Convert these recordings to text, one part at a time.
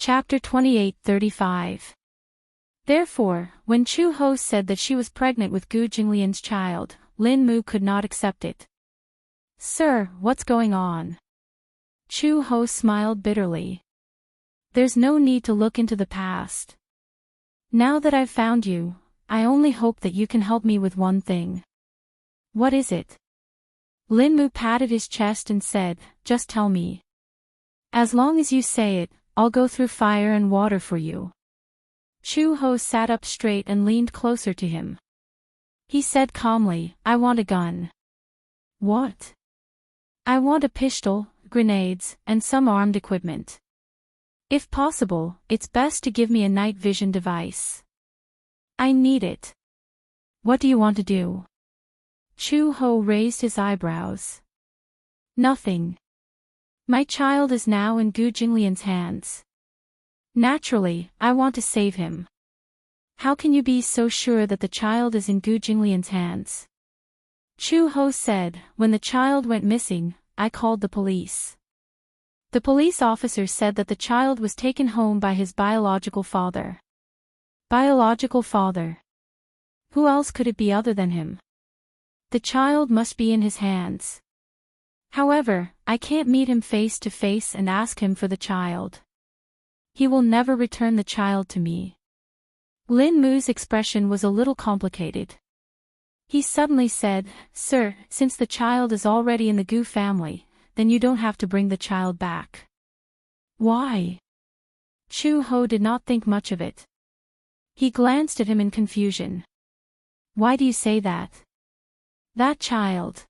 Chapter 28:35. Therefore, when Chu Ho said that she was pregnant with Gu Jinglian's child, Lin Mu could not accept it. "Sir, what's going on?" Chu Ho smiled bitterly. "There's no need to look into the past. Now that I've found you, I only hope that you can help me with one thing." "What is it?" Lin Mu patted his chest and said, "Just tell me. As long as you say it, I'll go through fire and water for you." Chu Ho sat up straight and leaned closer to him. He said calmly, "I want a gun." "What?" "I want a pistol, grenades, and some armed equipment. If possible, it's best to give me a night vision device. I need it." "What do you want to do?" Chu Ho raised his eyebrows. "Nothing. My child is now in Gu Jinglian's hands. Naturally, I want to save him." "How can you be so sure that the child is in Gu Jinglian's hands?" Chu Ho said, "When the child went missing, I called the police. The police officer said that the child was taken home by his biological father." Biological father? Who else could it be other than him? The child must be in his hands. However, I can't meet him face to face and ask him for the child. He will never return the child to me. Lin Mu's expression was a little complicated. He suddenly said, "Sir, since the child is already in the Gu family, then you don't have to bring the child back." "Why?" Chu Ho did not think much of it. He glanced at him in confusion. "Why do you say that?" That child.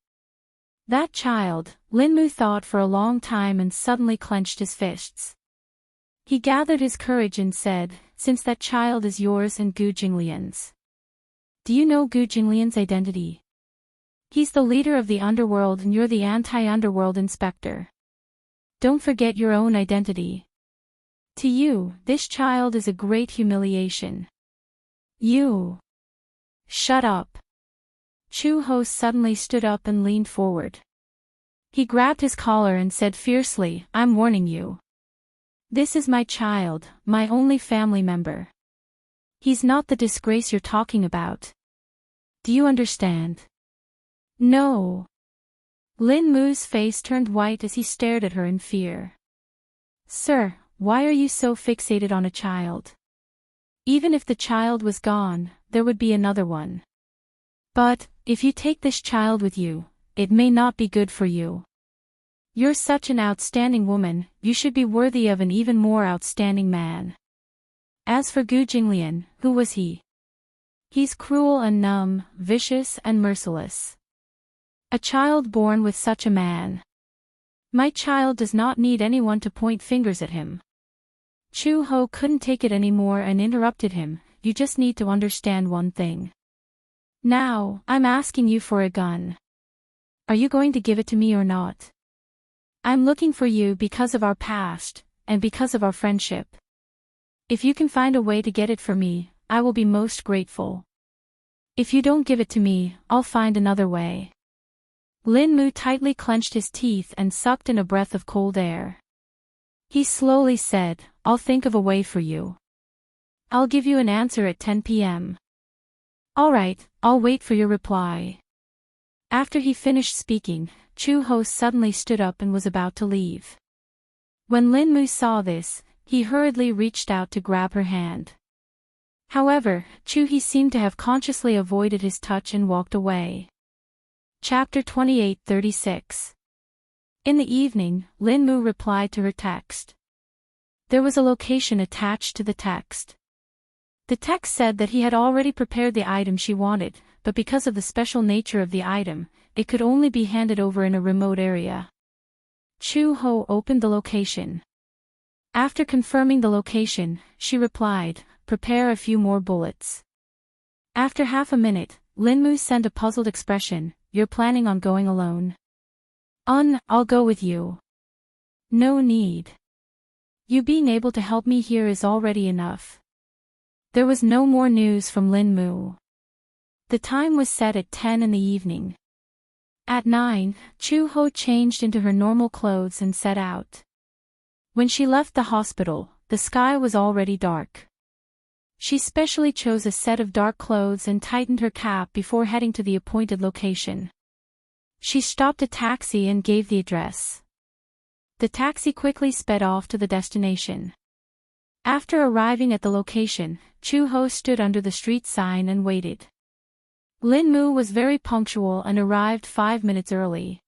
That child, Lin Mu thought for a long time and suddenly clenched his fists. He gathered his courage and said, "Since that child is yours and Gu Jinglian's. Do you know Gu Jinglian's identity? He's the leader of the underworld and you're the anti-underworld inspector. Don't forget your own identity. To you, this child is a great humiliation." "You." "Shut up." Chu Ho suddenly stood up and leaned forward. He grabbed his collar and said fiercely, "I'm warning you. This is my child, my only family member. He's not the disgrace you're talking about. Do you understand?" "No." Lin Mu's face turned white as he stared at her in fear. "Sir, why are you so fixated on a child? Even if the child was gone, there would be another one. But, if you take this child with you, it may not be good for you. You're such an outstanding woman, you should be worthy of an even more outstanding man. As for Gu Jinglian, who was he? He's cruel and numb, vicious and merciless. A child born with such a man. My child does not need anyone to point fingers at him." Chu Ho couldn't take it anymore and interrupted him, "You just need to understand one thing. Now, I'm asking you for a gun. Are you going to give it to me or not? I'm looking for you because of our past, and because of our friendship. If you can find a way to get it for me, I will be most grateful. If you don't give it to me, I'll find another way." Lin Mu tightly clenched his teeth and sucked in a breath of cold air. He slowly said, "I'll think of a way for you. I'll give you an answer at 10 p.m. "All right, I'll wait for your reply." After he finished speaking, Chu Ho suddenly stood up and was about to leave. When Lin Mu saw this, he hurriedly reached out to grab her hand. However, Chu He seemed to have consciously avoided his touch and walked away. Chapter 28:36. In the evening, Lin Mu replied to her text. There was a location attached to the text. The text said that he had already prepared the item she wanted, but because of the special nature of the item, it could only be handed over in a remote area. Chu Ho opened the location. After confirming the location, she replied, "Prepare a few more bullets." After half a minute, Lin Mu sent a puzzled expression, "You're planning on going alone?" I'll go with you." "No need. You being able to help me here is already enough." There was no more news from Lin Mu. The time was set at 10 in the evening. At 9, Chu Ho changed into her normal clothes and set out. When she left the hospital, the sky was already dark. She specially chose a set of dark clothes and tightened her cap before heading to the appointed location. She stopped a taxi and gave the address. The taxi quickly sped off to the destination. After arriving at the location, Chu-ho stood under the street sign and waited. Lin Mu was very punctual and arrived 5 minutes early.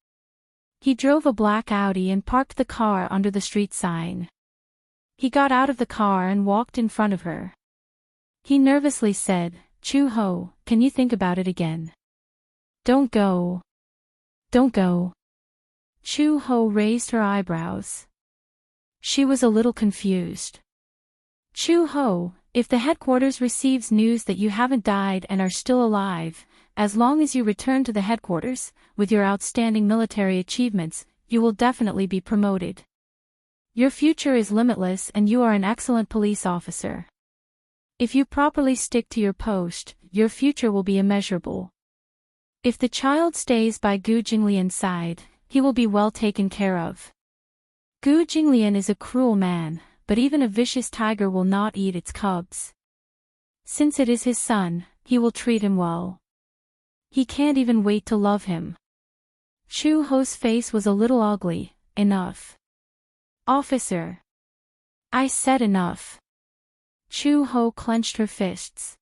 He drove a black Audi and parked the car under the street sign. He got out of the car and walked in front of her. He nervously said, "Chu-ho, can you think about it again? Don't go. Don't go." Chu-ho raised her eyebrows. She was a little confused. "Chu-ho, if the headquarters receives news that you haven't died and are still alive, as long as you return to the headquarters, with your outstanding military achievements, you will definitely be promoted. Your future is limitless and you are an excellent police officer. If you properly stick to your post, your future will be immeasurable. If the child stays by Gu Jinglian's side, he will be well taken care of. Gu Jinglian is a cruel man, but even a vicious tiger will not eat its cubs. Since it is his son, he will treat him well. He can't even wait to love him." Chu-ho's face was a little ugly. "Enough. Officer. I said enough." Chu-ho clenched her fists.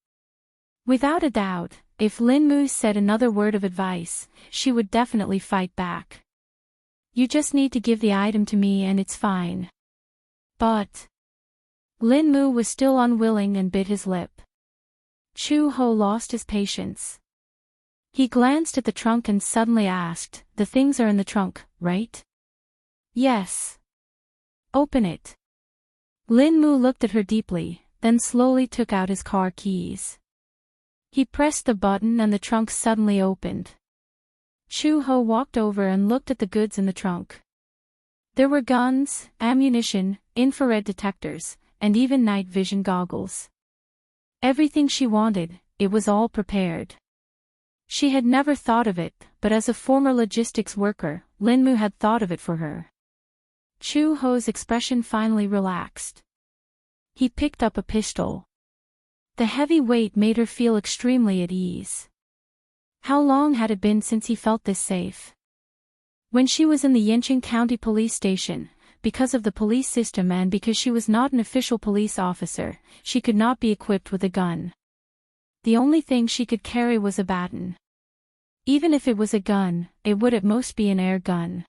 Without a doubt, if Lin Mu said another word of advice, she would definitely fight back. "You just need to give the item to me and it's fine." But Lin Mu was still unwilling and bit his lip. Chu-ho lost his patience. He glanced at the trunk and suddenly asked, "The things are in the trunk, right?" "Yes." "Open it." Lin Mu looked at her deeply, then slowly took out his car keys. He pressed the button and the trunk suddenly opened. Chu-ho walked over and looked at the goods in the trunk. There were guns, ammunition, infrared detectors, and even night vision goggles. Everything she wanted, it was all prepared. She had never thought of it, but as a former logistics worker, Lin Mu had thought of it for her. Chu-ho's expression finally relaxed. He picked up a pistol. The heavy weight made her feel extremely at ease. How long had it been since he felt this safe? When she was in the Yanqing County Police Station, because of the police system and because she was not an official police officer, she could not be equipped with a gun. The only thing she could carry was a baton. Even if it was a gun, it would at most be an air gun.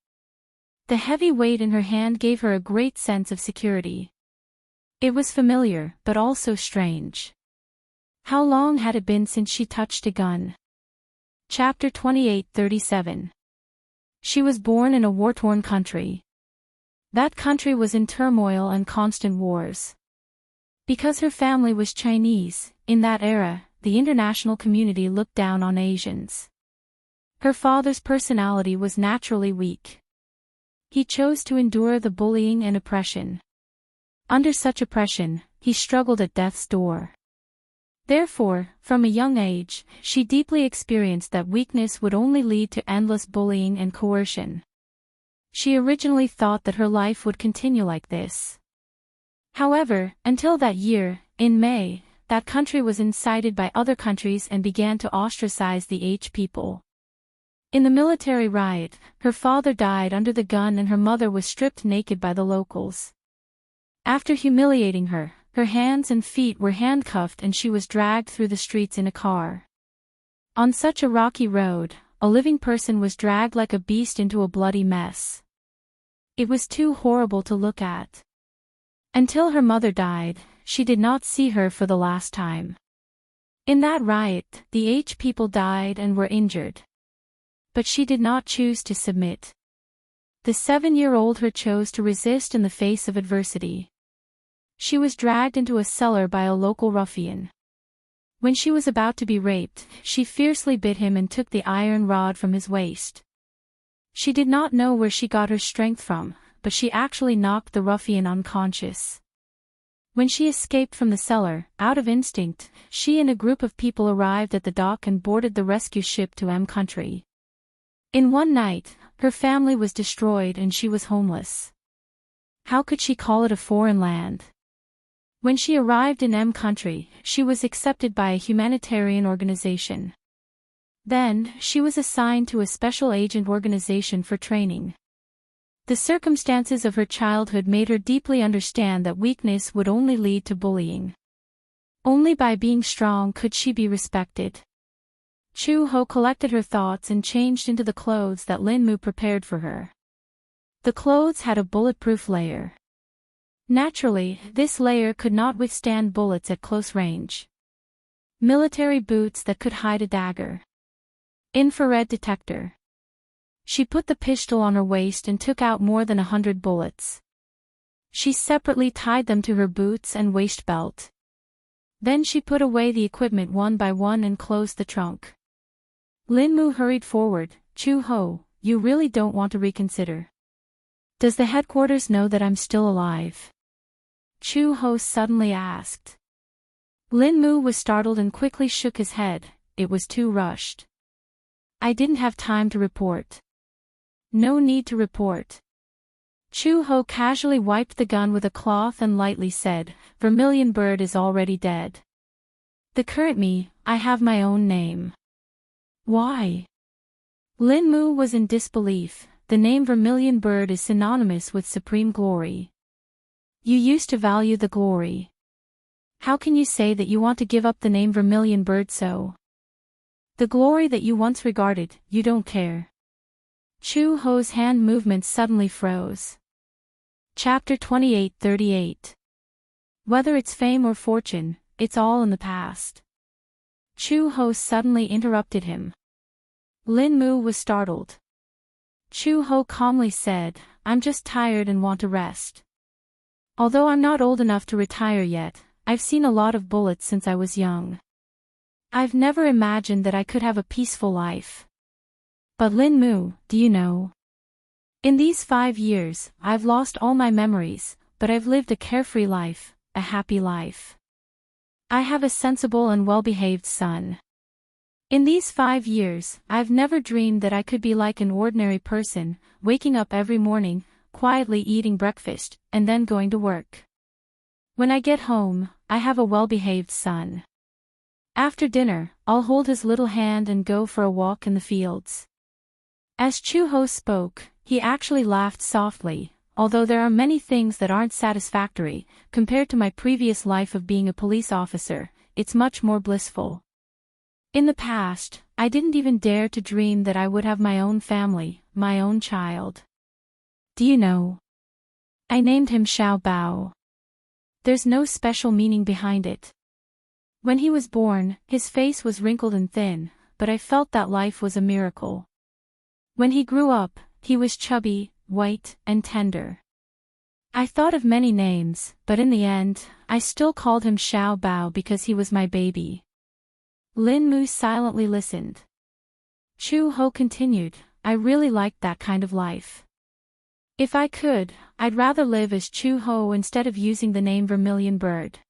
The heavy weight in her hand gave her a great sense of security. It was familiar, but also strange. How long had it been since she touched a gun? Chapter 28:37. She was born in a war-torn country. That country was in turmoil and constant wars. Because her family was Chinese, in that era, the international community looked down on Asians. Her father's personality was naturally weak. He chose to endure the bullying and oppression. Under such oppression, he struggled at death's door. Therefore, from a young age, she deeply experienced that weakness would only lead to endless bullying and coercion. She originally thought that her life would continue like this. However, until that year, in May, that country was incited by other countries and began to ostracize the H people. In the military riot, her father died under the gun and her mother was stripped naked by the locals. After humiliating her, her hands and feet were handcuffed and she was dragged through the streets in a car. On such a rocky road, a living person was dragged like a beast into a bloody mess. It was too horrible to look at. Until her mother died, she did not see her for the last time. In that riot, the H people died and were injured. But she did not choose to submit. The 7-year-old her chose to resist in the face of adversity. She was dragged into a cellar by a local ruffian. When she was about to be raped, she fiercely bit him and took the iron rod from his waist. She did not know where she got her strength from, but she actually knocked the ruffian unconscious. When she escaped from the cellar, out of instinct, she and a group of people arrived at the dock and boarded the rescue ship to M country. In one night, her family was destroyed and she was homeless. How could she call it a foreign land? When she arrived in M country, she was accepted by a humanitarian organization. Then, she was assigned to a special agent organization for training. The circumstances of her childhood made her deeply understand that weakness would only lead to bullying. Only by being strong could she be respected. Chu-ho collected her thoughts and changed into the clothes that Lin-mu prepared for her. The clothes had a bulletproof layer. Naturally, this layer could not withstand bullets at close range. Military boots that could hide a dagger. Infrared detector. She put the pistol on her waist and took out more than 100 bullets. She separately tied them to her boots and waist belt. Then she put away the equipment one by one and closed the trunk. Lin-mu hurried forward. Chu-ho, you really don't want to reconsider? Does the headquarters know that I'm still alive? Chu-ho suddenly asked. Lin-mu was startled and quickly shook his head. It was too rushed. I didn't have time to report. No need to report. Chu-ho casually wiped the gun with a cloth and lightly said, Vermilion Bird is already dead. The current me, I have my own name. Why? Lin-mu was in disbelief. The name Vermilion Bird is synonymous with supreme glory. You used to value the glory. How can you say that you want to give up the name Vermilion Bird so? The glory that you once regarded, you don't care. Chu-ho's hand movements suddenly froze. Chapter 28:38. Whether it's fame or fortune, it's all in the past. Chu-ho suddenly interrupted him. Lin-mu was startled. Chu-ho calmly said, I'm just tired and want to rest. Although I'm not old enough to retire yet, I've seen a lot of bullets since I was young. I've never imagined that I could have a peaceful life. But Lin-mu, do you know? In these 5 years, I've lost all my memories, but I've lived a carefree life, a happy life. I have a sensible and well-behaved son. In these 5 years, I've never dreamed that I could be like an ordinary person, waking up every morning, quietly eating breakfast, and then going to work. When I get home, I have a well-behaved son. After dinner, I'll hold his little hand and go for a walk in the fields. As Chu-ho spoke, he actually laughed softly. Although there are many things that aren't satisfactory, compared to my previous life of being a police officer, it's much more blissful. In the past, I didn't even dare to dream that I would have my own family, my own child. Do you know? I named him Xiao Bao. There's no special meaning behind it. When he was born, his face was wrinkled and thin, but I felt that life was a miracle. When he grew up, he was chubby, white, and tender. I thought of many names, but in the end, I still called him Xiao Bao because he was my baby. Lin-mu silently listened. Chu-ho continued, I really liked that kind of life. If I could, I'd rather live as Chu-ho instead of using the name Vermilion Bird.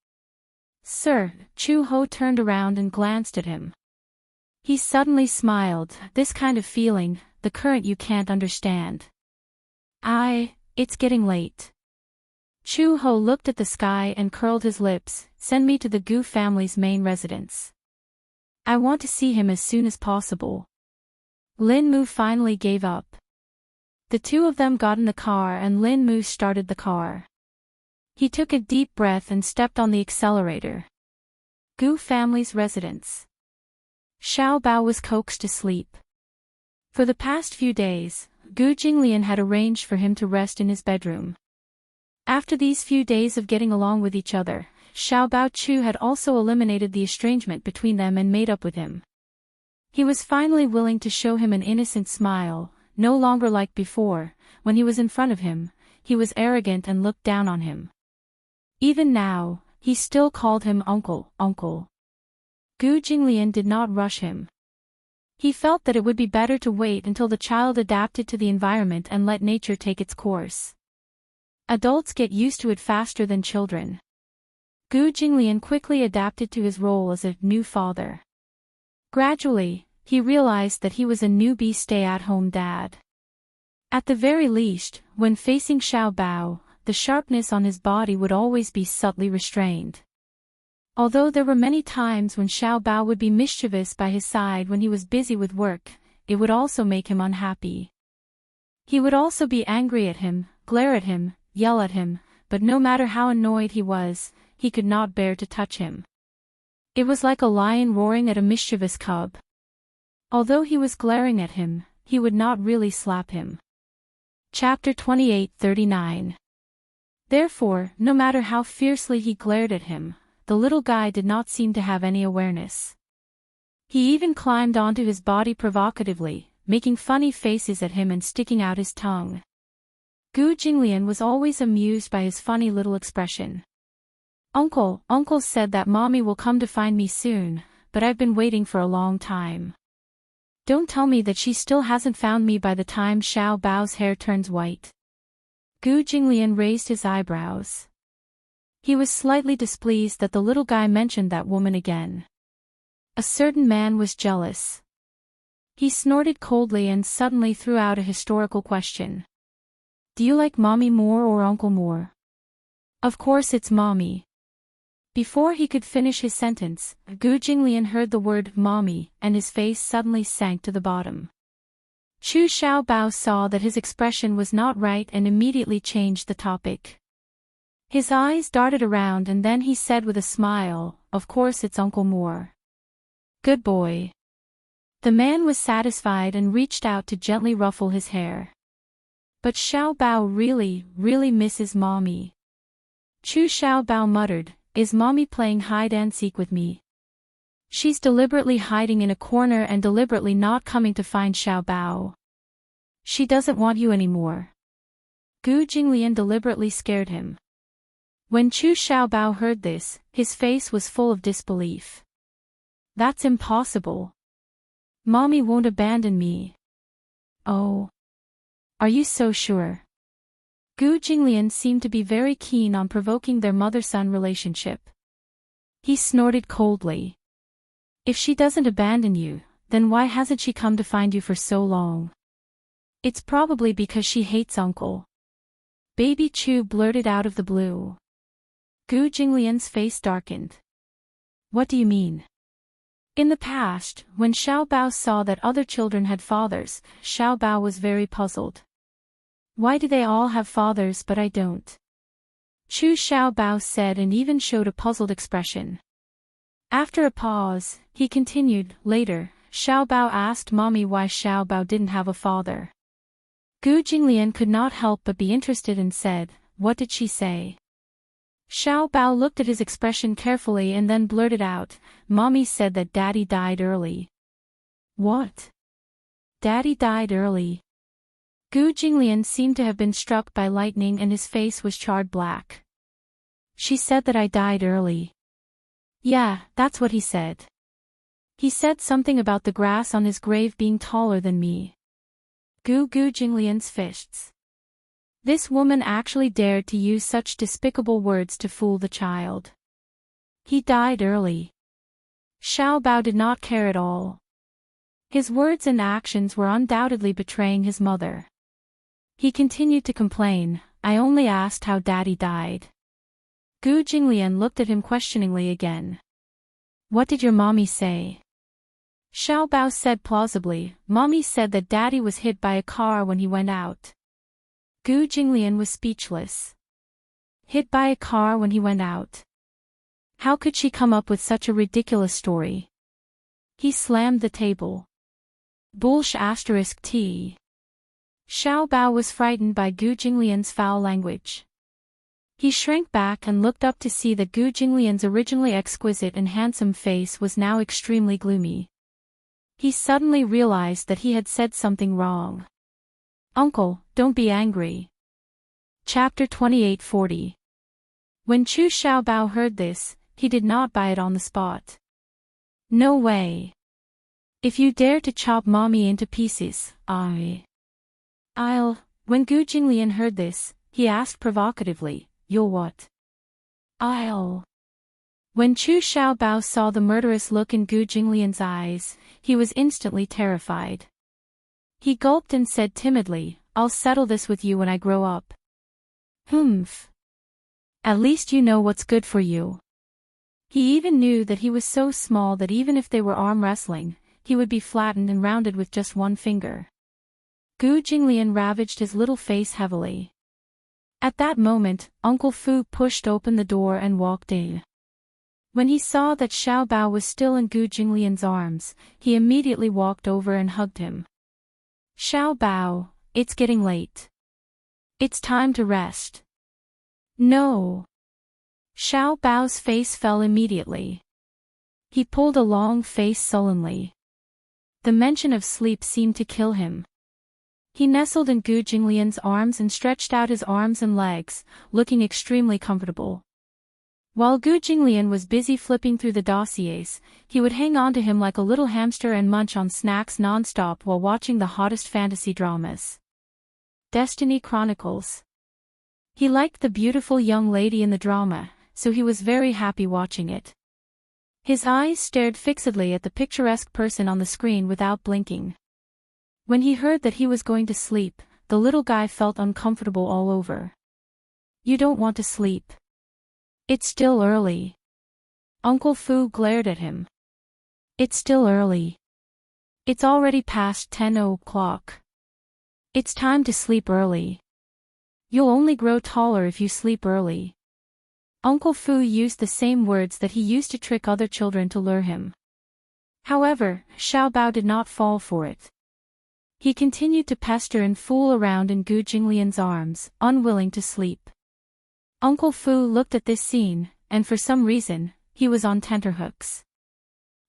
Sir, Chu-ho turned around and glanced at him. He suddenly smiled, this kind of feeling, the current you can't understand. It's getting late. Chu-ho looked at the sky and curled his lips, send me to the Gu family's main residence. I want to see him as soon as possible. Lin-mu finally gave up. The two of them got in the car and Lin-mu started the car. He took a deep breath and stepped on the accelerator. Gu family's residence. Xiao Bao was coaxed to sleep. For the past few days, Gu Jinglian had arranged for him to rest in his bedroom. After these few days of getting along with each other, Xiao Bao Chu had also eliminated the estrangement between them and made up with him. He was finally willing to show him an innocent smile, no longer like before. When he was in front of him, he was arrogant and looked down on him. Even now, he still called him uncle, uncle. Gu Jinglian did not rush him. He felt that it would be better to wait until the child adapted to the environment and let nature take its course. Adults get used to it faster than children. Gu Jinglian quickly adapted to his role as a new father. Gradually, he realized that he was a newbie stay-at-home dad. At the very least, when facing Xiao Bao, the sharpness on his body would always be subtly restrained. Although there were many times when Xiao Bao would be mischievous by his side when he was busy with work, it would also make him unhappy. He would also be angry at him, glare at him, yell at him, but no matter how annoyed he was, he could not bear to touch him. It was like a lion roaring at a mischievous cub. Although he was glaring at him, he would not really slap him. Chapter 28:39. Therefore, no matter how fiercely he glared at him, the little guy did not seem to have any awareness. He even climbed onto his body provocatively, making funny faces at him and sticking out his tongue. Gu Jinglian was always amused by his funny little expression. Uncle said that Mommy will come to find me soon, but I've been waiting for a long time. Don't tell me that she still hasn't found me by the time Xiao Bao's hair turns white. Gu Jinglian raised his eyebrows. He was slightly displeased that the little guy mentioned that woman again. A certain man was jealous. He snorted coldly and suddenly threw out a historical question. Do you like Mommy more or Uncle more? Of course it's Mommy. Before he could finish his sentence, Gu Jinglian heard the word Mommy, and his face suddenly sank to the bottom. Chu Xiaobao saw that his expression was not right and immediately changed the topic. His eyes darted around and then he said with a smile, of course it's Uncle Moore. Good boy. The man was satisfied and reached out to gently ruffle his hair. But Xiaobao really misses Mommy. Chu Xiaobao muttered, is Mommy playing hide-and-seek with me? She's deliberately hiding in a corner and deliberately not coming to find Xiaobao. She doesn't want you anymore. Gu Jinglian deliberately scared him. When Chu Xiaobao heard this, his face was full of disbelief. That's impossible. Mommy won't abandon me. Oh. Are you so sure? Gu Jinglian seemed to be very keen on provoking their mother-son relationship. He snorted coldly. If she doesn't abandon you, then why hasn't she come to find you for so long? It's probably because she hates Uncle. Baby Chu blurted out of the blue. Gu Jinglian's face darkened. What do you mean? In the past, when Xiaobao saw that other children had fathers, Xiaobao was very puzzled. Why do they all have fathers but I don't? Chu Xiaobao said and even showed a puzzled expression. After a pause, he continued, later, Xiaobao asked Mommy why Xiaobao didn't have a father. Gu Jinglian could not help but be interested and said, what did she say? Xiaobao looked at his expression carefully and then blurted out, Mommy said that Daddy died early. What? Daddy died early? Gu Jinglian seemed to have been struck by lightning and his face was charred black. She said that I died early. Yeah, that's what he said. He said something about the grass on his grave being taller than me. Gu Jinglian's fists. This woman actually dared to use such despicable words to fool the child. He died early. Xiaobao did not care at all. His words and actions were undoubtedly betraying his mother. He continued to complain, I only asked how Daddy died. Gu Jinglian looked at him questioningly again. What did your mommy say? Xiaobao said plausibly, Mommy said that Daddy was hit by a car when he went out. Gu Jinglian was speechless. Hit by a car when he went out. How could she come up with such a ridiculous story? He slammed the table. Bullsh *T. Xiaobao was frightened by Gu Jinglian's foul language. He shrank back and looked up to see that Gu Jinglian's originally exquisite and handsome face was now extremely gloomy. He suddenly realized that he had said something wrong. Uncle, don't be angry. Chapter 28:40. When Chu Xiaobao heard this, he did not buy it on the spot. No way. If you dare to chop Mommy into pieces, I'll. When Gu Jinglian heard this, he asked provocatively, you'll what? I'll. When Chu Xiaobao saw the murderous look in Gu Jinglian's eyes, he was instantly terrified. He gulped and said timidly, I'll settle this with you when I grow up. Humph. At least you know what's good for you. He even knew that he was so small that even if they were arm wrestling, he would be flattened and rounded with just one finger. Gu Jinglian ravaged his little face heavily. At that moment, Uncle Fu pushed open the door and walked in. When he saw that Xiao Bao was still in Gu Jinglian's arms, he immediately walked over and hugged him. Xiao Bao, it's getting late. It's time to rest. No. Xiao Bao's face fell immediately. He pulled a long face sullenly. The mention of sleep seemed to kill him. He nestled in Gu Jinglian's arms and stretched out his arms and legs, looking extremely comfortable. While Gu Jinglian was busy flipping through the dossiers, he would hang on to him like a little hamster and munch on snacks non-stop while watching the hottest fantasy dramas. Destiny Chronicles. He liked the beautiful young lady in the drama, so he was very happy watching it. His eyes stared fixedly at the picturesque person on the screen without blinking. When he heard that he was going to sleep, the little guy felt uncomfortable all over. You don't want to sleep. It's still early. Uncle Fu glared at him. It's still early. It's already past 10 o'clock. It's time to sleep early. You'll only grow taller if you sleep early. Uncle Fu used the same words that he used to trick other children to lure him. However, Xiao Bao did not fall for it. He continued to pester and fool around in Gu Jinglian's arms, unwilling to sleep. Uncle Fu looked at this scene, and for some reason, he was on tenterhooks.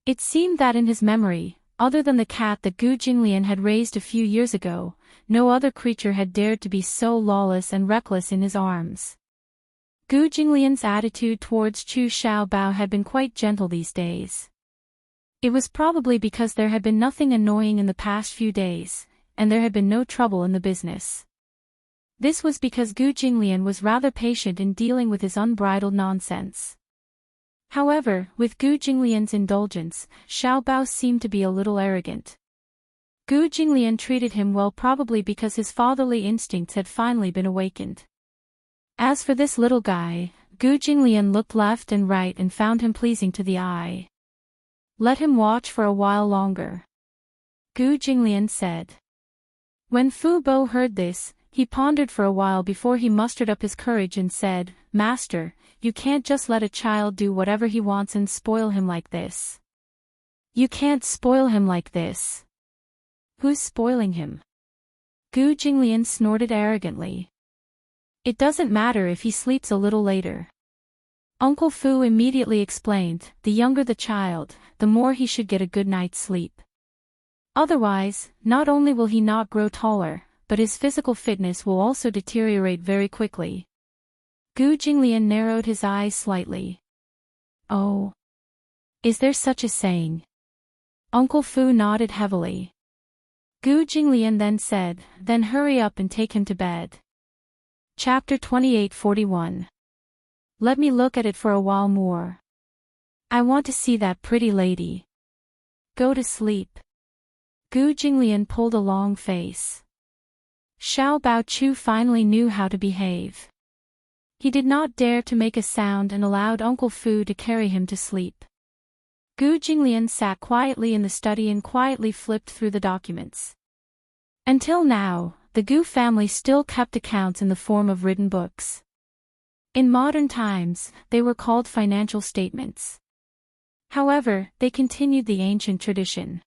It seemed that in his memory, other than the cat that Gu Jinglian had raised a few years ago, no other creature had dared to be so lawless and reckless in his arms. Gu Jinglian's attitude towards Chu Xiao Bao had been quite gentle these days. It was probably because there had been nothing annoying in the past few days, and there had been no trouble in the business. This was because Gu Jinglian was rather patient in dealing with his unbridled nonsense. However, with Gu Jinglian's indulgence, Xiao Bao seemed to be a little arrogant. Gu Jinglian treated him well probably because his fatherly instincts had finally been awakened. As for this little guy, Gu Jinglian looked left and right and found him pleasing to the eye. Let him watch for a while longer. Gu Jinglian said. When Fu Bo heard this, he pondered for a while before he mustered up his courage and said, Master, you can't just let a child do whatever he wants and spoil him like this. You can't spoil him like this. Who's spoiling him? Gu Jinglian snorted arrogantly. It doesn't matter if he sleeps a little later. Uncle Fu immediately explained, the younger the child, the more he should get a good night's sleep. Otherwise, not only will he not grow taller, but his physical fitness will also deteriorate very quickly. Gu Jinglian narrowed his eyes slightly. Oh. Is there such a saying? Uncle Fu nodded heavily. Gu Jinglian then said, then hurry up and take him to bed. Chapter 2841. Let me look at it for a while more. I want to see that pretty lady. Go to sleep. Gu Jinglian pulled a long face. Xiao Bao Chu finally knew how to behave. He did not dare to make a sound and allowed Uncle Fu to carry him to sleep. Gu Jinglian sat quietly in the study and quietly flipped through the documents. Until now, the Gu family still kept accounts in the form of written books. In modern times, they were called financial statements. However, they continued the ancient tradition.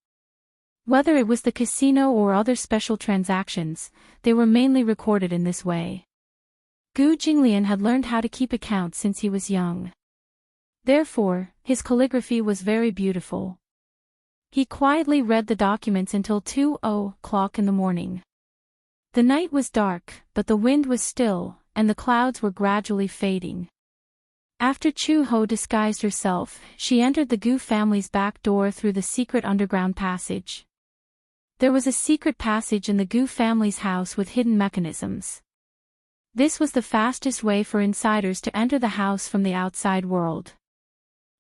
Whether it was the casino or other special transactions, they were mainly recorded in this way. Gu Jinglian had learned how to keep accounts since he was young. Therefore, his calligraphy was very beautiful. He quietly read the documents until 2 o'clock in the morning. The night was dark, but the wind was still, and the clouds were gradually fading. After Chu Ho disguised herself, she entered the Gu family's back door through the secret underground passage. There was a secret passage in the Gu family's house with hidden mechanisms. This was the fastest way for insiders to enter the house from the outside world.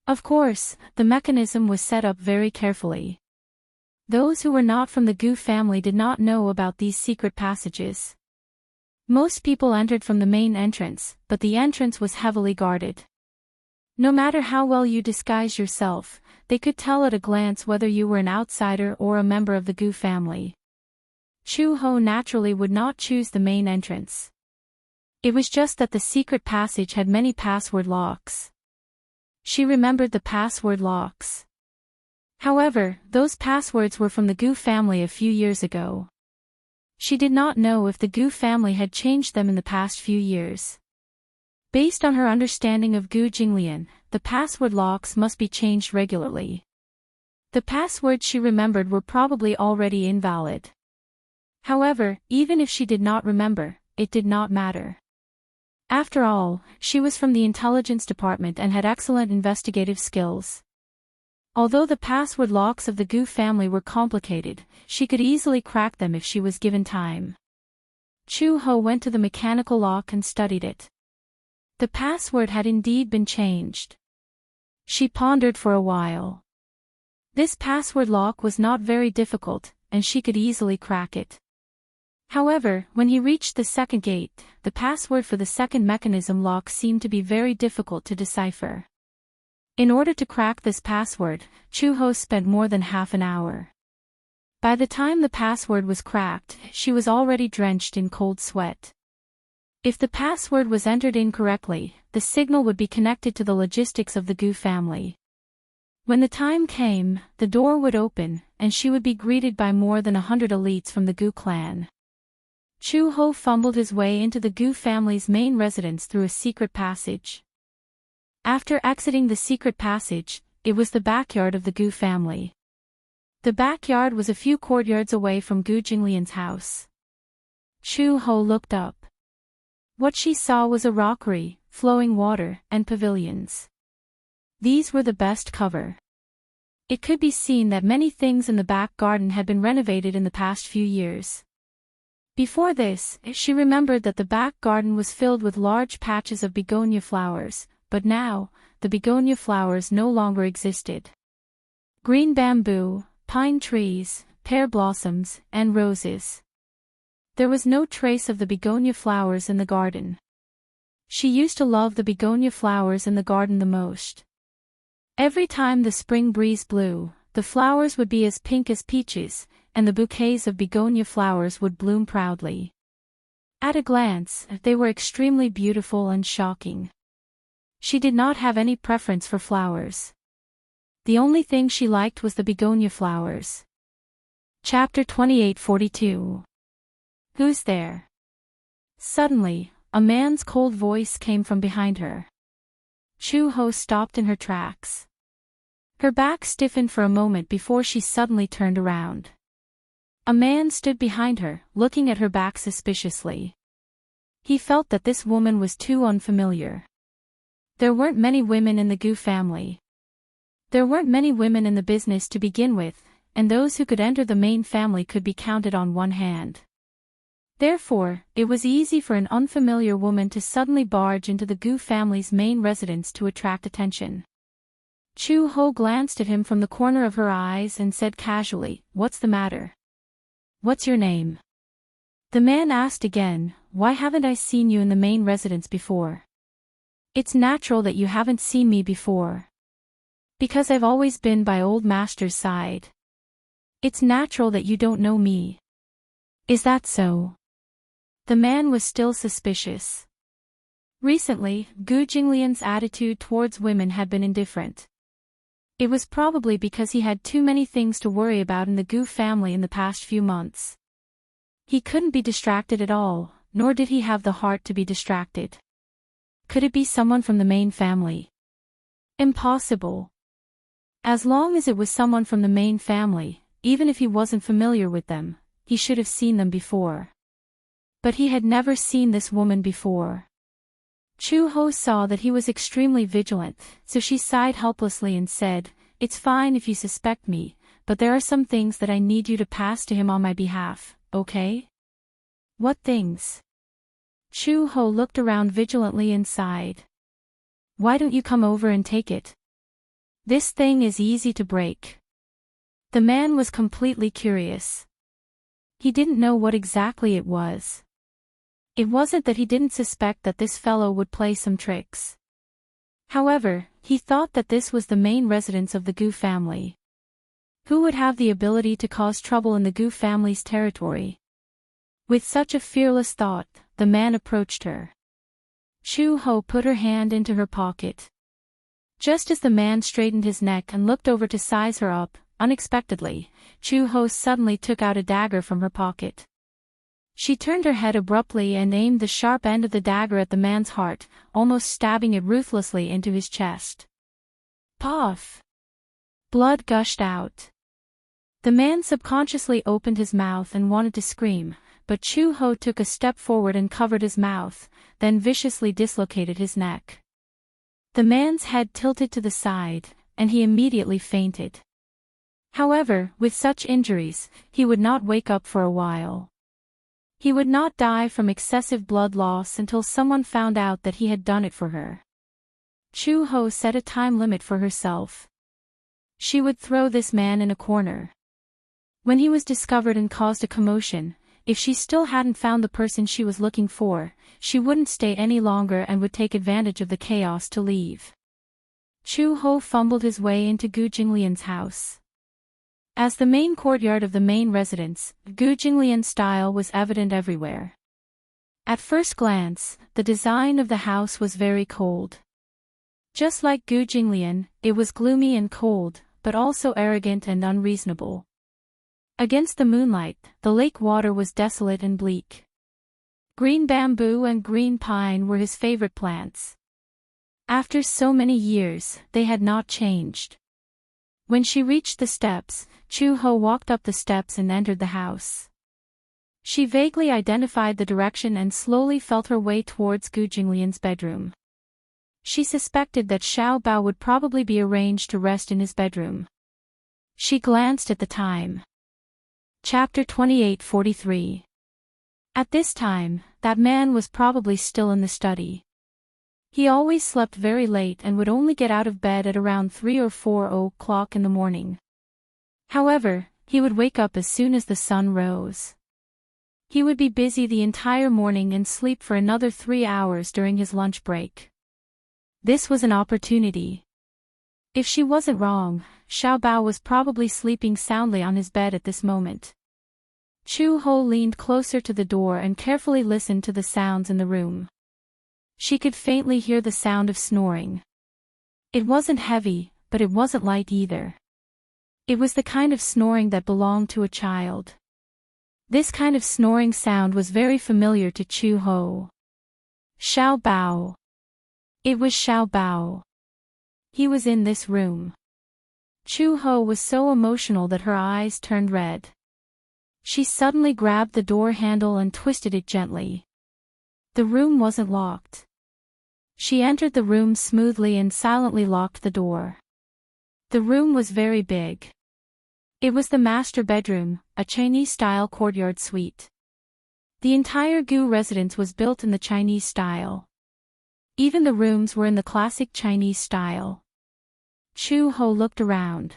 Of course, the mechanism was set up very carefully. Those who were not from the Gu family did not know about these secret passages. Most people entered from the main entrance, but the entrance was heavily guarded. No matter how well you disguised yourself, they could tell at a glance whether you were an outsider or a member of the Gu family. Chu-Ho naturally would not choose the main entrance. It was just that the secret passage had many password locks. She remembered the password locks. However, those passwords were from the Gu family a few years ago. She did not know if the Gu family had changed them in the past few years. Based on her understanding of Gu Jinglian, the password locks must be changed regularly. The passwords she remembered were probably already invalid. However, even if she did not remember, it did not matter. After all, she was from the intelligence department and had excellent investigative skills. Although the password locks of the Gu family were complicated, she could easily crack them if she was given time. Chu-Ho went to the mechanical lock and studied it. The password had indeed been changed. She pondered for a while. This password lock was not very difficult, and she could easily crack it. However, when he reached the second gate, the password for the second mechanism lock seemed to be very difficult to decipher. In order to crack this password, Chu-Ho spent more than half an hour. By the time the password was cracked, she was already drenched in cold sweat. If the password was entered incorrectly, the signal would be connected to the logistics of the Gu family. When the time came, the door would open, and she would be greeted by more than 100 elites from the Gu clan. Chu-Ho fumbled his way into the Gu family's main residence through a secret passage. After exiting the secret passage, it was the backyard of the Gu family. The backyard was a few courtyards away from Gu Jinglian's house. Chu-Ho looked up. What she saw was a rockery, flowing water, and pavilions. These were the best cover. It could be seen that many things in the back garden had been renovated in the past few years. Before this, she remembered that the back garden was filled with large patches of begonia flowers, but now, the begonia flowers no longer existed. Green bamboo, pine trees, pear blossoms, and roses. There was no trace of the begonia flowers in the garden. She used to love the begonia flowers in the garden the most. Every time the spring breeze blew, the flowers would be as pink as peaches, and the bouquets of begonia flowers would bloom proudly. At a glance, they were extremely beautiful and shocking. She did not have any preference for flowers. The only thing she liked was the begonia flowers. Chapter 2842. Who's there? Suddenly, a man's cold voice came from behind her. Chu-Ho stopped in her tracks. Her back stiffened for a moment before she suddenly turned around. A man stood behind her, looking at her back suspiciously. He felt that this woman was too unfamiliar. There weren't many women in the Gu family. There weren't many women in the business to begin with, and those who could enter the main family could be counted on one hand. Therefore, it was easy for an unfamiliar woman to suddenly barge into the Gu family's main residence to attract attention. Chu-Ho glanced at him from the corner of her eyes and said casually, "What's the matter? What's your name?" The man asked again, "Why haven't I seen you in the main residence before?" "It's natural that you haven't seen me before. Because I've always been by old master's side. It's natural that you don't know me." "Is that so?" The man was still suspicious. Recently, Gu Jinglian's attitude towards women had been indifferent. It was probably because he had too many things to worry about in the Gu family in the past few months. He couldn't be distracted at all, nor did he have the heart to be distracted. Could it be someone from the main family? Impossible. As long as it was someone from the main family, even if he wasn't familiar with them, he should have seen them before. But he had never seen this woman before. Chu-Ho saw that he was extremely vigilant, so she sighed helplessly and said, "It's fine if you suspect me, but there are some things that I need you to pass to him on my behalf, okay?" "What things?" Chu-Ho looked around vigilantly and sighed. "Why don't you come over and take it? This thing is easy to break." The man was completely curious. He didn't know what exactly it was. It wasn't that he didn't suspect that this fellow would play some tricks. However, he thought that this was the main residence of the Gu family. Who would have the ability to cause trouble in the Gu family's territory? With such a fearless thought, the man approached her. Chu Ho put her hand into her pocket. Just as the man straightened his neck and looked over to size her up, unexpectedly, Chu Ho suddenly took out a dagger from her pocket. She turned her head abruptly and aimed the sharp end of the dagger at the man's heart, almost stabbing it ruthlessly into his chest. Puff! Blood gushed out. The man subconsciously opened his mouth and wanted to scream, but Chu Ho took a step forward and covered his mouth, then viciously dislocated his neck. The man's head tilted to the side, and he immediately fainted. However, with such injuries, he would not wake up for a while. He would not die from excessive blood loss until someone found out that he had done it for her. Chu Ho set a time limit for herself. She would throw this man in a corner. When he was discovered and caused a commotion, if she still hadn't found the person she was looking for, she wouldn't stay any longer and would take advantage of the chaos to leave. Chu Ho fumbled his way into Gu Jinglian's house. As the main courtyard of the main residence, Gu Jinglian's style was evident everywhere. At first glance, the design of the house was very cold. Just like Gu Jinglian, it was gloomy and cold, but also arrogant and unreasonable. Against the moonlight, the lake water was desolate and bleak. Green bamboo and green pine were his favorite plants. After so many years, they had not changed. When she reached the steps, Chu Ho walked up the steps and entered the house. She vaguely identified the direction and slowly felt her way towards Gu Jinglian's bedroom. She suspected that Xiao Bao would probably be arranged to rest in his bedroom. She glanced at the time. Chapter 28:43. At this time, that man was probably still in the study. He always slept very late and would only get out of bed at around 3 or 4 o'clock in the morning. However, he would wake up as soon as the sun rose. He would be busy the entire morning and sleep for another 3 hours during his lunch break. This was an opportunity. If she wasn't wrong, Xiao Bao was probably sleeping soundly on his bed at this moment. Chu Ho leaned closer to the door and carefully listened to the sounds in the room. She could faintly hear the sound of snoring. It wasn't heavy, but it wasn't light either. It was the kind of snoring that belonged to a child. This kind of snoring sound was very familiar to Chu Ho. Xiao Bao. It was Xiao Bao. He was in this room. Chu Ho was so emotional that her eyes turned red. She suddenly grabbed the door handle and twisted it gently. The room wasn't locked. She entered the room smoothly and silently locked the door. The room was very big. It was the master bedroom, a Chinese-style courtyard suite. The entire Gu residence was built in the Chinese style. Even the rooms were in the classic Chinese style. Chu Ho looked around.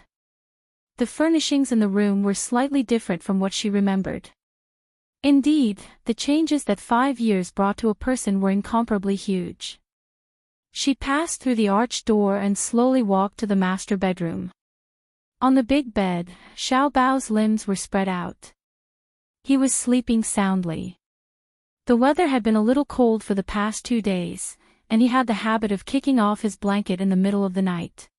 The furnishings in the room were slightly different from what she remembered. Indeed, the changes that 5 years brought to a person were incomparably huge. She passed through the arched door and slowly walked to the master bedroom. On the big bed, Xiao Bao's limbs were spread out. He was sleeping soundly. The weather had been a little cold for the past 2 days, and he had the habit of kicking off his blanket in the middle of the night.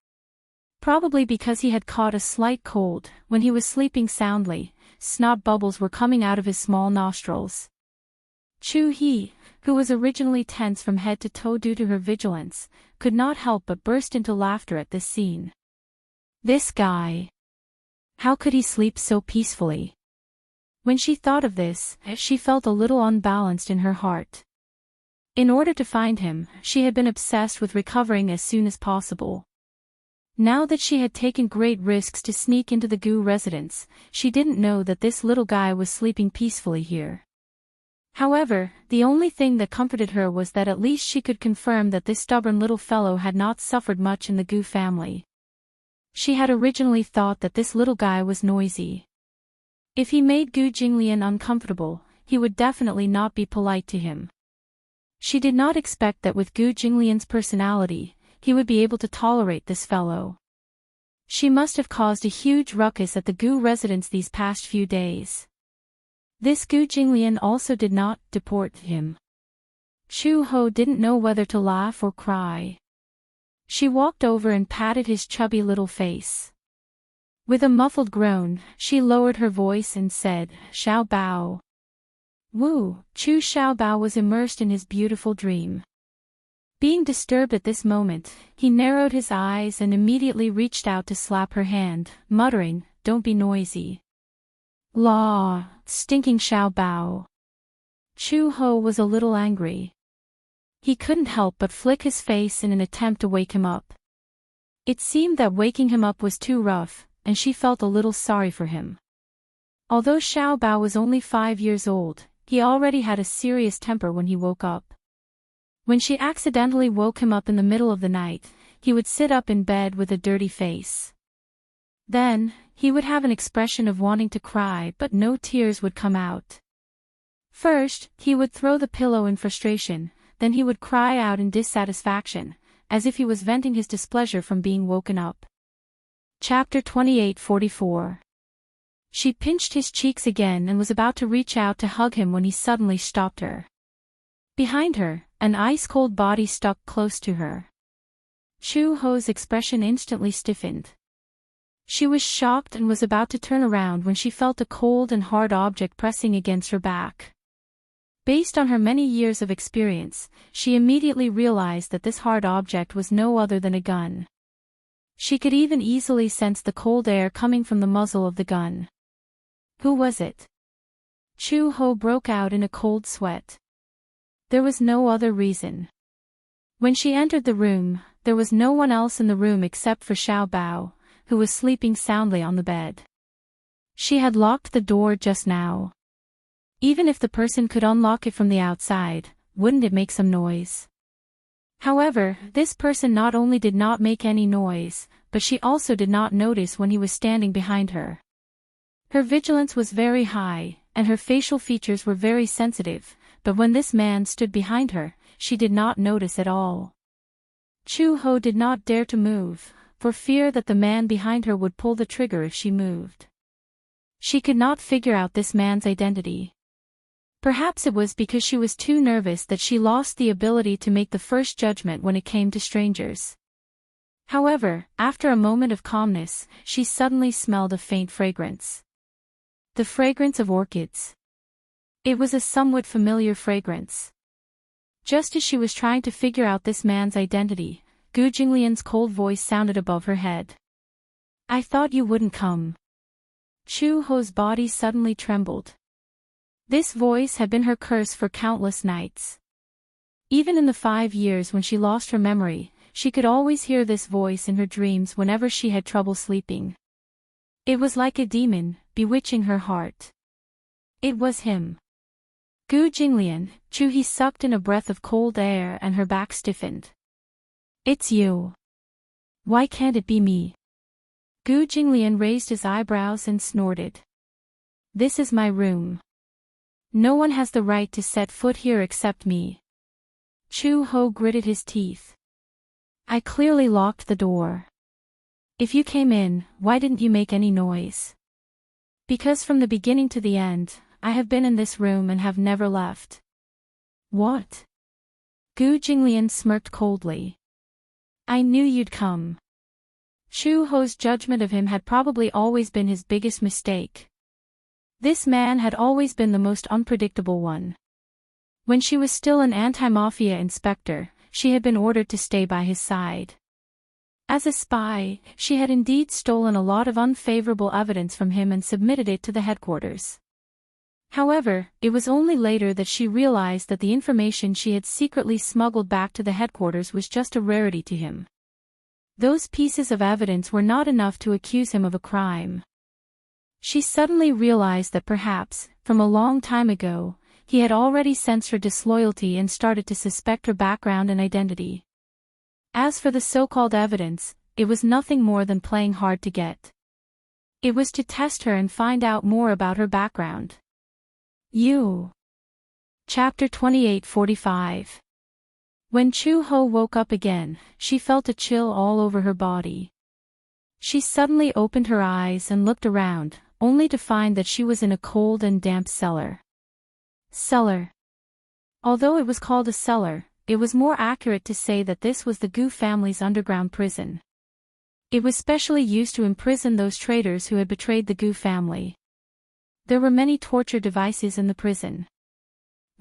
Probably because he had caught a slight cold, when he was sleeping soundly, snot bubbles were coming out of his small nostrils. Chu He, who was originally tense from head to toe due to her vigilance, could not help but burst into laughter at this scene. This guy. How could he sleep so peacefully? When she thought of this, she felt a little unbalanced in her heart. In order to find him, she had been obsessed with recovering as soon as possible. Now that she had taken great risks to sneak into the Gu residence, she didn't know that this little guy was sleeping peacefully here. However, the only thing that comforted her was that at least she could confirm that this stubborn little fellow had not suffered much in the Gu family. She had originally thought that this little guy was noisy. If he made Gu Jinglian uncomfortable, he would definitely not be polite to him. She did not expect that with Gu Jinglian's personality, he would be able to tolerate this fellow. She must have caused a huge ruckus at the Gu residence these past few days. This Gu Jinglian also did not deport him. Chu Ho didn't know whether to laugh or cry. She walked over and patted his chubby little face. With a muffled groan, she lowered her voice and said, "Xiao Bao." Wu, Chu Xiaobao was immersed in his beautiful dream. Being disturbed at this moment, he narrowed his eyes and immediately reached out to slap her hand, muttering, "Don't be noisy." "Law, stinking Xiaobao." Chu Ho was a little angry. He couldn't help but flick his face in an attempt to wake him up. It seemed that waking him up was too rough, and she felt a little sorry for him. Although Xiaobao was only 5 years old, he already had a serious temper when he woke up. When she accidentally woke him up in the middle of the night, he would sit up in bed with a dirty face. Then, he would have an expression of wanting to cry but no tears would come out. First, he would throw the pillow in frustration, then he would cry out in dissatisfaction, as if he was venting his displeasure from being woken up. Chapter 28:44. She pinched his cheeks again and was about to reach out to hug him when he suddenly stopped her. Behind her, an ice-cold body stuck close to her. Chu Ho's expression instantly stiffened. She was shocked and was about to turn around when she felt a cold and hard object pressing against her back. Based on her many years of experience, she immediately realized that this hard object was no other than a gun. She could even easily sense the cold air coming from the muzzle of the gun. Who was it? Chu Ho broke out in a cold sweat. There was no other reason. When she entered the room, there was no one else in the room except for Xiao Bao, who was sleeping soundly on the bed. She had locked the door just now. Even if the person could unlock it from the outside, wouldn't it make some noise? However, this person not only did not make any noise, but she also did not notice when he was standing behind her. Her vigilance was very high, and her facial features were very sensitive, but when this man stood behind her, she did not notice at all. Chu Ho did not dare to move, for fear that the man behind her would pull the trigger if she moved. She could not figure out this man's identity. Perhaps it was because she was too nervous that she lost the ability to make the first judgment when it came to strangers. However, after a moment of calmness, she suddenly smelled a faint fragrance. The fragrance of orchids. It was a somewhat familiar fragrance. Just as she was trying to figure out this man's identity, Gu Jinglian's cold voice sounded above her head. "I thought you wouldn't come." Chu Ho's body suddenly trembled. This voice had been her curse for countless nights. Even in the 5 years when she lost her memory, she could always hear this voice in her dreams whenever she had trouble sleeping. It was like a demon, bewitching her heart. It was him. Gu Jinglian. He sucked in a breath of cold air and her back stiffened. "It's you. Why can't it be me?" Gu Jinglian raised his eyebrows and snorted. "This is my room. No one has the right to set foot here except me." Chu Ho gritted his teeth. "I clearly locked the door. If you came in, why didn't you make any noise?" "Because from the beginning to the end, I have been in this room and have never left." "What?" Gu Jinglian smirked coldly. "I knew you'd come." Chu Ho's judgment of him had probably always been his biggest mistake. This man had always been the most unpredictable one. When she was still an anti-mafia inspector, she had been ordered to stay by his side. As a spy, she had indeed stolen a lot of unfavorable evidence from him and submitted it to the headquarters. However, it was only later that she realized that the information she had secretly smuggled back to the headquarters was just a rarity to him. Those pieces of evidence were not enough to accuse him of a crime. She suddenly realized that perhaps, from a long time ago, he had already sensed her disloyalty and started to suspect her background and identity. As for the so-called evidence, it was nothing more than playing hard to get. It was to test her and find out more about her background. "You. Chapter 28:45. When Chu-ho woke up again, she felt a chill all over her body. She suddenly opened her eyes and looked around, only to find that she was in a cold and damp cellar. Cellar. Although it was called a cellar, it was more accurate to say that this was the Gu family's underground prison. It was specially used to imprison those traitors who had betrayed the Gu family. There were many torture devices in the prison.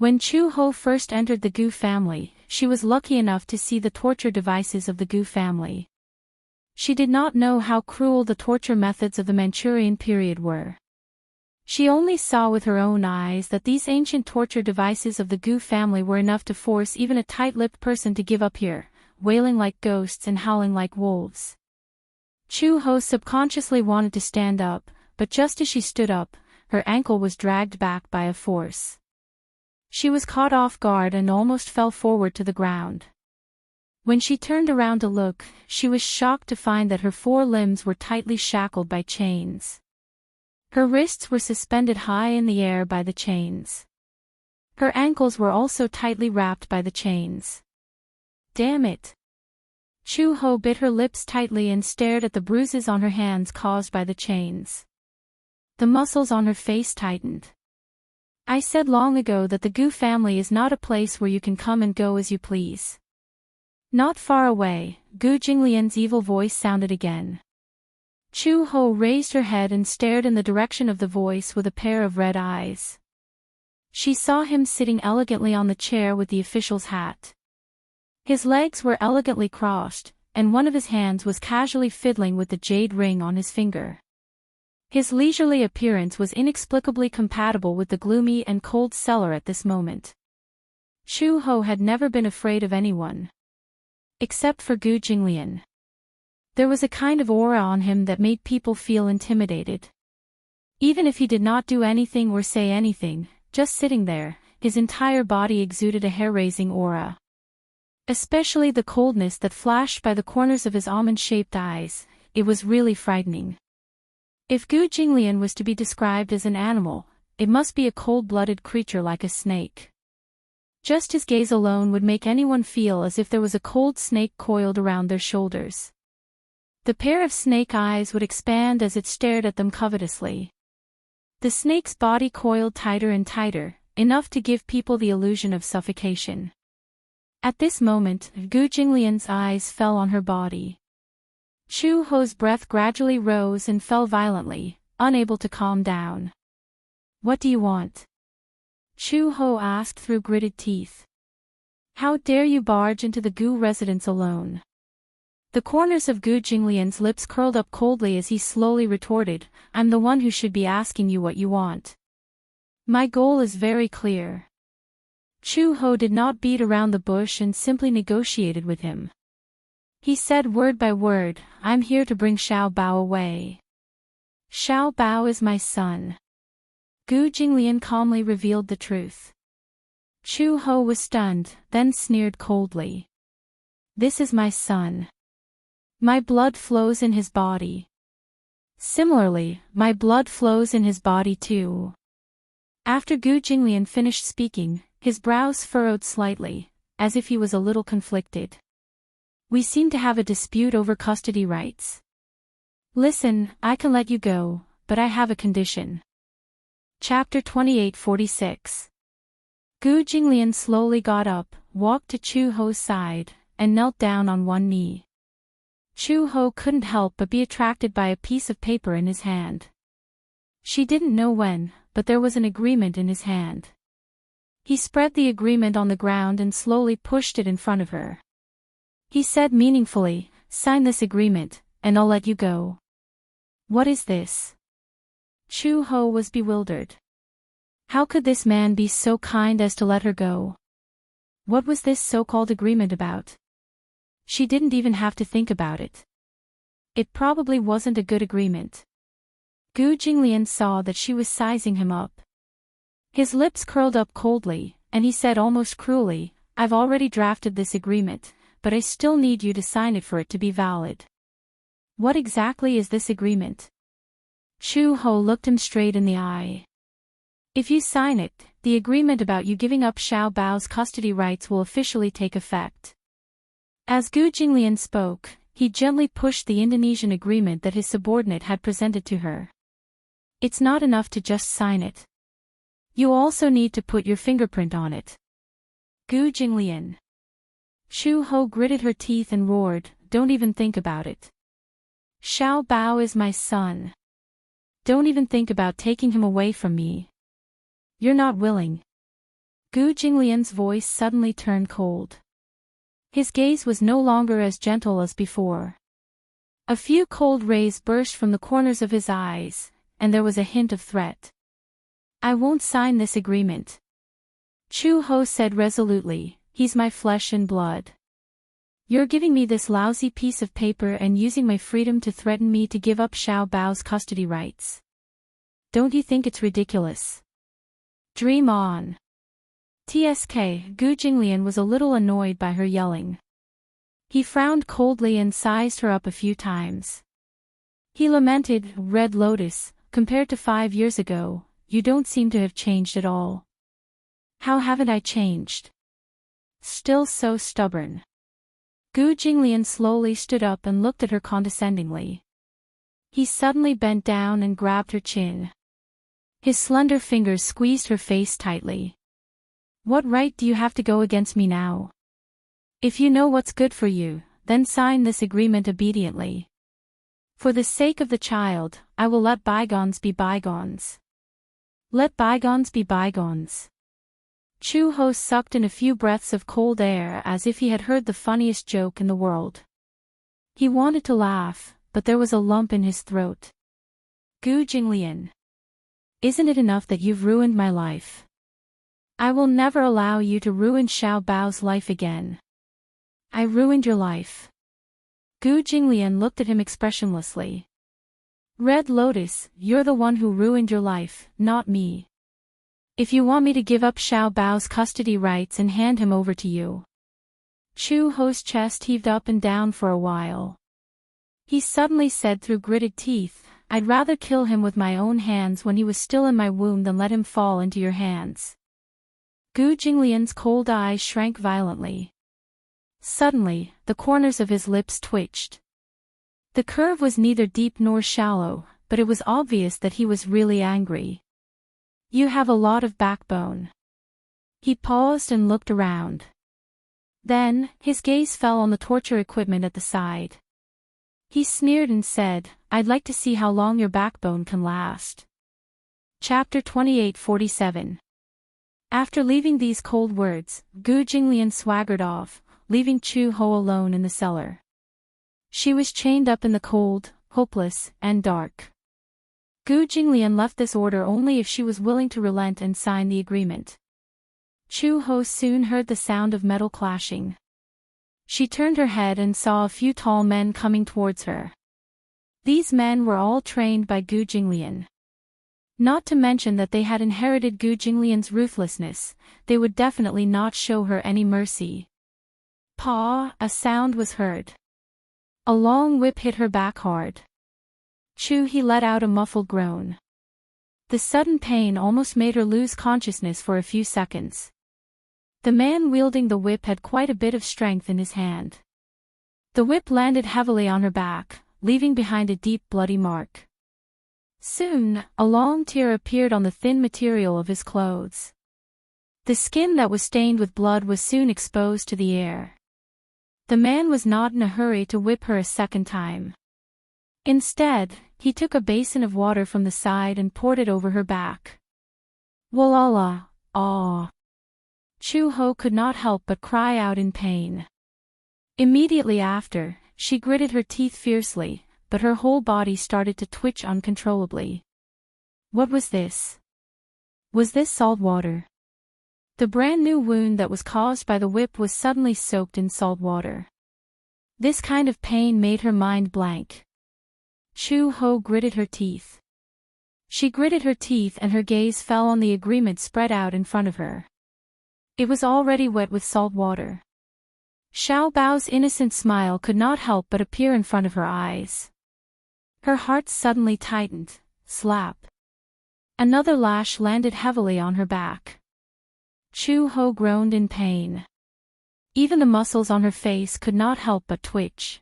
When Chu-ho first entered the Gu family, she was lucky enough to see the torture devices of the Gu family. She did not know how cruel the torture methods of the Manchurian period were. She only saw with her own eyes that these ancient torture devices of the Gu family were enough to force even a tight-lipped person to give up here, wailing like ghosts and howling like wolves. Chu-ho subconsciously wanted to stand up, but just as she stood up, her ankle was dragged back by a force. She was caught off guard and almost fell forward to the ground. When she turned around to look, she was shocked to find that her 4 limbs were tightly shackled by chains. Her wrists were suspended high in the air by the chains. Her ankles were also tightly wrapped by the chains. Damn it! Chu-ho bit her lips tightly and stared at the bruises on her hands caused by the chains. The muscles on her face tightened. I said long ago that the Gu family is not a place where you can come and go as you please. Not far away, Gu Jinglian's evil voice sounded again. Chu-ho raised her head and stared in the direction of the voice with a pair of red eyes. She saw him sitting elegantly on the chair with the official's hat. His legs were elegantly crossed, and one of his hands was casually fiddling with the jade ring on his finger. His leisurely appearance was inexplicably compatible with the gloomy and cold cellar at this moment. Chu-ho had never been afraid of anyone. Except for Gu Jinglian. There was a kind of aura on him that made people feel intimidated. Even if he did not do anything or say anything, just sitting there, his entire body exuded a hair-raising aura. Especially the coldness that flashed by the corners of his almond-shaped eyes, it was really frightening. If Gu Jinglian was to be described as an animal, it must be a cold-blooded creature like a snake. Just his gaze alone would make anyone feel as if there was a cold snake coiled around their shoulders. The pair of snake eyes would expand as it stared at them covetously. The snake's body coiled tighter and tighter, enough to give people the illusion of suffocation. At this moment, Gu Jinglian's eyes fell on her body. Chu-ho's breath gradually rose and fell violently, unable to calm down. "What do you want?" Chu-ho asked through gritted teeth. "How dare you barge into the Gu residence alone?" The corners of Gu Jinglian's lips curled up coldly as he slowly retorted, "I'm the one who should be asking you what you want. My goal is very clear." Chu-ho did not beat around the bush and simply negotiated with him. He said word by word, "I'm here to bring Xiao Bao away. Xiao Bao is my son." Gu Jinglian calmly revealed the truth. Chu-ho was stunned, then sneered coldly. "This is my son. My blood flows in his body. Similarly, my blood flows in his body too." After Gu Jinglian finished speaking, his brows furrowed slightly, as if he was a little conflicted. "We seem to have a dispute over custody rights. Listen, I can let you go, but I have a condition." Chapter 28:46. Gu Jinglian slowly got up, walked to Chu-ho's side, and knelt down on one knee. Chu-ho couldn't help but be attracted by a piece of paper in his hand. She didn't know when, but there was an agreement in his hand. He spread the agreement on the ground and slowly pushed it in front of her. He said meaningfully, "Sign this agreement, and I'll let you go." "What is this?" Chu-ho was bewildered. How could this man be so kind as to let her go? What was this so-called agreement about? She didn't even have to think about it. It probably wasn't a good agreement. Gu Jinglian saw that she was sizing him up. His lips curled up coldly, and he said almost cruelly, "I've already drafted this agreement, but I still need you to sign it for it to be valid." "What exactly is this agreement?" Chu-ho looked him straight in the eye. If you sign it, the agreement about you giving up Xiao Bao's custody rights will officially take effect. As Gu Jinglian spoke, he gently pushed the Indonesian agreement that his subordinate had presented to her. It's not enough to just sign it. You also need to put your fingerprint on it. Gu Jinglian. Chu Ho gritted her teeth and roared, don't even think about it. Xiao Bao is my son. Don't even think about taking him away from me. You're not willing. Gu Jinglian's voice suddenly turned cold. His gaze was no longer as gentle as before. A few cold rays burst from the corners of his eyes, and there was a hint of threat. I won't sign this agreement. Chu Ho said resolutely, he's my flesh and blood. You're giving me this lousy piece of paper and using my freedom to threaten me to give up Xiao Bao's custody rights. Don't you think it's ridiculous? Dream on. TSK, Gu Jinglian was a little annoyed by her yelling. He frowned coldly and sized her up a few times. He lamented, Red Lotus, compared to 5 years ago, you don't seem to have changed at all. How haven't I changed? Still so stubborn. Gu Jinglian slowly stood up and looked at her condescendingly. He suddenly bent down and grabbed her chin. His slender fingers squeezed her face tightly. What right do you have to go against me now? If you know what's good for you, then sign this agreement obediently. For the sake of the child, I will let bygones be bygones. Let bygones be bygones. Chu Ho sucked in a few breaths of cold air as if he had heard the funniest joke in the world. He wanted to laugh, but there was a lump in his throat. Gu Jinglian. Isn't it enough that you've ruined my life? I will never allow you to ruin Xiao Bao's life again. I ruined your life. Gu Jinglian looked at him expressionlessly. Red Lotus, you're the one who ruined your life, not me. If you want me to give up Xiao Bao's custody rights and hand him over to you. Chu Ho's chest heaved up and down for a while. He suddenly said through gritted teeth, I'd rather kill him with my own hands when he was still in my womb than let him fall into your hands. Gu Jinglian's cold eyes shrank violently. Suddenly, the corners of his lips twitched. The curve was neither deep nor shallow, but it was obvious that he was really angry. You have a lot of backbone. He paused and looked around. Then, his gaze fell on the torture equipment at the side. He sneered and said, I'd like to see how long your backbone can last. Chapter 28:47. After leaving these cold words, Gu Jinglian swaggered off, leaving Chu Ho alone in the cellar. She was chained up in the cold, hopeless, and dark. Gu Jinglian left this order only if she was willing to relent and sign the agreement. Chu Ho soon heard the sound of metal clashing. She turned her head and saw a few tall men coming towards her. These men were all trained by Gu Jinglian. Not to mention that they had inherited Gu Jinglian's ruthlessness, they would definitely not show her any mercy. Paw, a sound was heard. A long whip hit her back hard. He let out a muffled groan. The sudden pain almost made her lose consciousness for a few seconds. The man wielding the whip had quite a bit of strength in his hand. The whip landed heavily on her back, leaving behind a deep bloody mark. Soon, a long tear appeared on the thin material of his clothes. The skin that was stained with blood was soon exposed to the air. The man was not in a hurry to whip her a second time. Instead, he took a basin of water from the side and poured it over her back. Walala, ah! Chu Ho could not help but cry out in pain. Immediately after, she gritted her teeth fiercely, but her whole body started to twitch uncontrollably. What was this? Was this salt water? The brand new wound that was caused by the whip was suddenly soaked in salt water. This kind of pain made her mind blank. Chu Ho gritted her teeth. She gritted her teeth and her gaze fell on the agreement spread out in front of her. It was already wet with salt water. Xiao Bao's innocent smile could not help but appear in front of her eyes. Her heart suddenly tightened, slap. Another lash landed heavily on her back. Chu Ho groaned in pain. Even the muscles on her face could not help but twitch.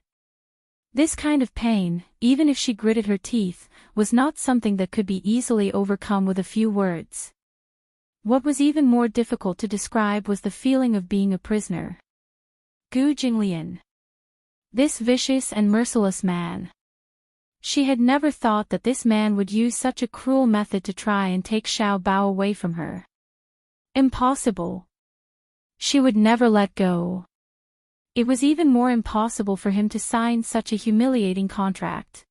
This kind of pain, even if she gritted her teeth, was not something that could be easily overcome with a few words. What was even more difficult to describe was the feeling of being a prisoner. Gu Jinglian. This vicious and merciless man. She had never thought that this man would use such a cruel method to try and take Xiao Bao away from her. Impossible. She would never let go. It was even more impossible for him to sign such a humiliating contract.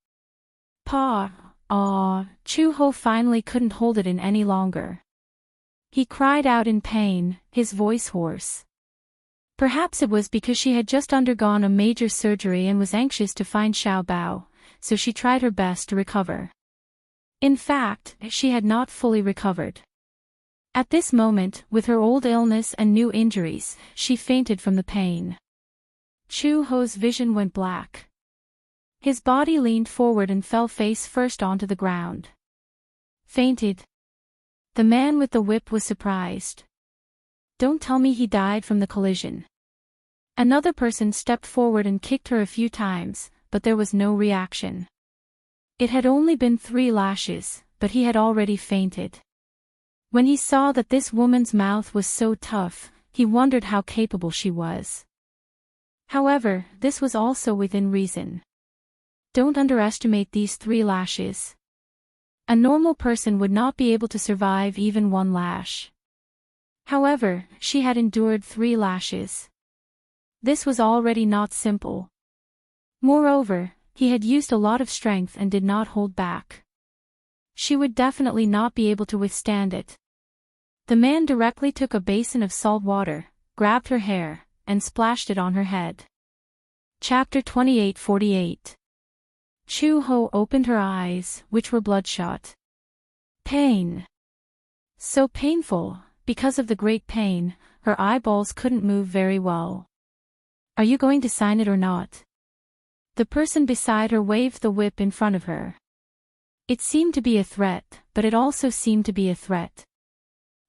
Chu Ho finally couldn't hold it in any longer. He cried out in pain, his voice hoarse. Perhaps it was because she had just undergone a major surgery and was anxious to find Xiao Bao, so she tried her best to recover. In fact, she had not fully recovered. At this moment, with her old illness and new injuries, she fainted from the pain. Chu Ho's vision went black. His body leaned forward and fell face first onto the ground. Fainted. The man with the whip was surprised. Don't tell me he died from the collision. Another person stepped forward and kicked her a few times, but there was no reaction. It had only been 3 lashes, but he had already fainted. When he saw that this woman's mouth was so tough, he wondered how capable she was. However, this was also within reason. Don't underestimate these 3 lashes. A normal person would not be able to survive even 1 lash. However, she had endured 3 lashes. This was already not simple. Moreover, he had used a lot of strength and did not hold back. She would definitely not be able to withstand it. The man directly took a basin of salt water, grabbed her hair, and splashed it on her head. Chapter 28:48. Chu Ho opened her eyes, which were bloodshot. Pain. So painful, because of the great pain, her eyeballs couldn't move very well. Are you going to sign it or not? The person beside her waved the whip in front of her. It seemed to be a threat, but it also seemed to be a threat.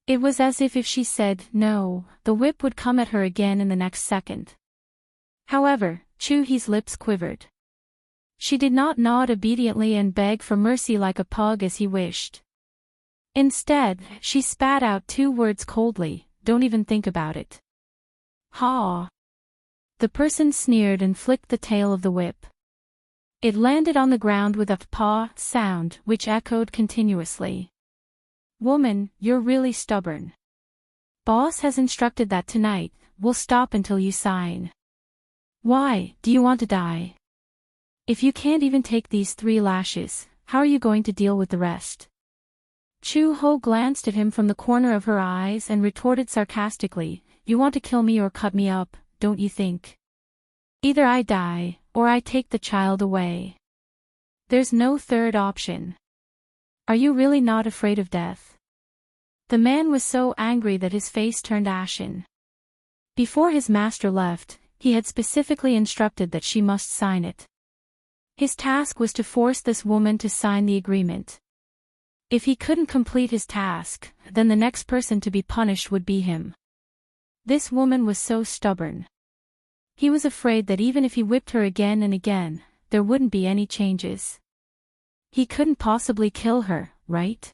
It was as if she said no, the whip would come at her again in the next second. However, Chu He's lips quivered. She did not nod obediently and beg for mercy like a pug as he wished. Instead, she spat out 2 words coldly, don't even think about it. Ha! The person sneered and flicked the tail of the whip. It landed on the ground with a paw sound which echoed continuously. Woman, you're really stubborn. Boss has instructed that tonight, we'll stop until you sign. Why, do you want to die? If you can't even take these 3 lashes, how are you going to deal with the rest? Chu Ho glanced at him from the corner of her eyes and retorted sarcastically, you want to kill me or cut me up, don't you think? Either I die, or I take the child away. There's no third option. Are you really not afraid of death? The man was so angry that his face turned ashen. Before his master left, he had specifically instructed that she must sign it. His task was to force this woman to sign the agreement. If he couldn't complete his task, then the next person to be punished would be him. This woman was so stubborn. He was afraid that even if he whipped her again and again, there wouldn't be any changes. He couldn't possibly kill her, right?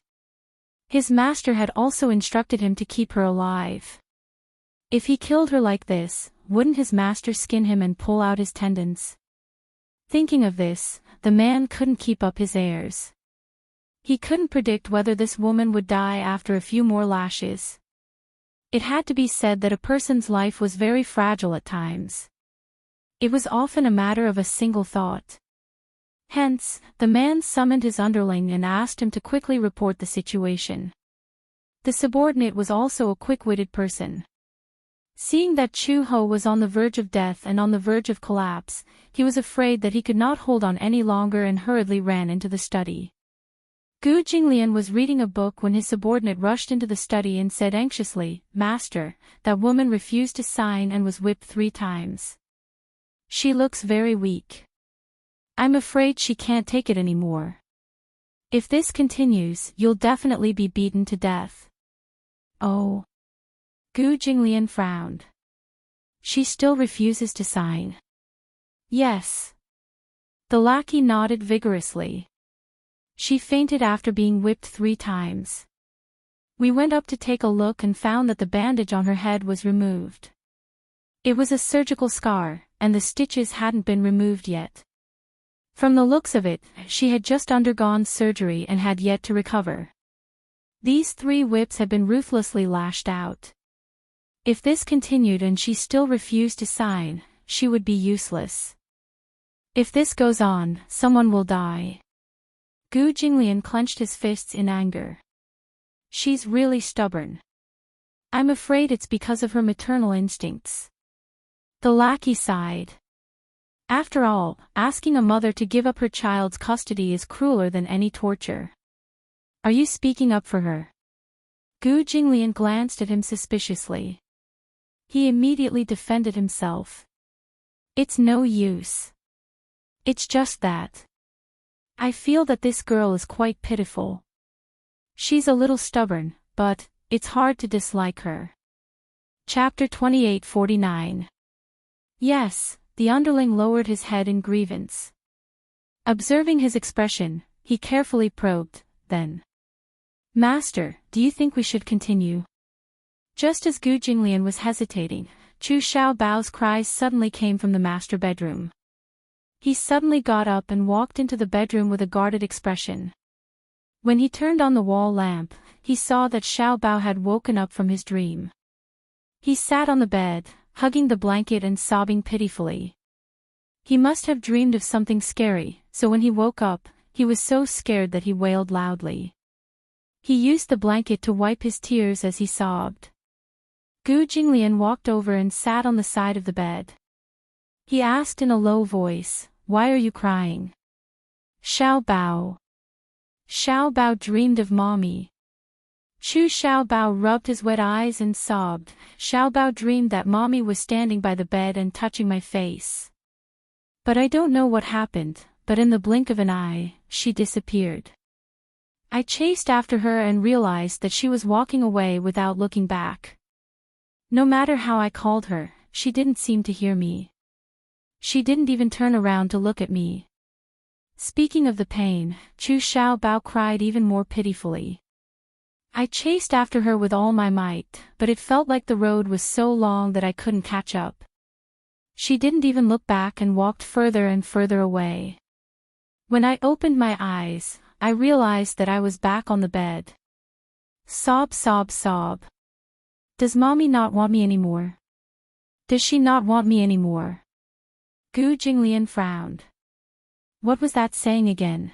His master had also instructed him to keep her alive. If he killed her like this, wouldn't his master skin him and pull out his tendons? Thinking of this, the man couldn't keep up his airs. He couldn't predict whether this woman would die after a few more lashes. It had to be said that a person's life was very fragile at times. It was often a matter of a single thought. Hence, the man summoned his underling and asked him to quickly report the situation. The subordinate was also a quick-witted person. Seeing that Chu Ho was on the verge of death and on the verge of collapse, he was afraid that he could not hold on any longer and hurriedly ran into the study. Gu Jinglian was reading a book when his subordinate rushed into the study and said anxiously, "Master, that woman refused to sign and was whipped 3 times. She looks very weak. I'm afraid she can't take it anymore." If this continues, you'll definitely be beaten to death. Oh. Gu Jinglian frowned. She still refuses to sign. Yes. The lackey nodded vigorously. She fainted after being whipped 3 times. We went up to take a look and found that the bandage on her head was removed. It was a surgical scar, and the stitches hadn't been removed yet. From the looks of it, she had just undergone surgery and had yet to recover. These 3 whips had been ruthlessly lashed out. If this continued and she still refused to sign, she would be useless. If this goes on, someone will die. Gu Jinglian clenched his fists in anger. She's really stubborn. I'm afraid it's because of her maternal instincts. The lackey sighed. After all, asking a mother to give up her child's custody is crueler than any torture. Are you speaking up for her? Gu Jinglian glanced at him suspiciously. He immediately defended himself. It's no use. It's just that. I feel that this girl is quite pitiful. She's a little stubborn, but it's hard to dislike her. Chapter 28:49. Yes, the underling lowered his head in grievance. Observing his expression, he carefully probed, then. Master, do you think we should continue? Just as Gu Jinglian was hesitating, Chu Xiaobao's cries suddenly came from the master bedroom. He suddenly got up and walked into the bedroom with a guarded expression. When he turned on the wall lamp, he saw that Xiaobao had woken up from his dream. He sat on the bed, hugging the blanket and sobbing pitifully. He must have dreamed of something scary, so when he woke up, he was so scared that he wailed loudly. He used the blanket to wipe his tears as he sobbed. Gu Jinglian walked over and sat on the side of the bed. He asked in a low voice, "Why are you crying?" Xiaobao. Xiaobao dreamed of mommy. Chu Xiaobao rubbed his wet eyes and sobbed. Xiaobao dreamed that mommy was standing by the bed and touching my face. But I don't know what happened, but in the blink of an eye, she disappeared. I chased after her and realized that she was walking away without looking back. No matter how I called her, she didn't seem to hear me. She didn't even turn around to look at me. Speaking of the pain, Chu Xiaobao cried even more pitifully. I chased after her with all my might, but it felt like the road was so long that I couldn't catch up. She didn't even look back and walked further and further away. When I opened my eyes, I realized that I was back on the bed. Sob, sob, sob. Does mommy not want me anymore? Does she not want me anymore? Gu Jinglian frowned. What was that saying again?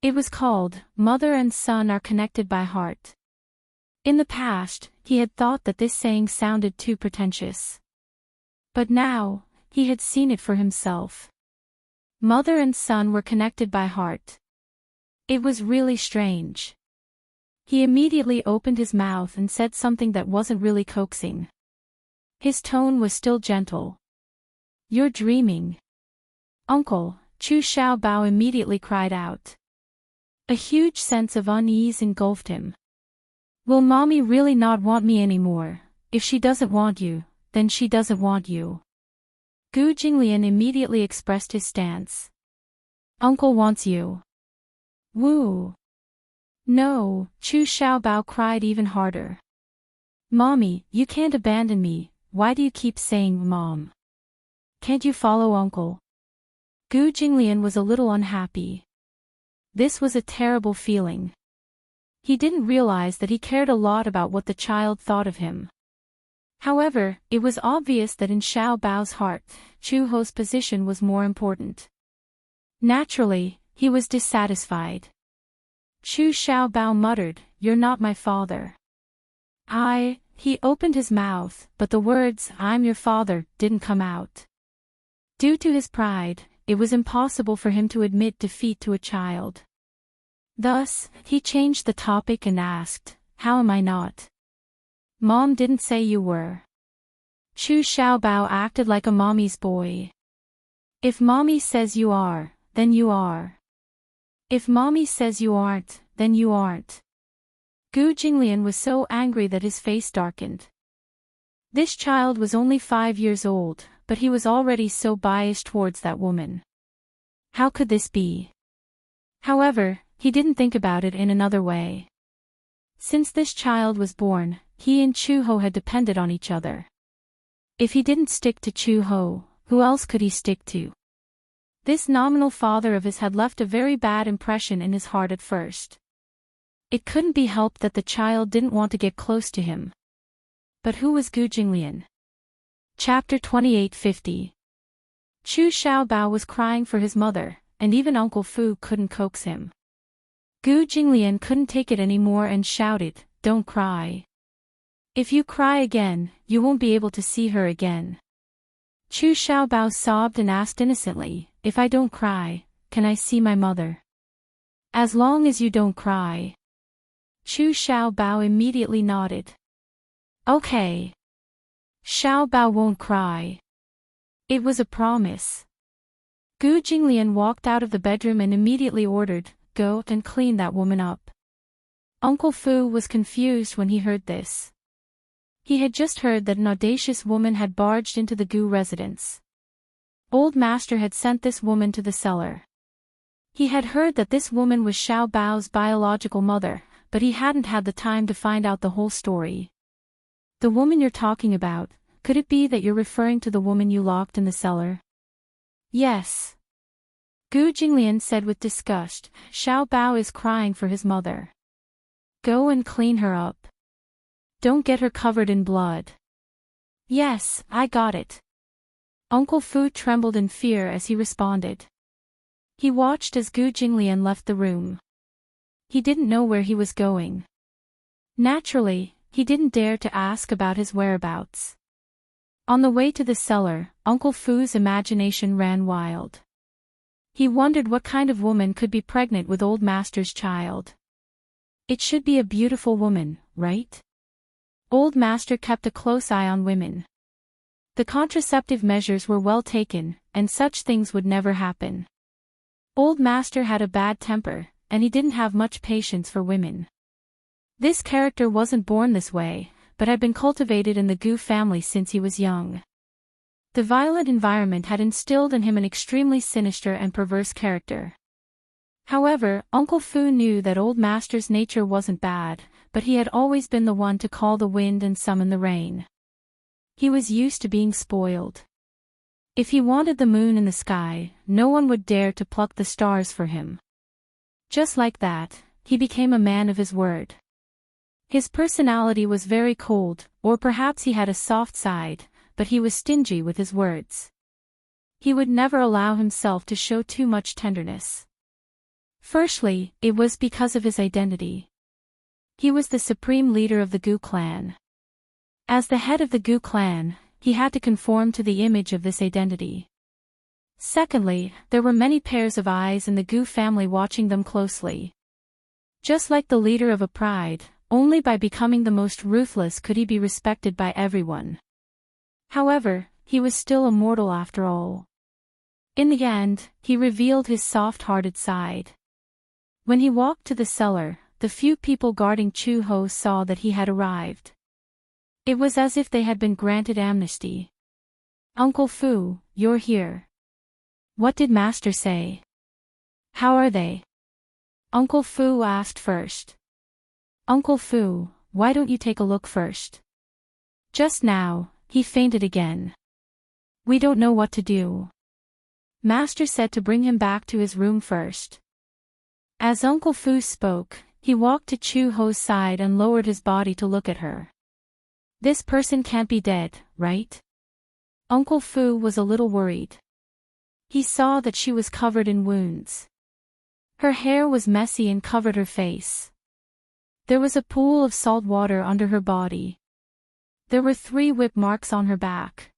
It was called, Mother and Son Are Connected by Heart. In the past, he had thought that this saying sounded too pretentious. But now, he had seen it for himself. Mother and son were connected by heart. It was really strange. He immediately opened his mouth and said something that wasn't really coaxing. His tone was still gentle. You're dreaming. Uncle, Chu Xiaobao immediately cried out. A huge sense of unease engulfed him. Will mommy really not want me anymore? If she doesn't want you, then she doesn't want you. Gu Jinglian immediately expressed his stance. Uncle wants you. Woo. No, Chu Xiaobao cried even harder. Mommy, you can't abandon me, why do you keep saying Mom? Can't you follow Uncle? Gu Jinglian was a little unhappy. This was a terrible feeling. He didn't realize that he cared a lot about what the child thought of him. However, it was obvious that in Xiao Bao's heart, Chu Ho's position was more important. Naturally, he was dissatisfied. Chu Xiaobao muttered, "You're not my father." He opened his mouth, but the words, "I'm your father," didn't come out. Due to his pride, it was impossible for him to admit defeat to a child. Thus, he changed the topic and asked, "How am I not?" Mom didn't say you were. Chu Xiaobao acted like a mommy's boy. If mommy says you are, then you are. If mommy says you aren't, then you aren't. Gu Jinglian was so angry that his face darkened. This child was only 5 years old, but he was already so biased towards that woman. How could this be? However, he didn't think about it in another way. Since this child was born, he and Chu-ho had depended on each other. If he didn't stick to Chu-ho, who else could he stick to? This nominal father of his had left a very bad impression in his heart at first. It couldn't be helped that the child didn't want to get close to him. But who was Gu Jinglian? Chapter 2850. Chu Xiaobao was crying for his mother, and even Uncle Fu couldn't coax him. Gu Jinglian couldn't take it anymore and shouted, "Don't cry. If you cry again, you won't be able to see her again." Chu Xiaobao sobbed and asked innocently, "If I don't cry, can I see my mother?" "As long as you don't cry." Chu Xiaobao immediately nodded. "Okay. Xiaobao won't cry." It was a promise. Gu Jinglian walked out of the bedroom and immediately ordered, "Go and clean that woman up." Uncle Fu was confused when he heard this. He had just heard that an audacious woman had barged into the Gu residence. Old Master had sent this woman to the cellar. He had heard that this woman was Xiao Bao's biological mother, but he hadn't had the time to find out the whole story. "The woman you're talking about, could it be that you're referring to the woman you locked in the cellar?" "Yes." Gu Jinglian said with disgust, "Xiao Bao is crying for his mother. Go and clean her up. Don't get her covered in blood." "Yes, I got it." Uncle Fu trembled in fear as he responded. He watched as Gu Jinglian left the room. He didn't know where he was going. Naturally, he didn't dare to ask about his whereabouts. On the way to the cellar, Uncle Fu's imagination ran wild. He wondered what kind of woman could be pregnant with Old Master's child. It should be a beautiful woman, right? Old Master kept a close eye on women. The contraceptive measures were well taken, and such things would never happen. Old Master had a bad temper, and he didn't have much patience for women. This character wasn't born this way, but had been cultivated in the Gu family since he was young. The violent environment had instilled in him an extremely sinister and perverse character. However, Uncle Fu knew that Old Master's nature wasn't bad, but he had always been the one to call the wind and summon the rain. He was used to being spoiled. If he wanted the moon in the sky, no one would dare to pluck the stars for him. Just like that, he became a man of his word. His personality was very cold, or perhaps he had a soft side, but he was stingy with his words. He would never allow himself to show too much tenderness. Firstly, it was because of his identity. He was the supreme leader of the Gu clan. As the head of the Gu clan, he had to conform to the image of this identity. Secondly, there were many pairs of eyes in the Gu family watching them closely. Just like the leader of a pride, only by becoming the most ruthless could he be respected by everyone. However, he was still immortal after all. In the end, he revealed his soft-hearted side. When he walked to the cellar, the few people guarding Chu-ho saw that he had arrived. It was as if they had been granted amnesty. "Uncle Fu, you're here. What did Master say? How are they?" Uncle Fu asked first. "Uncle Fu, why don't you take a look first? Just now, he fainted again. We don't know what to do." Master said to bring him back to his room first. As Uncle Fu spoke, he walked to Chu-ho's side and lowered his body to look at her. "This person can't be dead, right?" Uncle Fu was a little worried. He saw that she was covered in wounds. Her hair was messy and covered her face. There was a pool of salt water under her body. There were 3 whip marks on her back.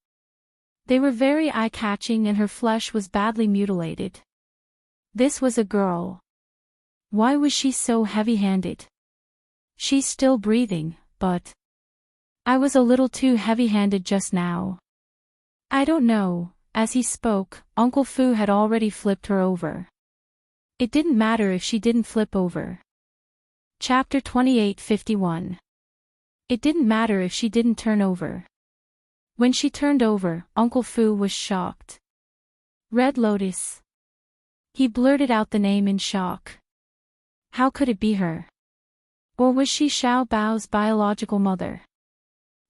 They were very eye-catching and her flesh was badly mutilated. This was a girl. Why was she so heavy-handed? She's still breathing, but I was a little too heavy-handed just now. I don't know. As he spoke, Uncle Fu had already flipped her over. It didn't matter if she didn't flip over. Chapter 28:51. It didn't matter if she didn't turn over. When she turned over, Uncle Fu was shocked. Red Lotus. He blurted out the name in shock. How could it be her? Or was she Xiao Bao's biological mother?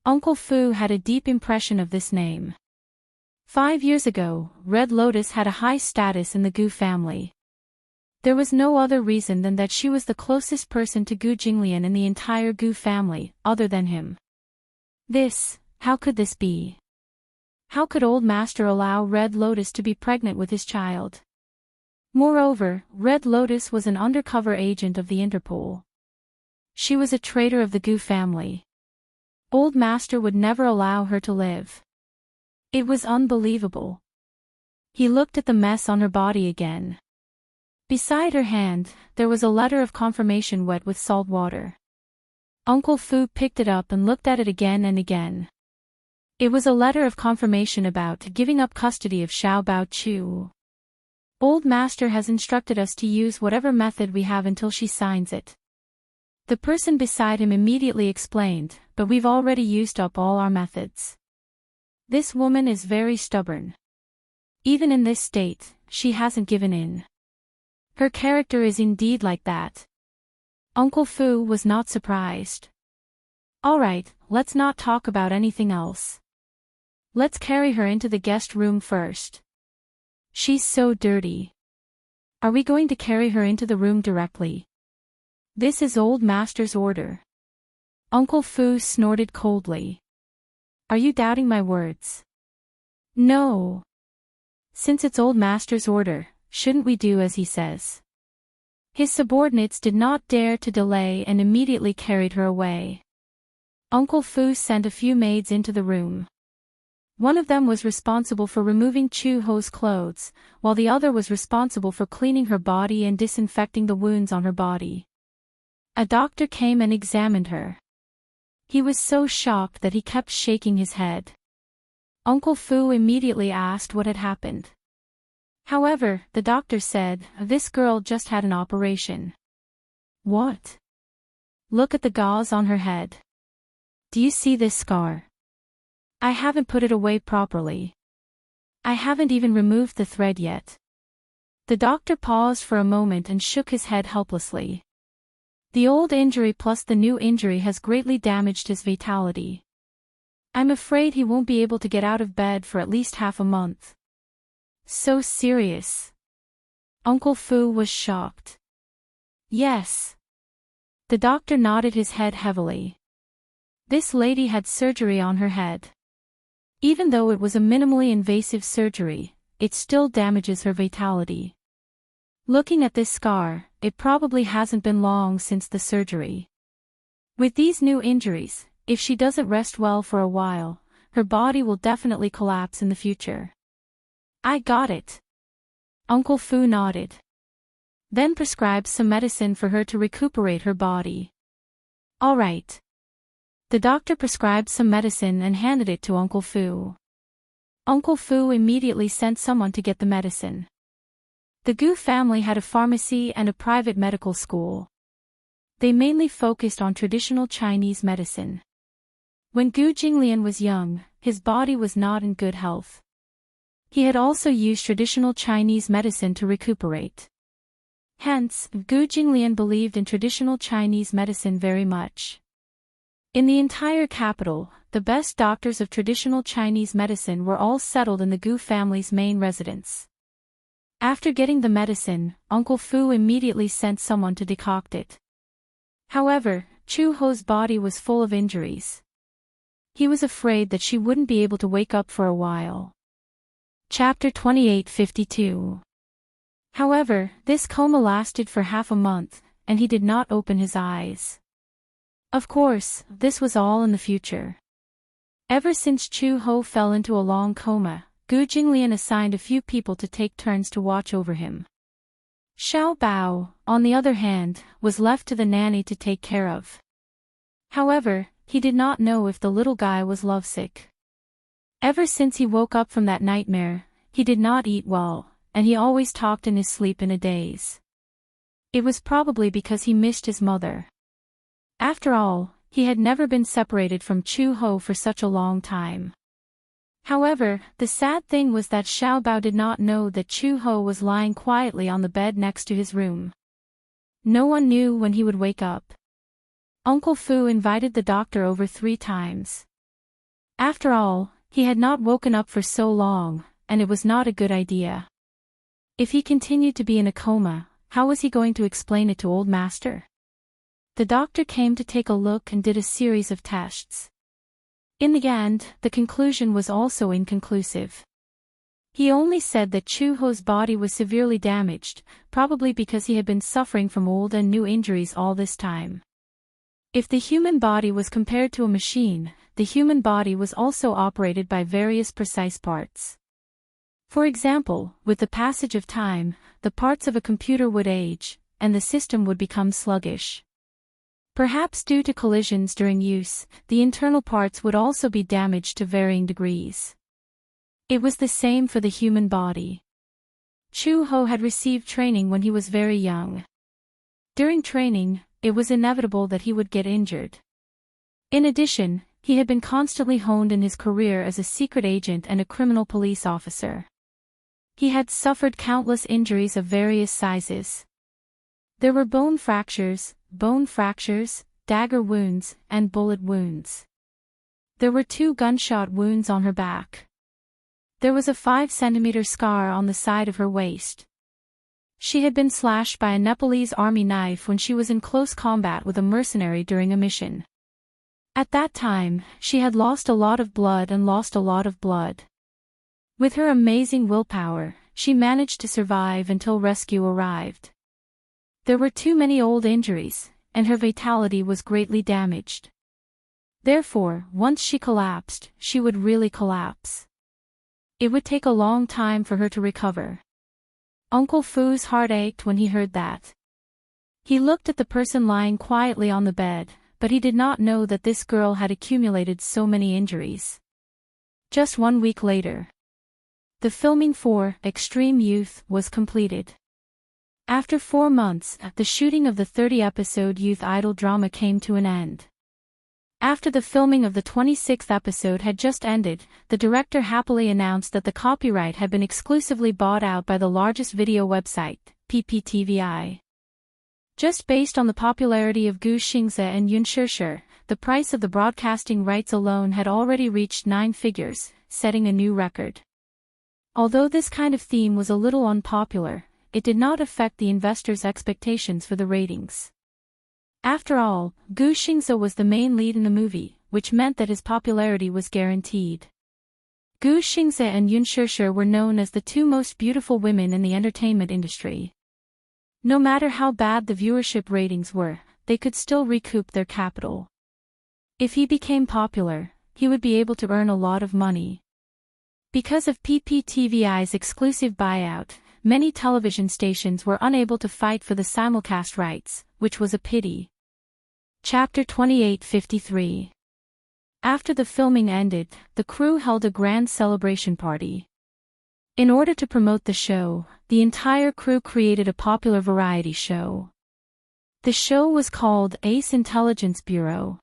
Uncle Fu had a deep impression of this name. 5 years ago, Red Lotus had a high status in the Gu family. There was no other reason than that she was the closest person to Gu Jinglian in the entire Gu family, other than him. How could this be? How could Old Master allow Red Lotus to be pregnant with his child? Moreover, Red Lotus was an undercover agent of the Interpol. She was a traitor of the Gu family. Old Master would never allow her to live. It was unbelievable. He looked at the mess on her body again. Beside her hand, there was a letter of confirmation wet with salt water. Uncle Fu picked it up and looked at it again and again. It was a letter of confirmation about giving up custody of Xiao Bao Chu. Old Master has instructed us to use whatever method we have until she signs it. The person beside him immediately explained, but we've already used up all our methods. This woman is very stubborn. Even in this state, she hasn't given in. Her character is indeed like that. Uncle Fu was not surprised. All right, let's not talk about anything else. Let's carry her into the guest room first. She's so dirty. Are we going to carry her into the room directly? This is Old Master's order. Uncle Fu snorted coldly. Are you doubting my words? No. Since it's Old Master's order, shouldn't we do as he says? His subordinates did not dare to delay and immediately carried her away. Uncle Fu sent a few maids into the room. One of them was responsible for removing Chu Ho's clothes, while the other was responsible for cleaning her body and disinfecting the wounds on her body. A doctor came and examined her. He was so shocked that he kept shaking his head. Uncle Fu immediately asked what had happened. However, the doctor said, this girl just had an operation. What? Look at the gauze on her head. Do you see this scar? I haven't put it away properly. I haven't even removed the thread yet. The doctor paused for a moment and shook his head helplessly. The old injury plus the new injury has greatly damaged his vitality. I'm afraid he won't be able to get out of bed for at least half a month. So serious. Uncle Fu was shocked. Yes. The doctor nodded his head heavily. This lady had surgery on her head. Even though it was a minimally invasive surgery, it still damages her vitality. Looking at this scar, it probably hasn't been long since the surgery. With these new injuries, if she doesn't rest well for a while, her body will definitely collapse in the future. I got it. Uncle Fu nodded. Then prescribed some medicine for her to recuperate her body. All right. The doctor prescribed some medicine and handed it to Uncle Fu. Uncle Fu immediately sent someone to get the medicine. The Gu family had a pharmacy and a private medical school. They mainly focused on traditional Chinese medicine. When Gu Jinglian was young, his body was not in good health. He had also used traditional Chinese medicine to recuperate. Hence, Gu Jinglian believed in traditional Chinese medicine very much. In the entire capital, the best doctors of traditional Chinese medicine were all settled in the Gu family's main residence. After getting the medicine, Uncle Fu immediately sent someone to decoct it. However, Chu Ho's body was full of injuries. He was afraid that she wouldn't be able to wake up for a while. Chapter 28:52. However, this coma lasted for half a month, and he did not open his eyes. Of course, this was all in the future. Ever since Chu Ho fell into a long coma, Gu Jinglian assigned a few people to take turns to watch over him. Xiao Bao, on the other hand, was left to the nanny to take care of. However, he did not know if the little guy was lovesick. Ever since he woke up from that nightmare, he did not eat well, and he always talked in his sleep in a daze. It was probably because he missed his mother. After all, he had never been separated from Chu Ho for such a long time. However, the sad thing was that Xiao Bao did not know that Chu Ho was lying quietly on the bed next to his room. No one knew when he would wake up. Uncle Fu invited the doctor over 3 times. After all, he had not woken up for so long, and it was not a good idea. If he continued to be in a coma, how was he going to explain it to old master? The doctor came to take a look and did a series of tests. In the end, the conclusion was also inconclusive. He only said that Chu Ho's body was severely damaged, probably because he had been suffering from old and new injuries all this time. If the human body was compared to a machine, the human body was also operated by various precise parts. For example, with the passage of time, the parts of a computer would age, and the system would become sluggish. Perhaps due to collisions during use, the internal parts would also be damaged to varying degrees. It was the same for the human body. Chu Ho had received training when he was very young. During training, it was inevitable that he would get injured. In addition, he had been constantly honed in his career as a secret agent and a criminal police officer. He had suffered countless injuries of various sizes. There were bone fractures, dagger wounds, and bullet wounds. There were 2 gunshot wounds on her back. There was a 5-centimeter scar on the side of her waist. She had been slashed by a Nepalese army knife when she was in close combat with a mercenary during a mission. At that time, she had lost a lot of blood. With her amazing willpower, she managed to survive until rescue arrived. There were too many old injuries, and her vitality was greatly damaged. Therefore, once she collapsed, she would really collapse. It would take a long time for her to recover. Uncle Fu's heart ached when he heard that. He looked at the person lying quietly on the bed, but he did not know that this girl had accumulated so many injuries. Just 1 week later, the filming for Extreme Youth was completed. After 4 months, the shooting of the 30-episode youth idol drama came to an end. After the filming of the 26th episode had just ended, the director happily announced that the copyright had been exclusively bought out by the largest video website, PPTVI. Just based on the popularity of Gu Xingze and Yun Shishir, the price of the broadcasting rights alone had already reached 9 figures, setting a new record. Although this kind of theme was a little unpopular, it did not affect the investors' expectations for the ratings. After all, Gu Xingze was the main lead in the movie, which meant that his popularity was guaranteed. Gu Xingze and Yun Shishir were known as the 2 most beautiful women in the entertainment industry. No matter how bad the viewership ratings were, they could still recoup their capital. If he became popular, he would be able to earn a lot of money. Because of PPTVI's exclusive buyout, many television stations were unable to fight for the simulcast rights, which was a pity. Chapter 2853. After the filming ended, the crew held a grand celebration party. In order to promote the show, the entire crew created a popular variety show. The show was called Ace Intelligence Bureau.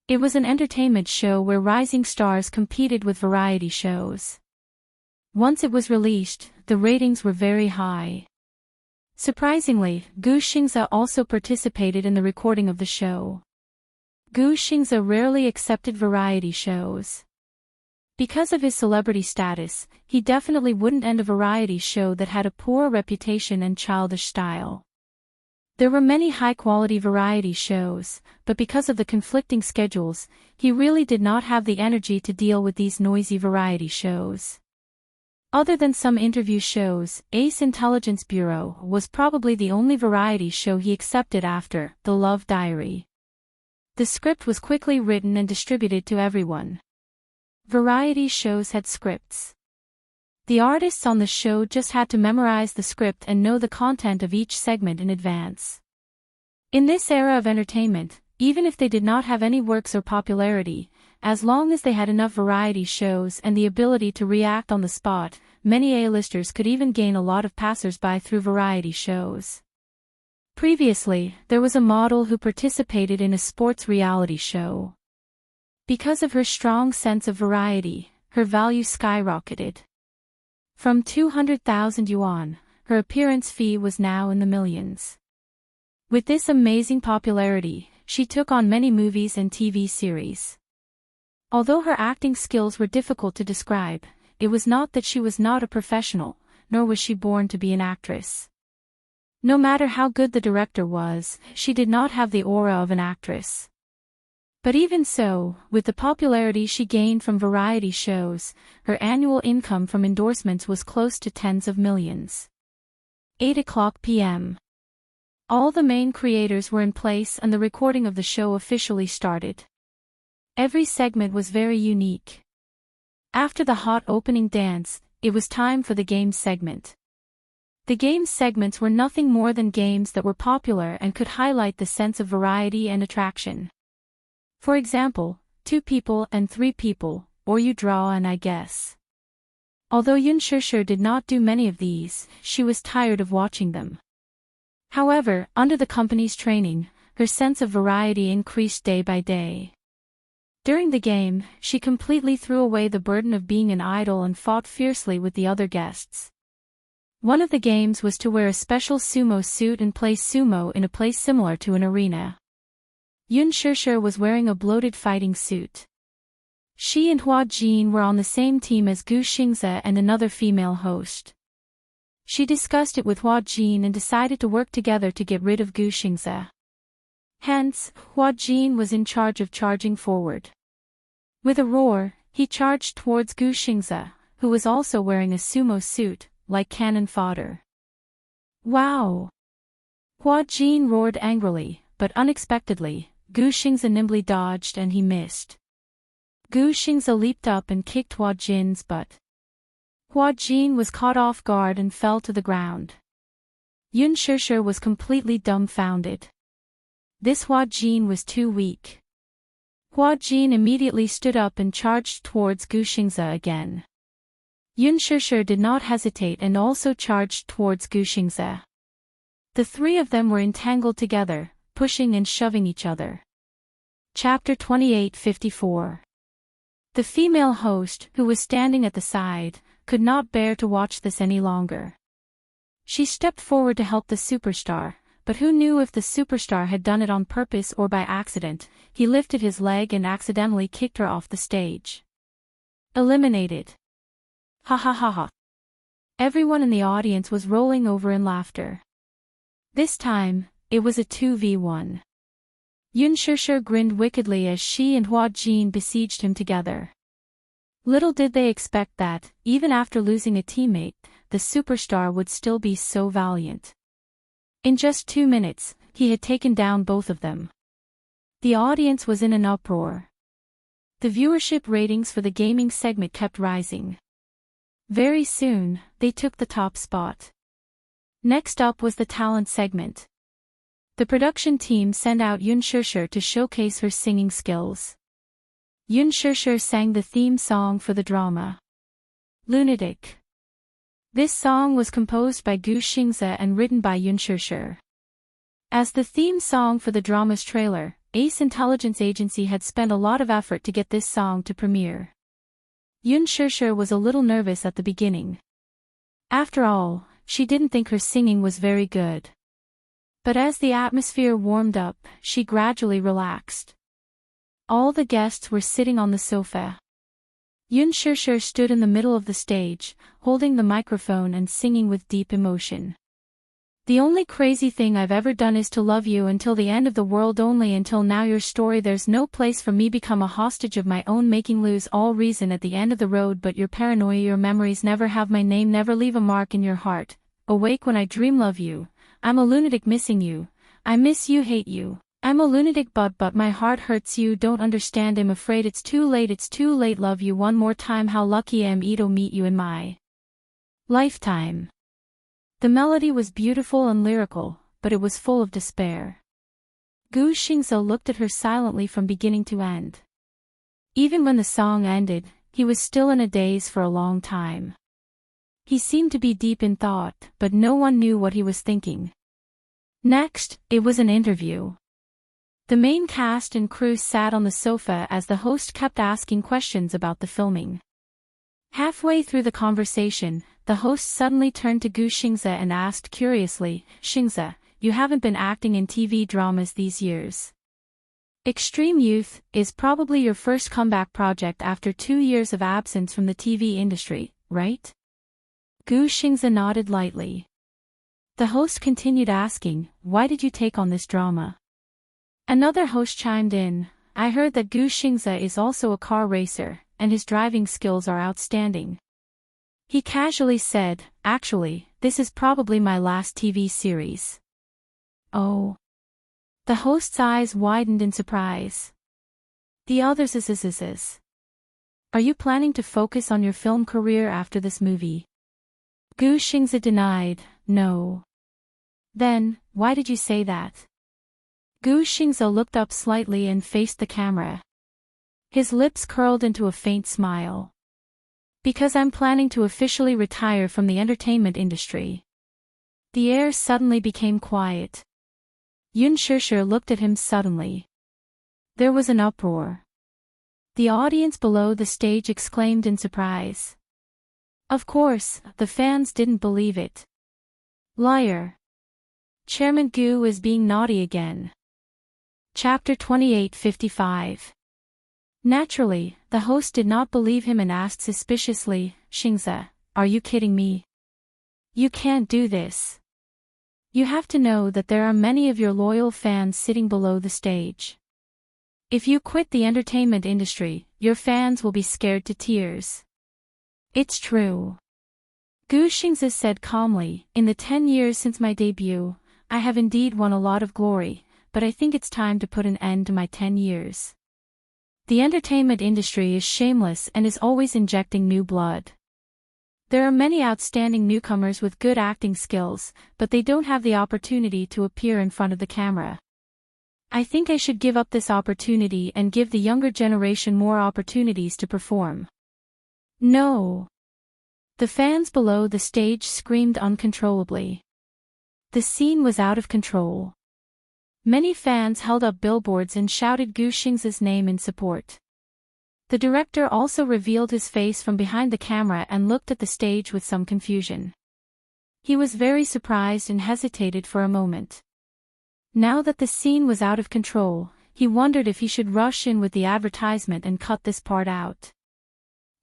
It was an entertainment show where rising stars competed with variety shows. Once it was released, the ratings were very high. Surprisingly, Gu Xingze also participated in the recording of the show. Gu Xingze rarely accepted variety shows. Because of his celebrity status, he definitely wouldn't end a variety show that had a poor reputation and childish style. There were many high-quality variety shows, but because of the conflicting schedules, he really did not have the energy to deal with these noisy variety shows. Other than some interview shows, Ace Intelligence Bureau was probably the only variety show he accepted after The Love Diary. The script was quickly written and distributed to everyone. Variety shows had scripts. The artists on the show just had to memorize the script and know the content of each segment in advance. In this era of entertainment, even if they did not have any works or popularity, as long as they had enough variety shows and the ability to react on the spot, many A-listers could even gain a lot of passers-by through variety shows. Previously, there was a model who participated in a sports reality show. Because of her strong sense of variety, her value skyrocketed. From 200,000 yuan, her appearance fee was now in the millions. With this amazing popularity, she took on many movies and TV series. Although her acting skills were difficult to describe, it was not that she was not a professional, nor was she born to be an actress. No matter how good the director was, she did not have the aura of an actress. But even so, with the popularity she gained from variety shows, her annual income from endorsements was close to tens of millions. 8:00 p.m. All the main creators were in place and the recording of the show officially started. Every segment was very unique. After the hot opening dance, it was time for the games segment. The games segments were nothing more than games that were popular and could highlight the sense of variety and attraction. For example, 2 people and 3 people, or you draw and I guess. Although Yun Shishir did not do many of these, she was tired of watching them. However, under the company's training, her sense of variety increased day by day. During the game, she completely threw away the burden of being an idol and fought fiercely with the other guests. One of the games was to wear a special sumo suit and play sumo in a place similar to an arena. Yun Shishir was wearing a bloated fighting suit. She and Hua Jin were on the same team as Gu Xingze and another female host. She discussed it with Hua Jin and decided to work together to get rid of Gu Xingze. Hence, Hua Jin was in charge of charging forward. With a roar, he charged towards Gu Xingze, who was also wearing a sumo suit, like cannon fodder. Wow! Hua Jin roared angrily, but unexpectedly, Gu Xingze nimbly dodged and he missed. Gu Xingze leaped up and kicked Hua Jin's butt. Hua Jin was caught off guard and fell to the ground. Yun Shishir was completely dumbfounded. This Hua Jin was too weak. Hua Jin immediately stood up and charged towards Gu Xingze again. Yun Shishir did not hesitate and also charged towards Gu Xingze. The 3 of them were entangled together, pushing and shoving each other. Chapter 28:54. The female host, who was standing at the side, could not bear to watch this any longer. She stepped forward to help the superstar, but who knew if the superstar had done it on purpose or by accident? He lifted his leg and accidentally kicked her off the stage. Eliminated. Ha ha ha ha. Everyone in the audience was rolling over in laughter. This time, it was a 2v1. Yun Shishir grinned wickedly as she and Hua Jin besieged him together. Little did they expect that, even after losing a teammate, the superstar would still be so valiant. In just 2 minutes, he had taken down both of them. The audience was in an uproar. The viewership ratings for the gaming segment kept rising. Very soon, they took the top spot. Next up was the talent segment. The production team sent out Yun Shishir to showcase her singing skills. Yun Shishir sang the theme song for the drama. Lunatic. This song was composed by Gu Xingze and written by Yun Shishir. As the theme song for the drama's trailer, Ace Intelligence Agency had spent a lot of effort to get this song to premiere. Yun Shishir was a little nervous at the beginning. After all, she didn't think her singing was very good. But as the atmosphere warmed up, she gradually relaxed. All the guests were sitting on the sofa. Yun Shishir stood in the middle of the stage, holding the microphone and singing with deep emotion. The only crazy thing I've ever done is to love you until the end of the world, only until now your story. There's no place for me, become a hostage of my own making, lose all reason at the end of the road, but your paranoia, your memories never have my name, never leave a mark in your heart. Awake when I dream, love you. I'm a lunatic missing you. I miss you, hate you. I'm a lunatic but my heart hurts you, don't understand, I'm afraid it's too late, love you one more time, how lucky I am to meet you in my lifetime. The melody was beautiful and lyrical, but it was full of despair. Gu Xingze looked at her silently from beginning to end. Even when the song ended, he was still in a daze for a long time. He seemed to be deep in thought, but no one knew what he was thinking. Next, it was an interview. The main cast and crew sat on the sofa as the host kept asking questions about the filming. Halfway through the conversation, the host suddenly turned to Gu Xingze and asked curiously, "Xingze, you haven't been acting in TV dramas these years. Extreme Youth is probably your first comeback project after 2 years of absence from the TV industry, right?" Gu Xingze nodded lightly. The host continued asking, "Why did you take on this drama?" Another host chimed in, "I heard that Gu Xingze is also a car racer, and his driving skills are outstanding." He casually said, "Actually, this is probably my last TV series." Oh. The host's eyes widened in surprise. The others is. "Are you planning to focus on your film career after this movie?" Gu Xingze denied, "No." "Then, why did you say that?" Gu Xingze looked up slightly and faced the camera. His lips curled into a faint smile. "Because I'm planning to officially retire from the entertainment industry." The air suddenly became quiet. Yun Shishir looked at him suddenly. There was an uproar. The audience below the stage exclaimed in surprise. Of course, the fans didn't believe it. Liar. Chairman Gu is being naughty again. Chapter 28:55. Naturally, the host did not believe him and asked suspiciously, "Xingze, are you kidding me? You can't do this. You have to know that there are many of your loyal fans sitting below the stage. If you quit the entertainment industry, your fans will be scared to tears." "It's true." Gu Xingze said calmly, "In the 10 years since my debut, I have indeed won a lot of glory, but I think it's time to put an end to my 10 years. The entertainment industry is shameless and is always injecting new blood. There are many outstanding newcomers with good acting skills, but they don't have the opportunity to appear in front of the camera. I think I should give up this opportunity and give the younger generation more opportunities to perform." "No!" The fans below the stage screamed uncontrollably. The scene was out of control. Many fans held up billboards and shouted Gu Xingze's name in support. The director also revealed his face from behind the camera and looked at the stage with some confusion. He was very surprised and hesitated for a moment. Now that the scene was out of control, he wondered if he should rush in with the advertisement and cut this part out.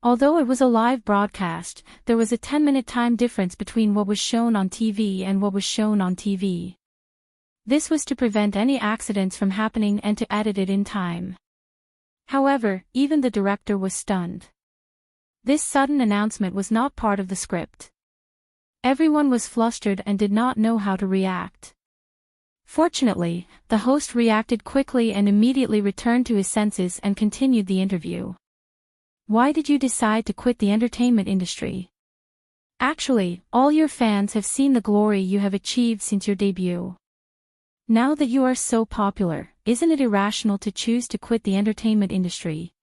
Although it was a live broadcast, there was a 10-minute time difference between what was shown on TV and what was shown on TV. This was to prevent any accidents from happening and to edit it in time. However, even the director was stunned. This sudden announcement was not part of the script. Everyone was flustered and did not know how to react. Fortunately, the host reacted quickly and immediately returned to his senses and continued the interview. "Why did you decide to quit the entertainment industry? Actually, all your fans have seen the glory you have achieved since your debut. Now that you are so popular, isn't it irrational to choose to quit the entertainment industry?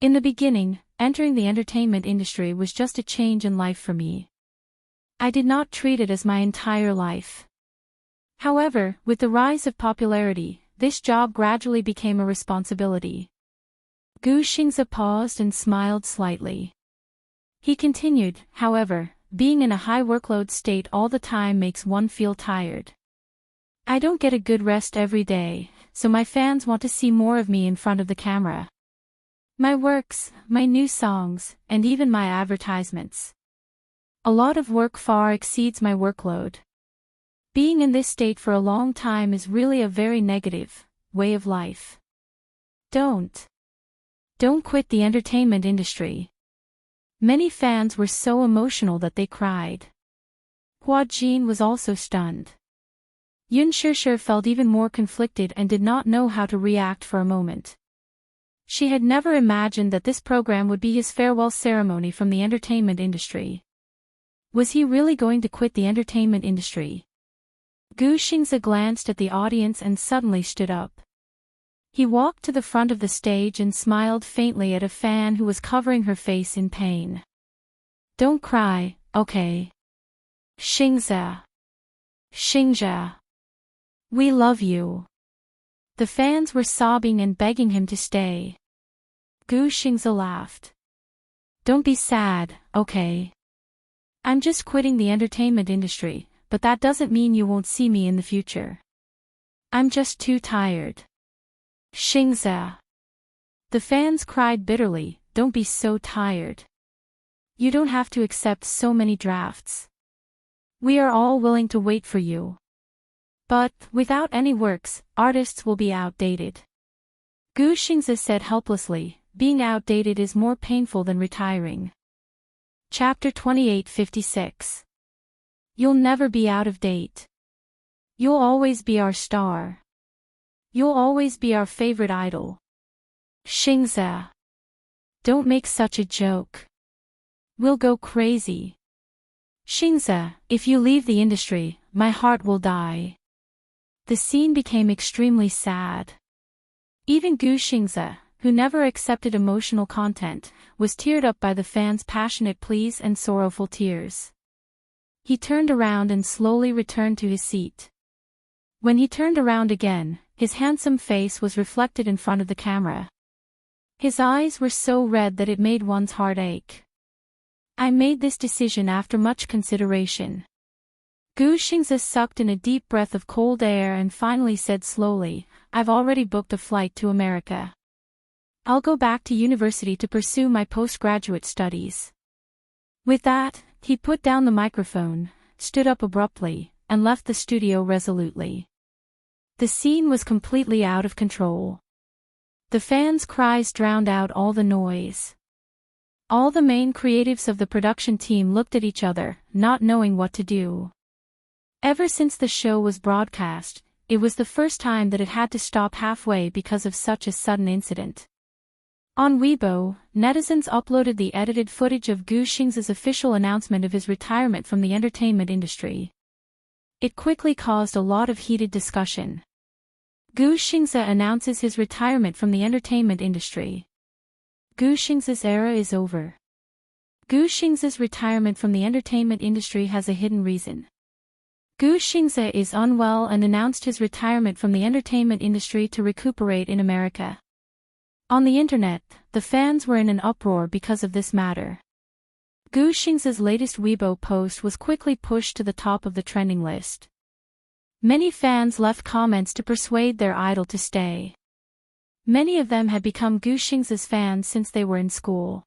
In the beginning, entering the entertainment industry was just a change in life for me. I did not treat it as my entire life. However, with the rise of popularity, this job gradually became a responsibility." Gu Xingze paused and smiled slightly. He continued, "However, being in a high workload state all the time makes one feel tired. I don't get a good rest every day, so my fans want to see more of me in front of the camera. My works, my new songs, and even my advertisements. A lot of work far exceeds my workload. Being in this state for a long time is really a very negative way of life. Don't quit the entertainment industry." Many fans were so emotional that they cried. Hua Jin was also stunned. Yun Shishir felt even more conflicted and did not know how to react for a moment. She had never imagined that this program would be his farewell ceremony from the entertainment industry. Was he really going to quit the entertainment industry? Gu Xingze glanced at the audience and suddenly stood up. He walked to the front of the stage and smiled faintly at a fan who was covering her face in pain. "Don't cry, okay? Xingze. Xingze." We love you. The fans were sobbing and begging him to stay. Gu Xingze laughed. Don't be sad, okay? I'm just quitting the entertainment industry, but that doesn't mean you won't see me in the future. I'm just too tired. Xingze. The fans cried bitterly, don't be so tired. You don't have to accept so many drafts. We are all willing to wait for you. But, without any works, artists will be outdated. Gu Xingze said helplessly, being outdated is more painful than retiring. Chapter 2856. You'll never be out of date. You'll always be our star. You'll always be our favorite idol. Xingze. Don't make such a joke. We'll go crazy. Xingze, if you leave the industry, my heart will die. The scene became extremely sad. Even Gu Xingze, who never accepted emotional content, was teared up by the fans' passionate pleas and sorrowful tears. He turned around and slowly returned to his seat. When he turned around again, his handsome face was reflected in front of the camera. His eyes were so red that it made one's heart ache. I made this decision after much consideration. Gu Xingze sucked in a deep breath of cold air and finally said slowly, I've already booked a flight to America. I'll go back to university to pursue my postgraduate studies. With that, he put down the microphone, stood up abruptly, and left the studio resolutely. The scene was completely out of control. The fans' cries drowned out all the noise. All the main creatives of the production team looked at each other, not knowing what to do. Ever since the show was broadcast, it was the first time that it had to stop halfway because of such a sudden incident. On Weibo, netizens uploaded the edited footage of Gu Xingze's official announcement of his retirement from the entertainment industry. It quickly caused a lot of heated discussion. Gu Xingze announces his retirement from the entertainment industry. Gu Xingze's era is over. Gu Xingze's retirement from the entertainment industry has a hidden reason. Gu Xingze is unwell and announced his retirement from the entertainment industry to recuperate in America. On the internet, the fans were in an uproar because of this matter. Gu Xingze's latest Weibo post was quickly pushed to the top of the trending list. Many fans left comments to persuade their idol to stay. Many of them had become Gu Xingze's fans since they were in school.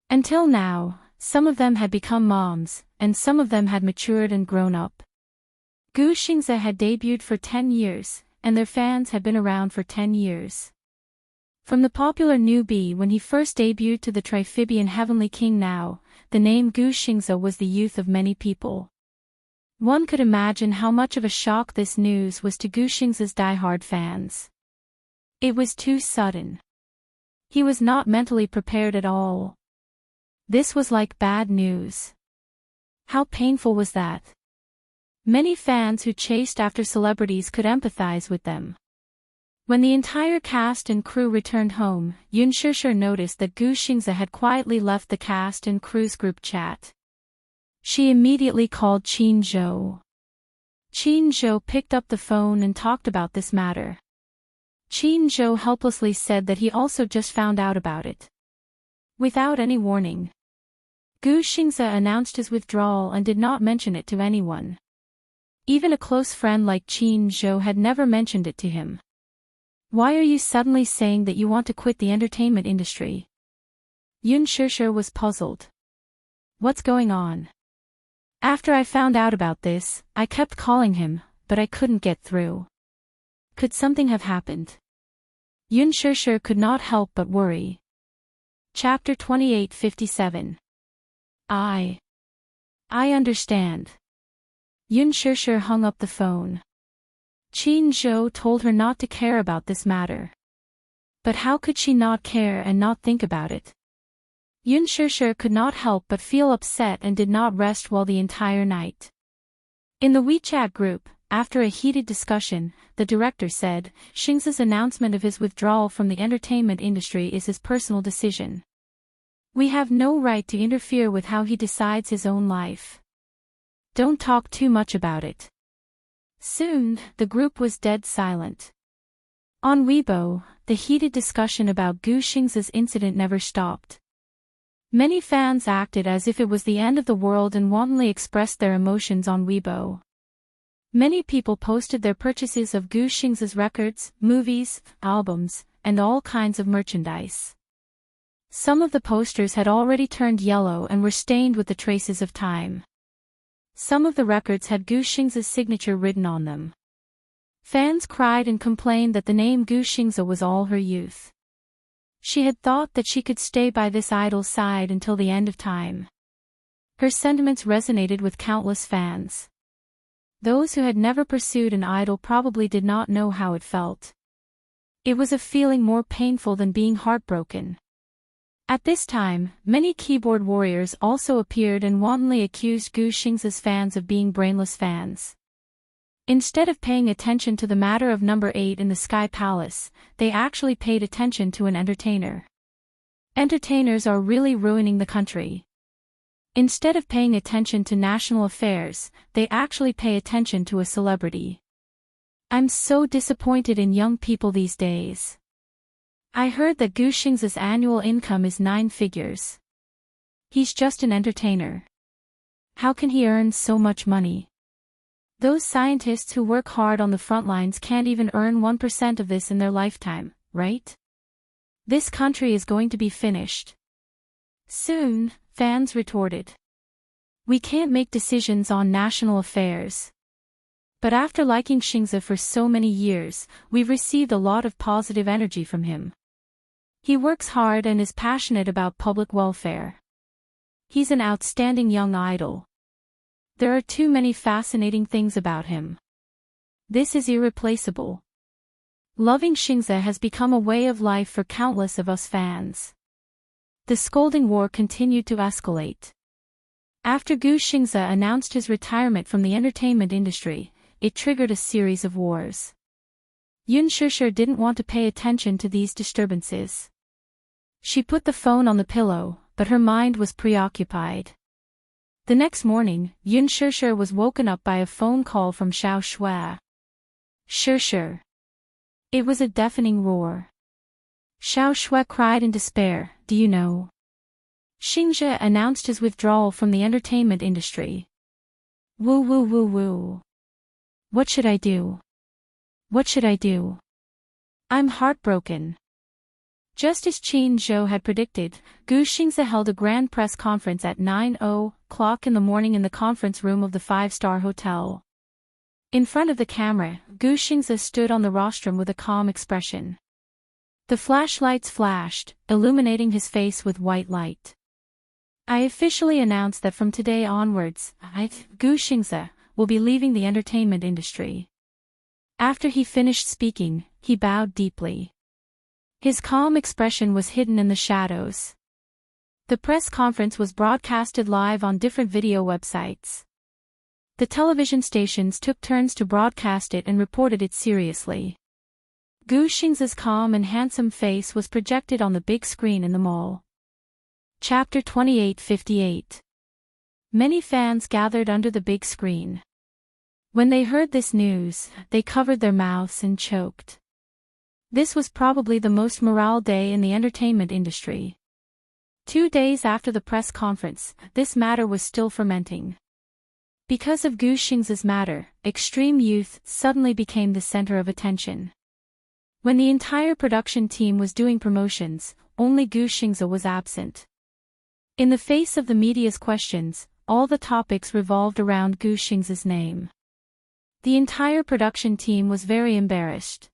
Until now, some of them had become moms, and some of them had matured and grown up. Gu Xingze had debuted for 10 years, and their fans had been around for 10 years. From the popular newbie when he first debuted to the Triphibian Heavenly King now, the name Gu Xingze was the youth of many people. One could imagine how much of a shock this news was to Gu Xingze's diehard fans. It was too sudden. He was not mentally prepared at all. This was like bad news. How painful was that? Many fans who chased after celebrities could empathize with them. When the entire cast and crew returned home, Yun Shishir noticed that Gu Xingze had quietly left the cast and crew's group chat. She immediately called Qin Zhou. Qin Zhou picked up the phone and talked about this matter. Qin Zhou helplessly said that he also just found out about it. Without any warning, Gu Xingze announced his withdrawal and did not mention it to anyone. Even a close friend like Qin Zhou had never mentioned it to him. Why are you suddenly saying that you want to quit the entertainment industry? Yun Shishir was puzzled. What's going on? After I found out about this, I kept calling him, but I couldn't get through. Could something have happened? Yun Shishir could not help but worry. Chapter 2857. I understand. Yun Shishir hung up the phone. Qin Zhou told her not to care about this matter. But how could she not care and not think about it? Yun Shishir could not help but feel upset and did not rest well the entire night. In the WeChat group, after a heated discussion, the director said, Xingze's announcement of his withdrawal from the entertainment industry is his personal decision. We have no right to interfere with how he decides his own life. Don't talk too much about it. Soon, the group was dead silent. On Weibo, the heated discussion about Gu Xing's incident never stopped. Many fans acted as if it was the end of the world and wantonly expressed their emotions on Weibo. Many people posted their purchases of Gu Xing's records, movies, albums, and all kinds of merchandise. Some of the posters had already turned yellow and were stained with the traces of time. Some of the records had Gu Xing's signature written on them. Fans cried and complained that the name Gu Xing's was all her youth. She had thought that she could stay by this idol's side until the end of time. Her sentiments resonated with countless fans. Those who had never pursued an idol probably did not know how it felt. It was a feeling more painful than being heartbroken. At this time, many keyboard warriors also appeared and wantonly accused Gu Xing's fans of being brainless fans. Instead of paying attention to the matter of number 8 in the Sky Palace, they actually paid attention to an entertainer. Entertainers are really ruining the country. Instead of paying attention to national affairs, they actually pay attention to a celebrity. I'm so disappointed in young people these days. I heard that Gu Xing's annual income is 9 figures. He's just an entertainer. How can he earn so much money? Those scientists who work hard on the front lines can't even earn 1% of this in their lifetime, right? This country is going to be finished. Soon, fans retorted. We can't make decisions on national affairs. But after liking Xingzi for so many years, we've received a lot of positive energy from him. He works hard and is passionate about public welfare. He's an outstanding young idol. There are too many fascinating things about him. This is irreplaceable. Loving Xingzi has become a way of life for countless of us fans. The scolding war continued to escalate. After Gu Xingzi announced his retirement from the entertainment industry, it triggered a series of wars. Yun Shishir didn't want to pay attention to these disturbances. She put the phone on the pillow, but her mind was preoccupied. The next morning, Yun Shishir was woken up by a phone call from Xiao Shui. Shishir. It was a deafening roar. Xiao Shui cried in despair, do you know? Xingzi announced his withdrawal from the entertainment industry. Woo woo woo woo. What should I do? What should I do? I'm heartbroken. Just as Qin Zhou had predicted, Gu Xingzi held a grand press conference at 9:00 in the morning in the conference room of the 5-star hotel. In front of the camera, Gu Xingzi stood on the rostrum with a calm expression. The flashlights flashed, illuminating his face with white light. I officially announce that from today onwards, Gu Xingzi, will be leaving the entertainment industry. After he finished speaking, he bowed deeply. His calm expression was hidden in the shadows. The press conference was broadcasted live on different video websites. The television stations took turns to broadcast it and reported it seriously. Gu Xingzi's calm and handsome face was projected on the big screen in the mall. Chapter 2858. Many fans gathered under the big screen. When they heard this news, they covered their mouths and choked. This was probably the most morale day in the entertainment industry. 2 days after the press conference, this matter was still fermenting. Because of Gu Xingzi's matter, extreme youth suddenly became the center of attention. When the entire production team was doing promotions, only Gu Xingzi was absent. In the face of the media's questions, all the topics revolved around Gu Xingzi's name. The entire production team was very embarrassed.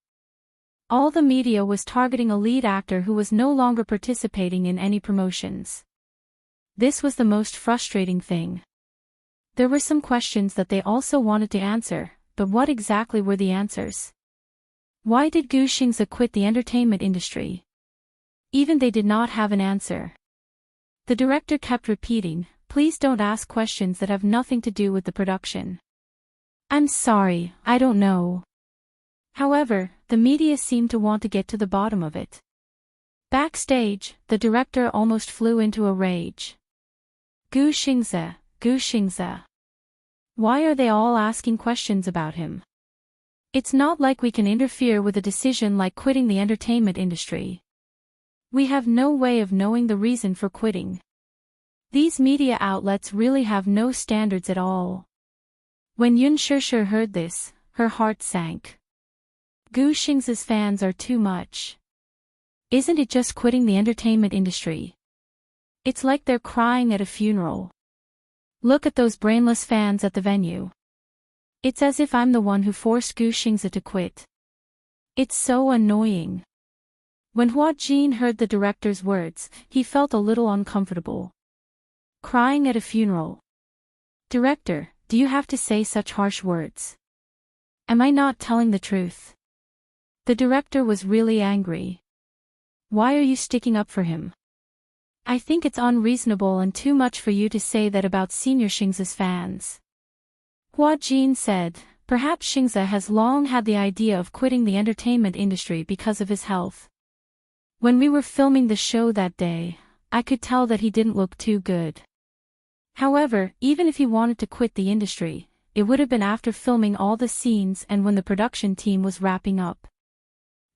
All the media was targeting a lead actor who was no longer participating in any promotions. This was the most frustrating thing. There were some questions that they also wanted to answer, but what exactly were the answers? Why did Gu Xingzi quit the entertainment industry? Even they did not have an answer. The director kept repeating, please don't ask questions that have nothing to do with the production. I'm sorry, I don't know. However, the media seemed to want to get to the bottom of it. Backstage, the director almost flew into a rage. Gu Xingzi, Gu Xingzi. Why are they all asking questions about him? It's not like we can interfere with a decision like quitting the entertainment industry. We have no way of knowing the reason for quitting. These media outlets really have no standards at all. When Yun Shishir heard this, her heart sank. Gu Xing's fans are too much. Isn't it just quitting the entertainment industry? It's like they're crying at a funeral. Look at those brainless fans at the venue. It's as if I'm the one who forced Gu Xingzi to quit. It's so annoying. When Hua Jin heard the director's words, he felt a little uncomfortable. Crying at a funeral. Director, do you have to say such harsh words? Am I not telling the truth? The director was really angry. Why are you sticking up for him? I think it's unreasonable and too much for you to say that about Senior Xingzi's fans. Hua Jin said, perhaps Xingzi has long had the idea of quitting the entertainment industry because of his health. When we were filming the show that day, I could tell that he didn't look too good. However, even if he wanted to quit the industry, it would have been after filming all the scenes and when the production team was wrapping up.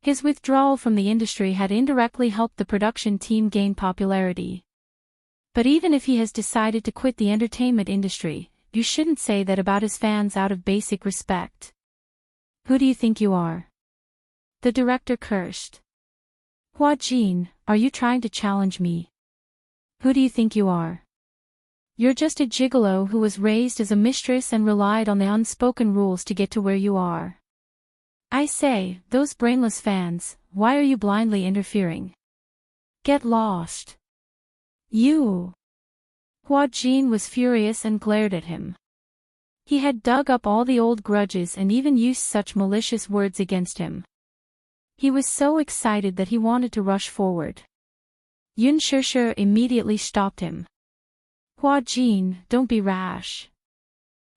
His withdrawal from the industry had indirectly helped the production team gain popularity. But even if he has decided to quit the entertainment industry, you shouldn't say that about his fans out of basic respect. Who do you think you are? The director cursed. Hua Jin, are you trying to challenge me? Who do you think you are? You're just a gigolo who was raised as a mistress and relied on the unspoken rules to get to where you are. I say, those brainless fans, why are you blindly interfering? Get lost. You. Hua Jin was furious and glared at him. He had dug up all the old grudges and even used such malicious words against him. He was so excited that he wanted to rush forward. Yun Shishir immediately stopped him. Hua Jin, don't be rash.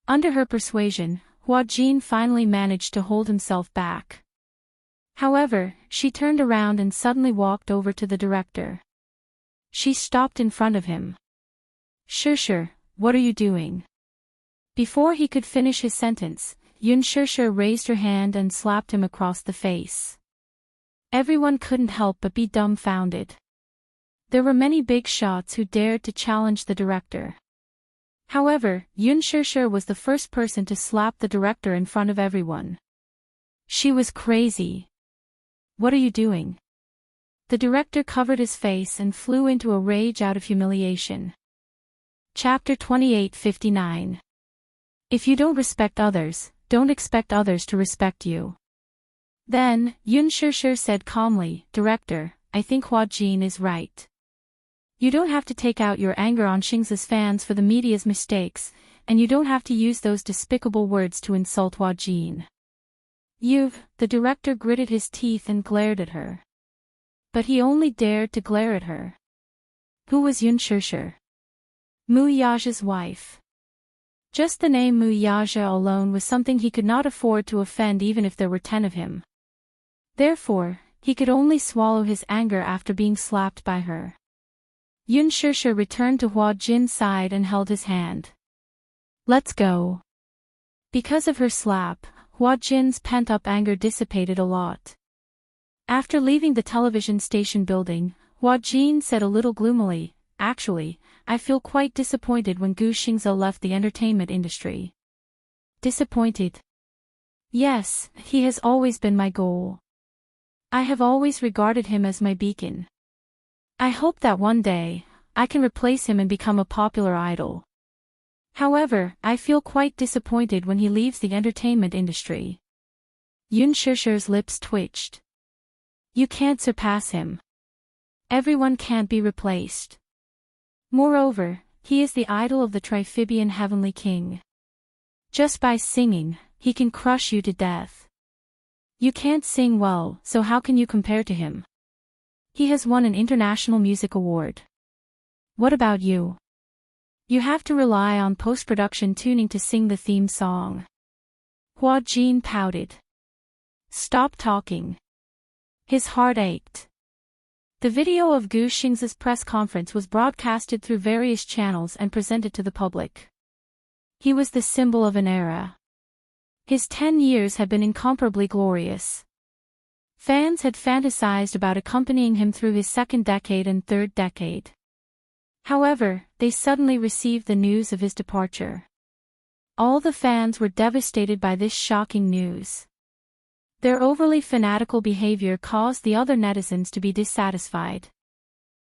Under her persuasion, Hua Jin finally managed to hold himself back. However, she turned around and suddenly walked over to the director. She stopped in front of him. Shishir, what are you doing? Before he could finish his sentence, Yun Shishir raised her hand and slapped him across the face. Everyone couldn't help but be dumbfounded. There were many big shots who dared to challenge the director. However, Yun Shishir was the first person to slap the director in front of everyone. She was crazy. What are you doing? The director covered his face and flew into a rage out of humiliation. Chapter 28:59. If you don't respect others, don't expect others to respect you. Then, Yun Shishir said calmly, Director, I think Hua Jin is right. You don't have to take out your anger on Xingzi's fans for the media's mistakes, and you don't have to use those despicable words to insult Hua Jin. The director gritted his teeth and glared at her. But he only dared to glare at her. Who was Yun Shishir? Mu Yaja's wife. Just the name Mu Yaja alone was something he could not afford to offend even if there were 10 of him. Therefore, he could only swallow his anger after being slapped by her. Yun Shishir returned to Hua Jin's side and held his hand. Let's go. Because of her slap, Hua Jin's pent-up anger dissipated a lot. After leaving the television station building, Hua Jin said a little gloomily, Actually, I feel quite disappointed when Gu Xingzi left the entertainment industry. Disappointed? Yes, he has always been my goal. I have always regarded him as my beacon. I hope that one day, I can replace him and become a popular idol. However, I feel quite disappointed when he leaves the entertainment industry. Yun Shishir's lips twitched. You can't surpass him. Everyone can't be replaced. Moreover, he is the idol of the Triphibian Heavenly King. Just by singing, he can crush you to death. You can't sing well, so how can you compare to him? He has won an international music award. What about you? You have to rely on post-production tuning to sing the theme song. Hua Jin pouted. Stop talking. His heart ached. The video of Gu Xingzi's press conference was broadcasted through various channels and presented to the public. He was the symbol of an era. His 10 years had been incomparably glorious. Fans had fantasized about accompanying him through his second decade and third decade. However, they suddenly received the news of his departure. All the fans were devastated by this shocking news. Their overly fanatical behavior caused the other netizens to be dissatisfied.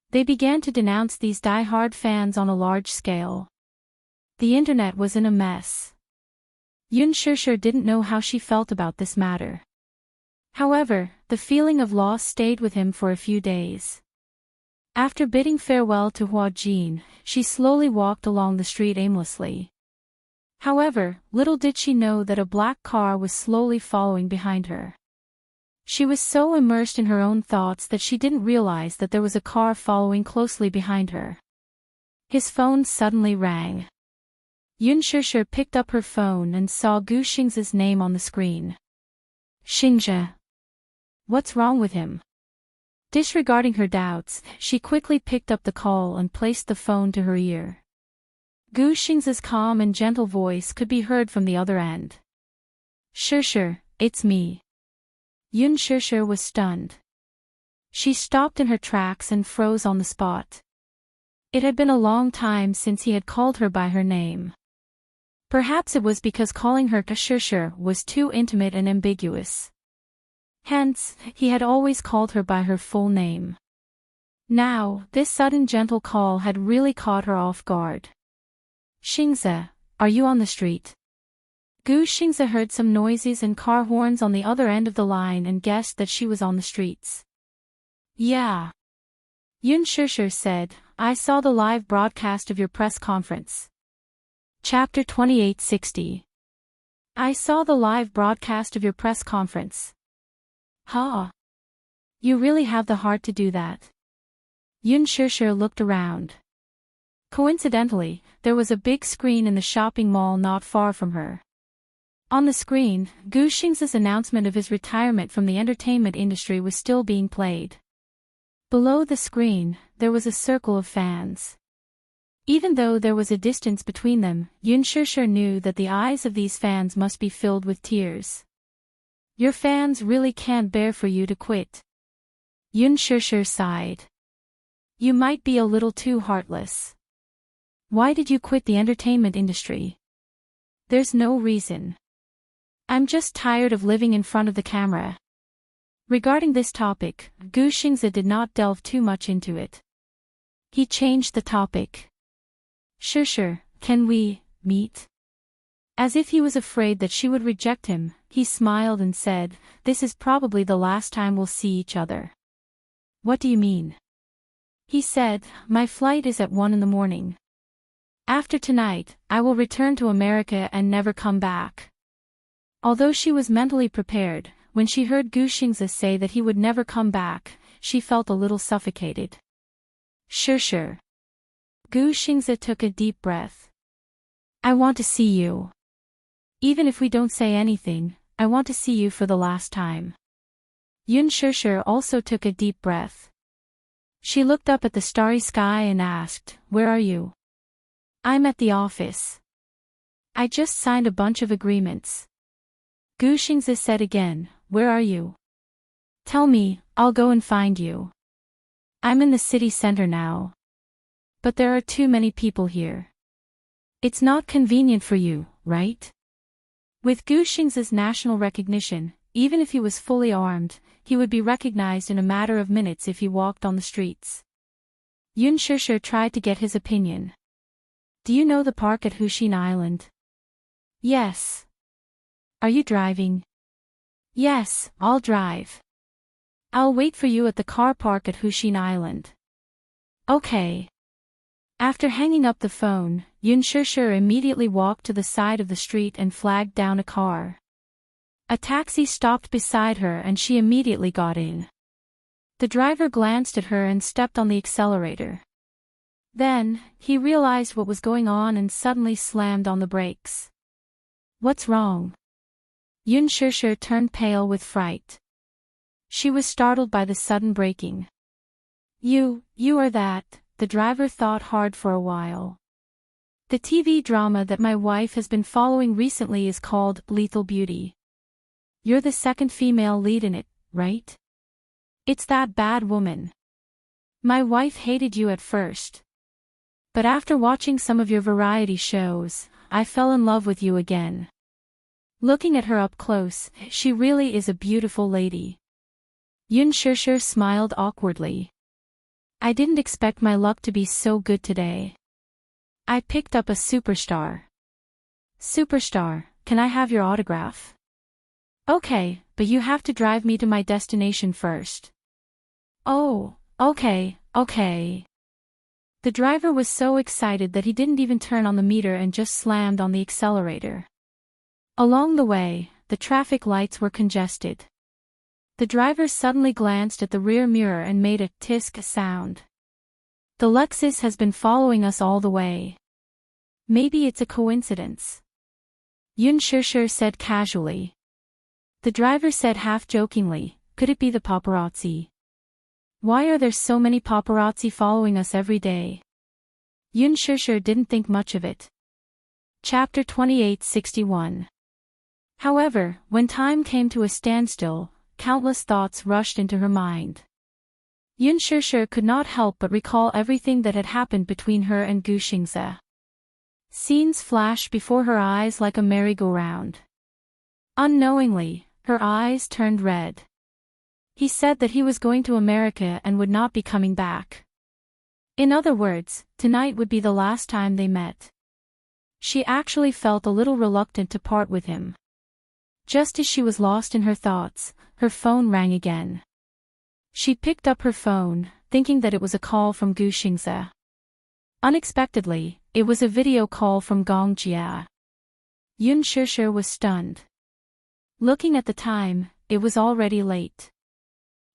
They began to denounce these die-hard fans on a large scale. The internet was in a mess. Yoon Shirshir didn't know how she felt about this matter. However, the feeling of loss stayed with him for a few days. After bidding farewell to Hua Jin, she slowly walked along the street aimlessly. However, little did she know that a black car was slowly following behind her. She was so immersed in her own thoughts that she didn't realize that there was a car following closely behind her. His phone suddenly rang. Yoon Shirshir picked up her phone and saw Gu Xingze's name on the screen. Xingzhe. What's wrong with him? Disregarding her doubts, she quickly picked up the call and placed the phone to her ear. Gu Xingze's calm and gentle voice could be heard from the other end. Shirshir, it's me. Yoon Shirshir was stunned. She stopped in her tracks and froze on the spot. It had been a long time since he had called her by her name. Perhaps it was because calling her Shirshir was too intimate and ambiguous. Hence, he had always called her by her full name. Now, this sudden gentle call had really caught her off guard. Xingze, are you on the street? Gu Xingze heard some noises and car horns on the other end of the line and guessed that she was on the streets. Yeah. Yoon Shirshir said, I saw the live broadcast of your press conference. Chapter 2860. I saw the live broadcast of your press conference. Huh. You really have the heart to do that. Yoon Shirshir looked around. Coincidentally, there was a big screen in the shopping mall not far from her. On the screen, Gu Xingze's announcement of his retirement from the entertainment industry was still being played. Below the screen, there was a circle of fans. Even though there was a distance between them, Yoon Shirshir knew that the eyes of these fans must be filled with tears. Your fans really can't bear for you to quit. Yoon Shirshir sighed. You might be a little too heartless. Why did you quit the entertainment industry? There's no reason. I'm just tired of living in front of the camera. Regarding this topic, Gu Xingze did not delve too much into it. He changed the topic. Shirshir, can we meet? As if he was afraid that she would reject him, he smiled and said, this is probably the last time we'll see each other. What do you mean? He said, my flight is at 1 in the morning. After tonight, I will return to America and never come back. Although she was mentally prepared, when she heard Gu Xingze say that he would never come back, she felt a little suffocated. Shirshir. Gu Xingze took a deep breath. I want to see you. Even if we don't say anything, I want to see you for the last time. Yoon Shirshir also took a deep breath. She looked up at the starry sky and asked, where are you? I'm at the office. I just signed a bunch of agreements. Gu Xingze said again, where are you? Tell me, I'll go and find you. I'm in the city center now. But there are too many people here. It's not convenient for you, right? With Gu Xingze's national recognition, even if he was fully armed, he would be recognized in a matter of minutes if he walked on the streets. Yoon Shirshir tried to get his opinion. Do you know the park at Hushin Island? Yes. Are you driving? Yes, I'll drive. I'll wait for you at the car park at Hushin Island. Okay. After hanging up the phone, Yoon Shirshir immediately walked to the side of the street and flagged down a car. A taxi stopped beside her and she immediately got in. The driver glanced at her and stepped on the accelerator. Then, he realized what was going on and suddenly slammed on the brakes. What's wrong? Yoon Shirshir turned pale with fright. She was startled by the sudden braking. You are that, the driver thought hard for a while. The TV drama that my wife has been following recently is called Lethal Beauty. You're the second female lead in it, right? It's that bad woman. My wife hated you at first. But after watching some of your variety shows, I fell in love with you again. Looking at her up close, she really is a beautiful lady. Yoon Shusher smiled awkwardly. I didn't expect my luck to be so good today. I picked up a superstar. Superstar, can I have your autograph? Okay, but you have to drive me to my destination first. Oh, okay. The driver was so excited that he didn't even turn on the meter and just slammed on the accelerator. Along the way, the traffic lights were congested. The driver suddenly glanced at the rear mirror and made a tisk sound. The Lexus has been following us all the way. Maybe it's a coincidence. Yoon Shusher said casually. The driver said half-jokingly, could it be the paparazzi? Why are there so many paparazzi following us every day? Yoon Shusher didn't think much of it. Chapter 2861. However, when time came to a standstill, countless thoughts rushed into her mind. Yoon Shusher could not help but recall everything that had happened between her and Gu Xingze. Scenes flashed before her eyes like a merry-go-round. Unknowingly, her eyes turned red. He said that he was going to America and would not be coming back. In other words, tonight would be the last time they met. She actually felt a little reluctant to part with him. Just as she was lost in her thoughts, her phone rang again. She picked up her phone, thinking that it was a call from Gu Xingze. Unexpectedly, it was a video call from Gong Jia. Yoon Shusher was stunned. Looking at the time, it was already late.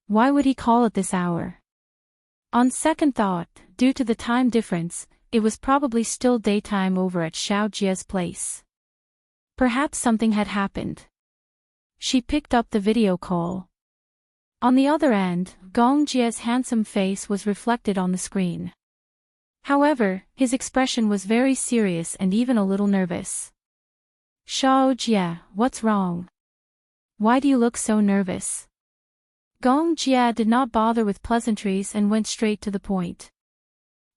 Why would he call at this hour? On second thought, due to the time difference, it was probably still daytime over at Xiao Jia's place. Perhaps something had happened. She picked up the video call. On the other end, Gong Jia's handsome face was reflected on the screen. However, his expression was very serious and even a little nervous. Xiao Jia, what's wrong? Why do you look so nervous? Gong Jia did not bother with pleasantries and went straight to the point.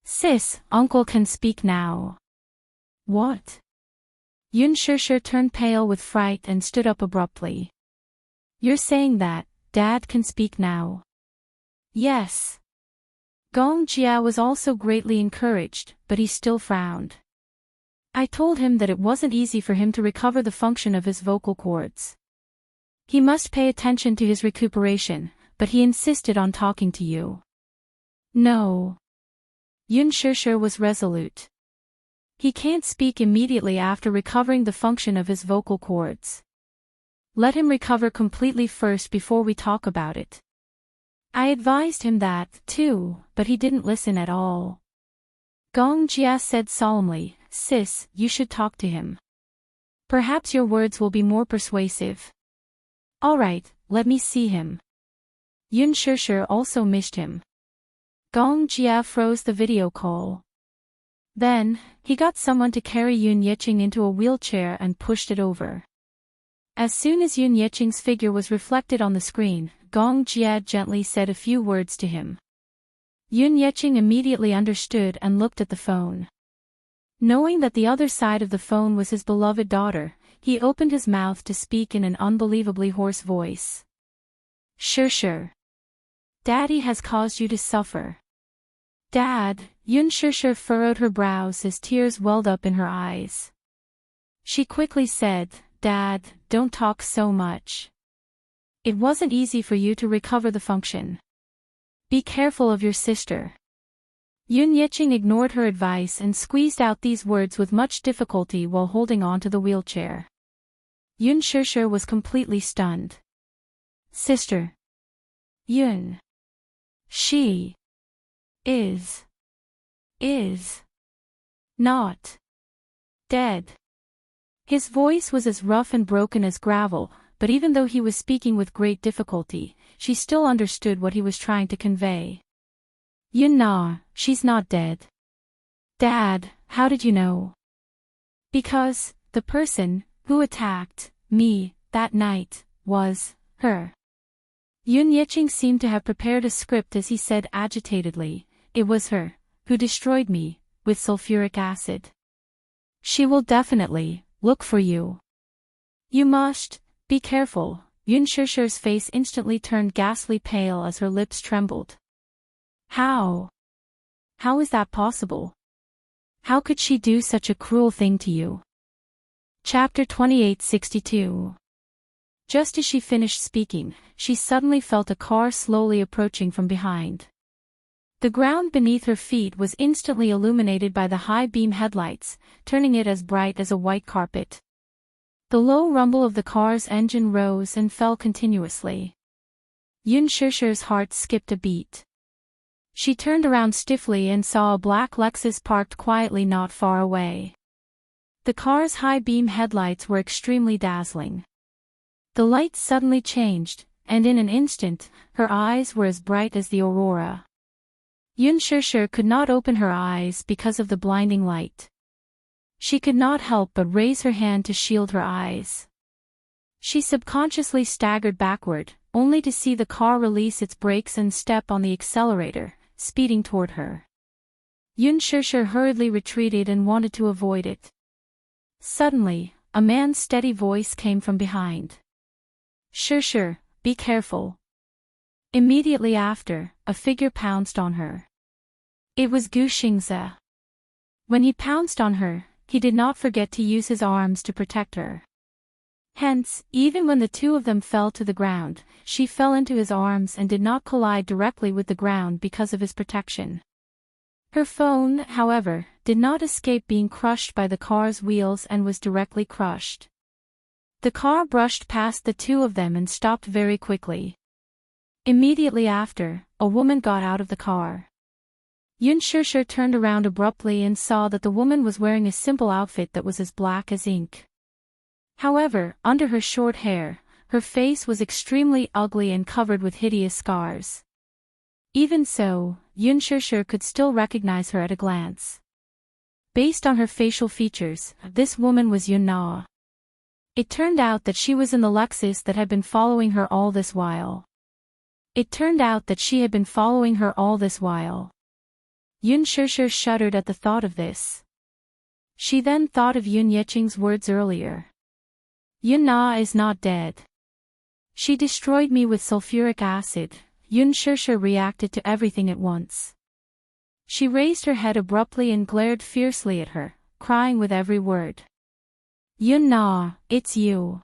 Sis, uncle can speak now. What? Yoon Shusher turned pale with fright and stood up abruptly. You're saying that Dad can speak now? Yes. Gong Jia was also greatly encouraged, but he still frowned. I told him that it wasn't easy for him to recover the function of his vocal cords. He must pay attention to his recuperation, but he insisted on talking to you. No. Yoon Shusher was resolute. He can't speak immediately after recovering the function of his vocal cords. Let him recover completely first before we talk about it. I advised him that, too, but he didn't listen at all. Gong Jia said solemnly, Sis, you should talk to him. Perhaps your words will be more persuasive. All right, let me see him. Yoon Shusher also missed him. Gong Jia froze the video call. Then, he got someone to carry Yoon Yeching into a wheelchair and pushed it over. As soon as Yoon Yeching's figure was reflected on the screen, Gong Jia gently said a few words to him. Yoon Yeching immediately understood and looked at the phone. Knowing that the other side of the phone was his beloved daughter, he opened his mouth to speak in an unbelievably hoarse voice. Shusher. Daddy has caused you to suffer. Dad, Yoon Shusher furrowed her brows as tears welled up in her eyes. She quickly said, Dad, don't talk so much. It wasn't easy for you to recover the function. Be careful of your sister. Yoon Yeching ignored her advice and squeezed out these words with much difficulty while holding on to the wheelchair. Yoon Shusher was completely stunned. Sister. Yoon. She. Is not dead. His voice was as rough and broken as gravel, but even though he was speaking with great difficulty, she still understood what he was trying to convey. Yoon Na, she's not dead. Dad, how did you know? Because the person who attacked me that night was her. Yun Yicheng seemed to have prepared a script as he said agitatedly, "It was her who destroyed me with sulfuric acid. She will definitely look for you. You must be careful." Yun Shishir's face instantly turned ghastly pale as her lips trembled. How? How is that possible? How could she do such a cruel thing to you? Chapter 2862. Just as she finished speaking, she suddenly felt a car slowly approaching from behind. The ground beneath her feet was instantly illuminated by the high-beam headlights, turning it as bright as a white carpet. The low rumble of the car's engine rose and fell continuously. Yun Shishir's heart skipped a beat. She turned around stiffly and saw a black Lexus parked quietly not far away. The car's high-beam headlights were extremely dazzling. The lights suddenly changed, and in an instant, her eyes were as bright as the aurora. Yun Shishir could not open her eyes because of the blinding light. She could not help but raise her hand to shield her eyes. She subconsciously staggered backward, only to see the car release its brakes and step on the accelerator, speeding toward her. Yun Shishir hurriedly retreated and wanted to avoid it. Suddenly, a man's steady voice came from behind. "Shishir, be careful." Immediately after, a figure pounced on her. It was Gu Xingze. When he pounced on her, he did not forget to use his arms to protect her. Hence, even when the two of them fell to the ground, she fell into his arms and did not collide directly with the ground because of his protection. Her phone, however, did not escape being crushed by the car's wheels and was directly crushed. The car brushed past the two of them and stopped very quickly. Immediately after, a woman got out of the car. Yun Shishir turned around abruptly and saw that the woman was wearing a simple outfit that was as black as ink. However, under her short hair, her face was extremely ugly and covered with hideous scars. Even so, Yun Shishir could still recognize her at a glance. Based on her facial features, this woman was Yun Na. It turned out that she was in the Lexus that had been following her all this while. Yun Shishir shuddered at the thought of this. She then thought of Yun Yicheng's words earlier. Yun Na is not dead. She destroyed me with sulfuric acid. Yun Shishir reacted to everything at once. She raised her head abruptly and glared fiercely at her, crying with every word. "Yun Na, it's you.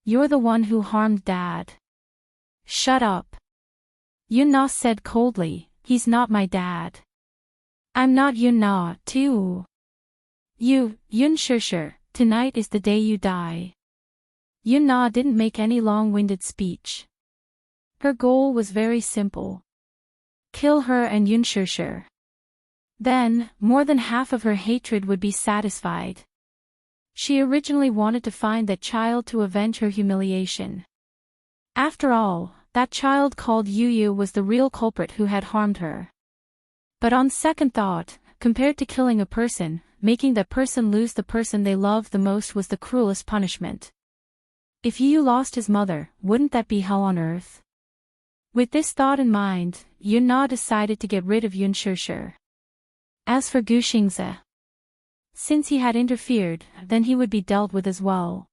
You're the one who harmed Dad." "Shut up." Yun Na said coldly, "He's not my dad. I'm not Yun Na, too. You, Yun Shishir, tonight is the day you die." Yun Na didn't make any long-winded speech. Her goal was very simple. Kill her and Yun Shishir. Then, more than half of her hatred would be satisfied. She originally wanted to find that child to avenge her humiliation. After all, that child called Yu was the real culprit who had harmed her. But on second thought, compared to killing a person, making that person lose the person they loved the most was the cruelest punishment. If Yu lost his mother, wouldn't that be hell on earth? With this thought in mind, Yun Na decided to get rid of Yun Shishir. As for Gu Xingze, since he had interfered, then he would be dealt with as well.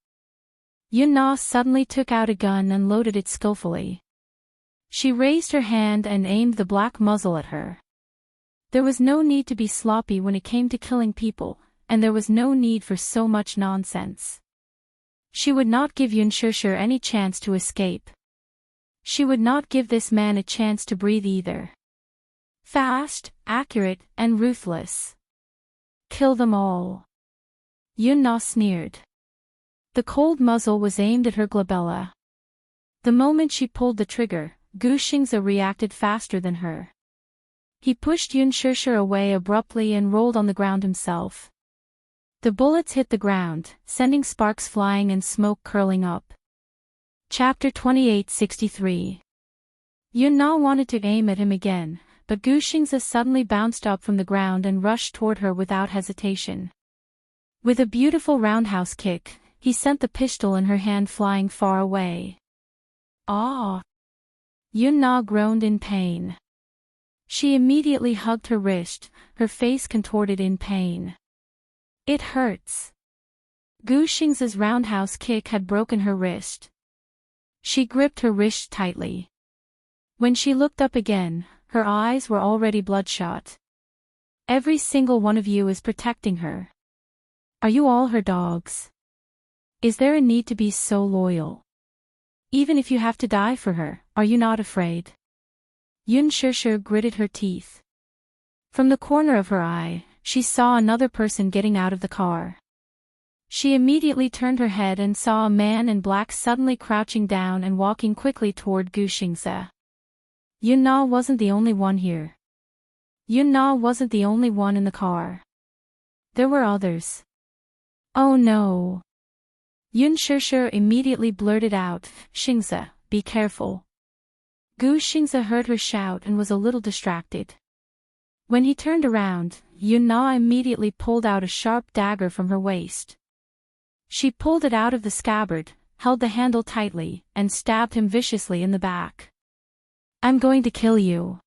Yun Na suddenly took out a gun and loaded it skillfully. She raised her hand and aimed the black muzzle at her. There was no need to be sloppy when it came to killing people, and there was no need for so much nonsense. She would not give Yun Shishir any chance to escape. She would not give this man a chance to breathe either. Fast, accurate, and ruthless. Kill them all. Yun Na sneered. The cold muzzle was aimed at her glabella. The moment she pulled the trigger, Gu Xingze reacted faster than her. He pushed Yun Shishir away abruptly and rolled on the ground himself. The bullets hit the ground, sending sparks flying and smoke curling up. Chapter 2863. Yun Na wanted to aim at him again, but Gu Xingze suddenly bounced up from the ground and rushed toward her without hesitation. With a beautiful roundhouse kick, he sent the pistol in her hand flying far away. Ah! Yun Na groaned in pain. She immediately hugged her wrist, her face contorted in pain. It hurts. Gu Xing's roundhouse kick had broken her wrist. She gripped her wrist tightly. When she looked up again, her eyes were already bloodshot. Every single one of you is protecting her. Are you all her dogs? Is there a need to be so loyal? Even if you have to die for her, are you not afraid? Yun Shushu gritted her teeth. From the corner of her eye, she saw another person getting out of the car. She immediately turned her head and saw a man in black suddenly crouching down and walking quickly toward Gu Xingze. Yun Na wasn't the only one here. Yun Na wasn't the only one in the car. There were others. Oh no! Yun Shushu immediately blurted out, "Xingze, be careful." Gu Xingze heard her shout and was a little distracted. When he turned around, Yun Na immediately pulled out a sharp dagger from her waist. She pulled it out of the scabbard, held the handle tightly, and stabbed him viciously in the back. "I'm going to kill you.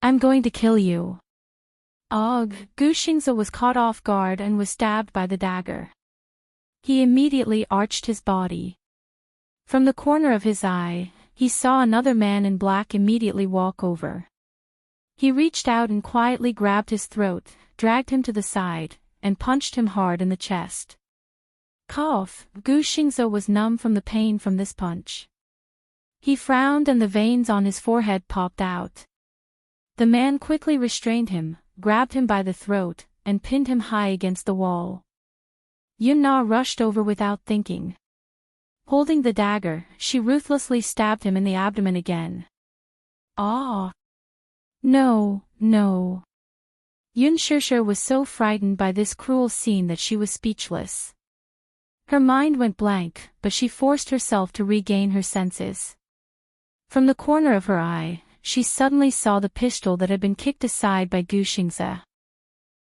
I'm going to kill you." Ugh! Gu Xingze was caught off guard and was stabbed by the dagger. He immediately arched his body. From the corner of his eye, he saw another man in black immediately walk over. He reached out and quietly grabbed his throat, dragged him to the side, and punched him hard in the chest. Cough! Gu Xingze was numb from the pain from this punch. He frowned and the veins on his forehead popped out. The man quickly restrained him, grabbed him by the throat, and pinned him high against the wall. Yun Na rushed over without thinking. Holding the dagger, she ruthlessly stabbed him in the abdomen again. Ah! No, no. Yun Shushu was so frightened by this cruel scene that she was speechless. Her mind went blank, but she forced herself to regain her senses. From the corner of her eye, she suddenly saw the pistol that had been kicked aside by Gu Xingze.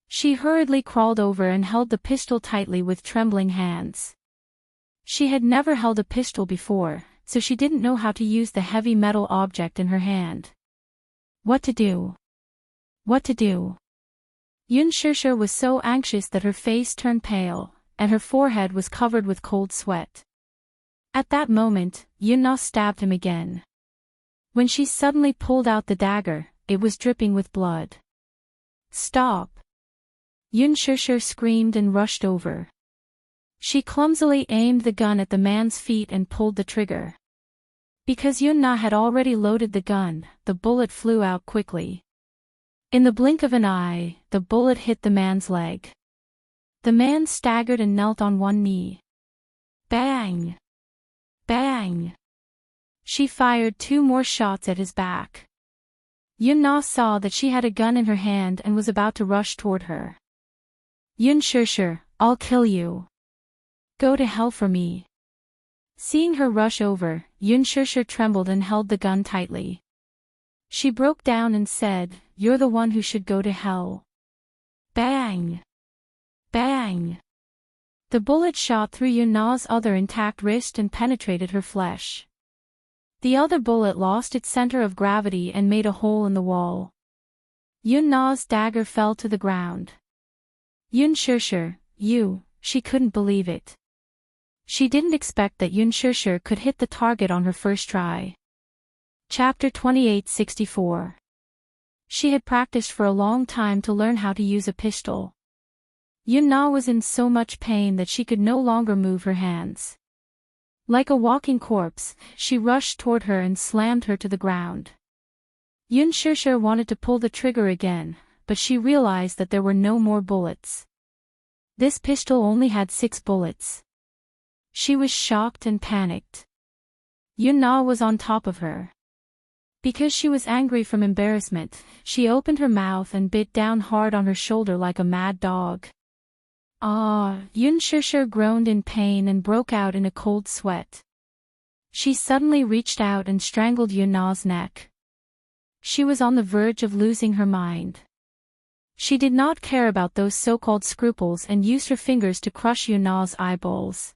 She hurriedly crawled over and held the pistol tightly with trembling hands. She had never held a pistol before, so she didn't know how to use the heavy metal object in her hand. What to do? What to do? Yun Shushu was so anxious that her face turned pale, and her forehead was covered with cold sweat. At that moment, Yun Na stabbed him again. When she suddenly pulled out the dagger, it was dripping with blood. Stop! Yun Shushu screamed and rushed over. She clumsily aimed the gun at the man's feet and pulled the trigger. Because Yun Na had already loaded the gun, the bullet flew out quickly. In the blink of an eye, the bullet hit the man's leg. The man staggered and knelt on one knee. Bang! Bang! She fired 2 more shots at his back. Yun Na saw that she had a gun in her hand and was about to rush toward her. Yun Shushu, I'll kill you. Go to hell for me. Seeing her rush over, Yun Shushu trembled and held the gun tightly. She broke down and said, "You're the one who should go to hell." Bang! Bang! The bullet shot through Yun Na's other intact wrist and penetrated her flesh. The other bullet lost its center of gravity and made a hole in the wall. Yun Na's dagger fell to the ground. Yun Shushu, she couldn't believe it. She didn't expect that Yun Shushu could hit the target on her first try. Chapter 2864. She had practiced for a long time to learn how to use a pistol. Yun Na was in so much pain that she could no longer move her hands. Like a walking corpse, she rushed toward her and slammed her to the ground. Yun Shushu wanted to pull the trigger again, but she realized that there were no more bullets. This pistol only had 6 bullets. She was shocked and panicked. Yun Na was on top of her. Because she was angry from embarrassment, she opened her mouth and bit down hard on her shoulder like a mad dog. Ah! Yun Shushu groaned in pain and broke out in a cold sweat. She suddenly reached out and strangled Yun Na's neck. She was on the verge of losing her mind. She did not care about those so-called scruples and used her fingers to crush Yun Na's eyeballs.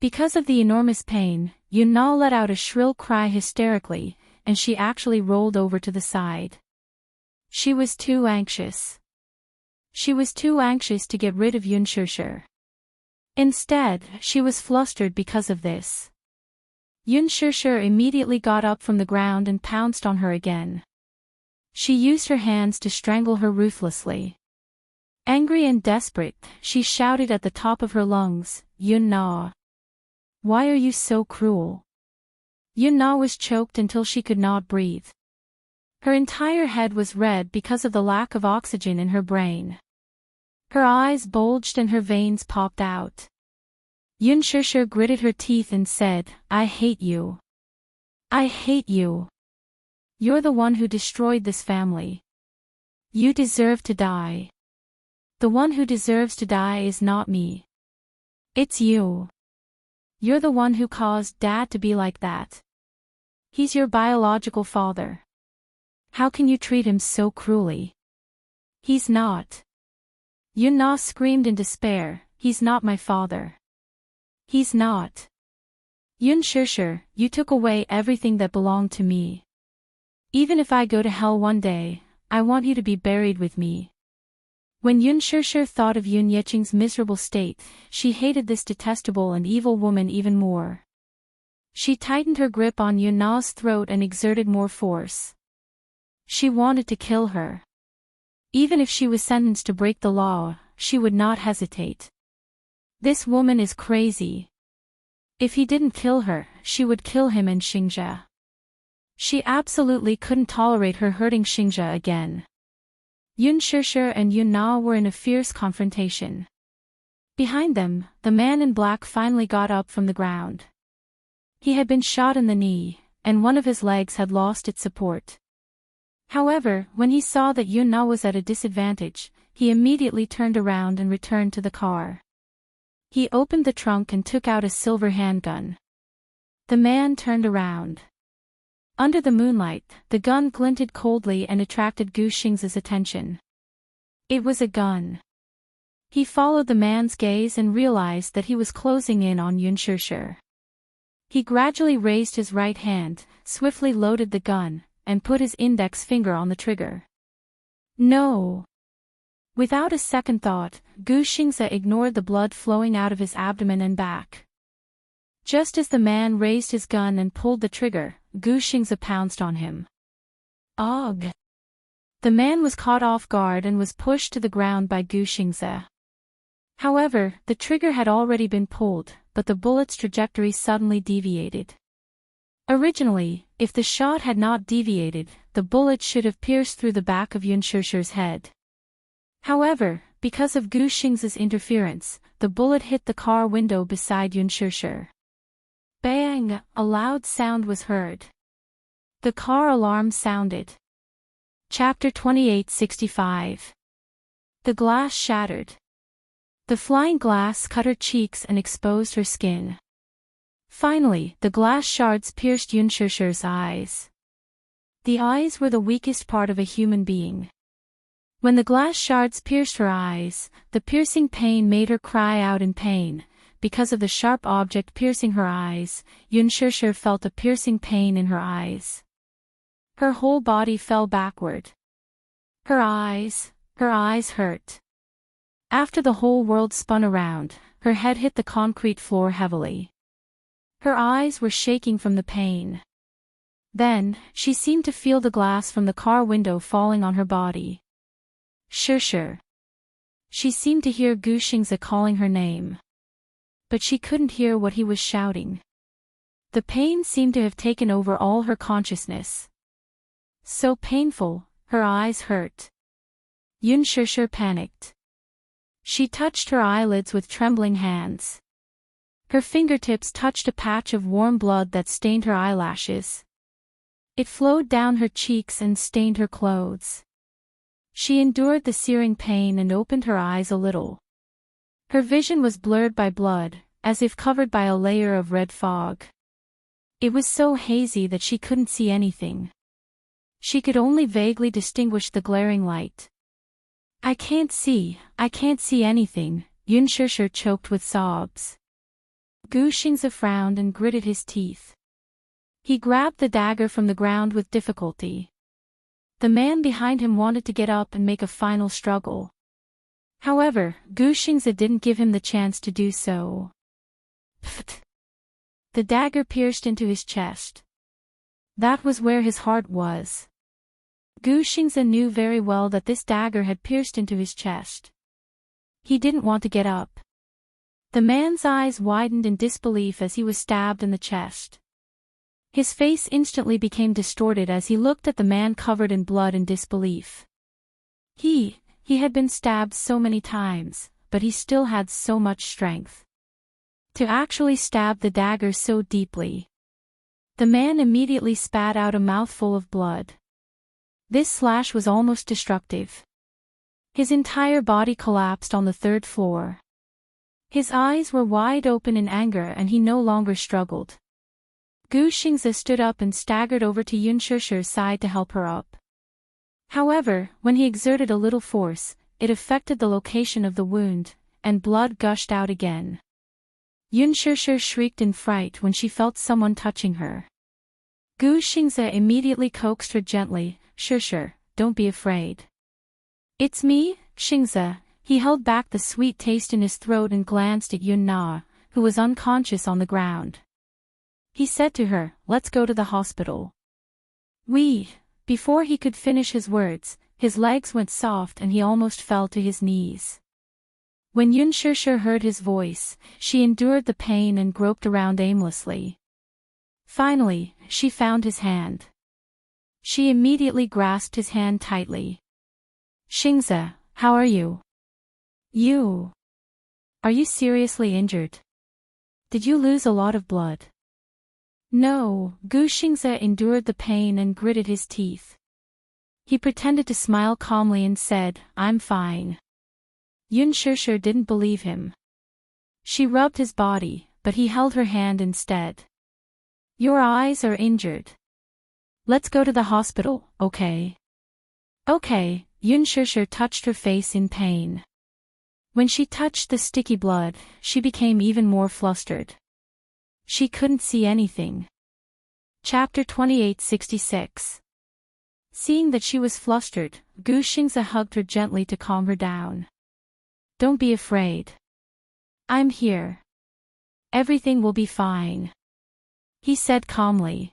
Because of the enormous pain, Yun Na let out a shrill cry hysterically, and she actually rolled over to the side. She was too anxious. She was too anxious to get rid of Yun Shishir. Instead, she was flustered because of this. Yun Shishir immediately got up from the ground and pounced on her again. She used her hands to strangle her ruthlessly. Angry and desperate, she shouted at the top of her lungs, "Yun Na! Why are you so cruel?" Yun Na was choked until she could not breathe. Her entire head was red because of the lack of oxygen in her brain. Her eyes bulged and her veins popped out. Yun Shishir gritted her teeth and said, "I hate you. I hate you. You're the one who destroyed this family. You deserve to die. The one who deserves to die is not me. It's you. You're the one who caused Dad to be like that. He's your biological father. How can you treat him so cruelly? He's not." Yun Na screamed in despair, "He's not my father. He's not. Yun Shishir, you took away everything that belonged to me. Even if I go to hell one day, I want you to be buried with me." When Yun Shishir thought of Yun Yeqing's miserable state, she hated this detestable and evil woman even more. She tightened her grip on Yun Na's throat and exerted more force. She wanted to kill her. Even if she was sentenced to break the law, she would not hesitate. This woman is crazy. If he didn't kill her, she would kill him and Xingzhe. She absolutely couldn't tolerate her hurting Xingzhe again. Yun Shishir and Yun Na were in a fierce confrontation. Behind them, the man in black finally got up from the ground. He had been shot in the knee, and one of his legs had lost its support. However, when he saw that Yun Na was at a disadvantage, he immediately turned around and returned to the car. He opened the trunk and took out a silver handgun. The man turned around. Under the moonlight, the gun glinted coldly and attracted Gu Xing's attention. It was a gun. He followed the man's gaze and realized that he was closing in on Yun Shishir. He gradually raised his right hand, swiftly loaded the gun, and put his index finger on the trigger. No! Without a second thought, Gu Xingze ignored the blood flowing out of his abdomen and back. Just as the man raised his gun and pulled the trigger, Gu Xingze pounced on him. Ugh! The man was caught off guard and was pushed to the ground by Gu Xingze. However, the trigger had already been pulled, but the bullet's trajectory suddenly deviated. Originally, if the shot had not deviated, the bullet should have pierced through the back of Yun Shishir's head. However, because of Gu Xingze's interference, the bullet hit the car window beside Yun Shishir. Bang! A loud sound was heard. The car alarm sounded. Chapter 2865. The glass shattered. The flying glass cut her cheeks and exposed her skin. Finally, the glass shards pierced Yun Shishir's eyes. The eyes were the weakest part of a human being. When the glass shards pierced her eyes, the piercing pain made her cry out in pain. Because of the sharp object piercing her eyes, Yun Shishir felt a piercing pain in her eyes. Her whole body fell backward. Her eyes hurt. After the whole world spun around, her head hit the concrete floor heavily. Her eyes were shaking from the pain. Then, she seemed to feel the glass from the car window falling on her body. Shishir. She seemed to hear Gu Xingze calling her name. But she couldn't hear what he was shouting. The pain seemed to have taken over all her consciousness. So painful, her eyes hurt. Yun Shishir panicked. She touched her eyelids with trembling hands. Her fingertips touched a patch of warm blood that stained her eyelashes. It flowed down her cheeks and stained her clothes. She endured the searing pain and opened her eyes a little. Her vision was blurred by blood, as if covered by a layer of red fog. It was so hazy that she couldn't see anything. She could only vaguely distinguish the glaring light. I can't see anything, Yun Shishir choked with sobs. Gu Xingze frowned and gritted his teeth. He grabbed the dagger from the ground with difficulty. The man behind him wanted to get up and make a final struggle. However, Gu Xingze didn't give him the chance to do so. Pfft. The dagger pierced into his chest. That was where his heart was. Gu Xingze knew very well that this dagger had pierced into his chest. He didn't want to get up. The man's eyes widened in disbelief as he was stabbed in the chest. His face instantly became distorted as he looked at the man covered in blood in disbelief. He had been stabbed so many times, but he still had so much strength. To actually stab the dagger so deeply. The man immediately spat out a mouthful of blood. This slash was almost destructive. His entire body collapsed on the third floor. His eyes were wide open in anger and he no longer struggled. Gu Xingze stood up and staggered over to Yun Shishir's side to help her up. However, when he exerted a little force, it affected the location of the wound, and blood gushed out again. Yun Shishir shrieked in fright when she felt someone touching her. Gu Xingze immediately coaxed her gently, Shishir, don't be afraid. It's me, Xingze. He held back the sweet taste in his throat and glanced at Yun Na, who was unconscious on the ground. He said to her, let's go to the hospital. Before he could finish his words, his legs went soft and he almost fell to his knees. When Yun Shishir heard his voice, she endured the pain and groped around aimlessly. Finally, she found his hand. She immediately grasped his hand tightly. Xingze, how are you? Are you seriously injured? Did you lose a lot of blood? No, Gu Xingze endured the pain and gritted his teeth. He pretended to smile calmly and said, I'm fine. Yun Shishir didn't believe him. She rubbed his body, but he held her hand instead. Your eyes are injured. Let's go to the hospital, okay? Okay, Yun Shishir touched her face in pain. When she touched the sticky blood, she became even more flustered. She couldn't see anything. Chapter 2866. Seeing that she was flustered, Gu Xingze hugged her gently to calm her down. Don't be afraid. I'm here. Everything will be fine. He said calmly.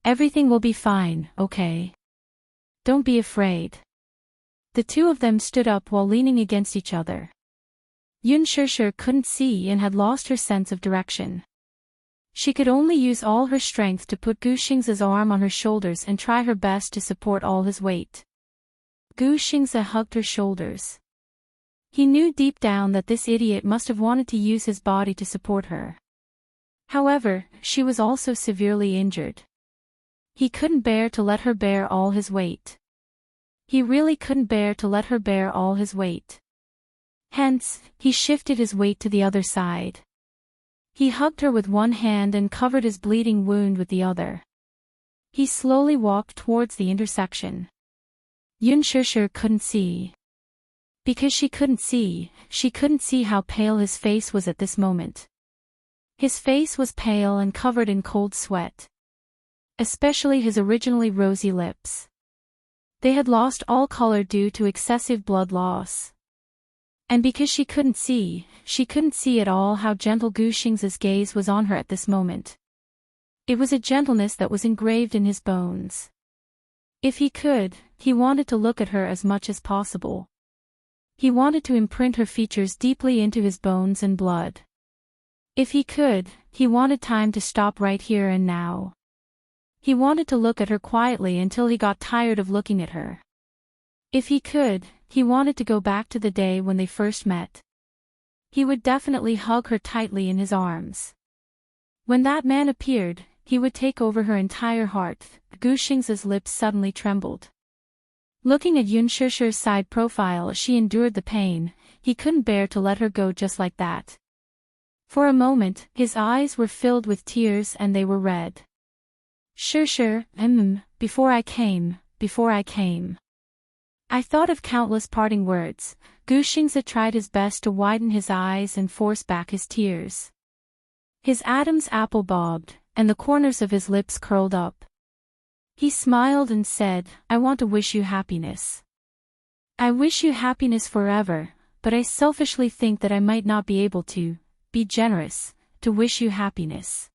Everything will be fine, okay? Don't be afraid. The two of them stood up while leaning against each other. Yun Shishir couldn't see and had lost her sense of direction. She could only use all her strength to put Gu Xingze's arm on her shoulders and try her best to support all his weight. Gu Xingze hugged her shoulders. He knew deep down that this idiot must have wanted to use his body to support her. However, she was also severely injured. He couldn't bear to let her bear all his weight. He really couldn't bear to let her bear all his weight. Hence, he shifted his weight to the other side. He hugged her with one hand and covered his bleeding wound with the other. He slowly walked towards the intersection. Yun Shishir couldn't see. Because she couldn't see how pale his face was at this moment. His face was pale and covered in cold sweat. Especially his originally rosy lips. They had lost all color due to excessive blood loss. And because she couldn't see at all how gentle Gu Xingze's gaze was on her at this moment. It was a gentleness that was engraved in his bones. If he could, he wanted to look at her as much as possible. He wanted to imprint her features deeply into his bones and blood. If he could, he wanted time to stop right here and now. He wanted to look at her quietly until he got tired of looking at her. If he could, he wanted to go back to the day when they first met. He would definitely hug her tightly in his arms. When that man appeared, he would take over her entire heart. Gu Xingze's lips suddenly trembled. Looking at Yun Shishir's side profile as she endured the pain, he couldn't bear to let her go just like that. For a moment, his eyes were filled with tears and they were red. Shishir, before I came. I thought of countless parting words. Gu Xingze tried his best to widen his eyes and force back his tears. His Adam's apple bobbed, and the corners of his lips curled up. He smiled and said, I want to wish you happiness. I wish you happiness forever, but I selfishly think that I might not be able to be generous, to wish you happiness.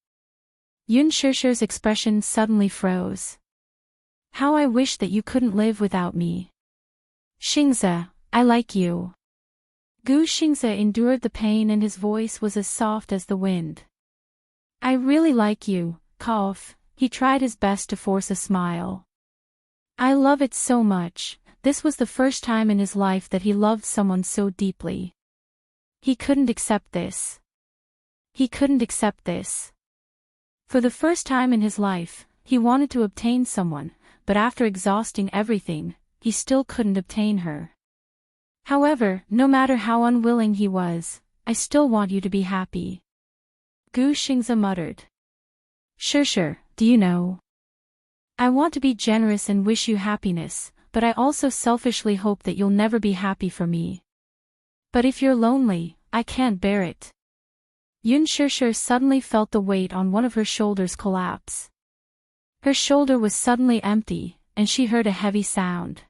Yun Shishi's expression suddenly froze. How I wish that you couldn't live without me. Xingze, I like you. Gu Xingze endured the pain and his voice was as soft as the wind. I really like you, cough. He tried his best to force a smile. I love it so much. This was the first time in his life that he loved someone so deeply. He couldn't accept this. He couldn't accept this. For the first time in his life, he wanted to obtain someone, but after exhausting everything, he still couldn't obtain her. However, no matter how unwilling he was, I still want you to be happy. Gu Xingze muttered. Sure, do you know? I want to be generous and wish you happiness, but I also selfishly hope that you'll never be happy for me. But if you're lonely, I can't bear it. Yun Shishi suddenly felt the weight on one of her shoulders collapse. Her shoulder was suddenly empty, and she heard a heavy sound.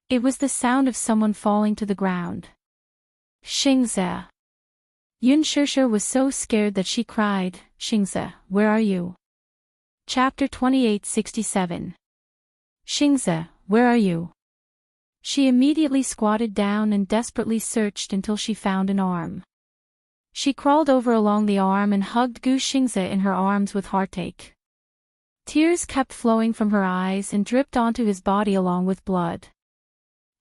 It was the sound of someone falling to the ground. Xingze. Yun Shishi was so scared that she cried, Xingze, where are you? Chapter 2867. Xingze, where are you? She immediately squatted down and desperately searched until she found an arm. She crawled over along the arm and hugged Gu Xingze in her arms with heartache. Tears kept flowing from her eyes and dripped onto his body along with blood.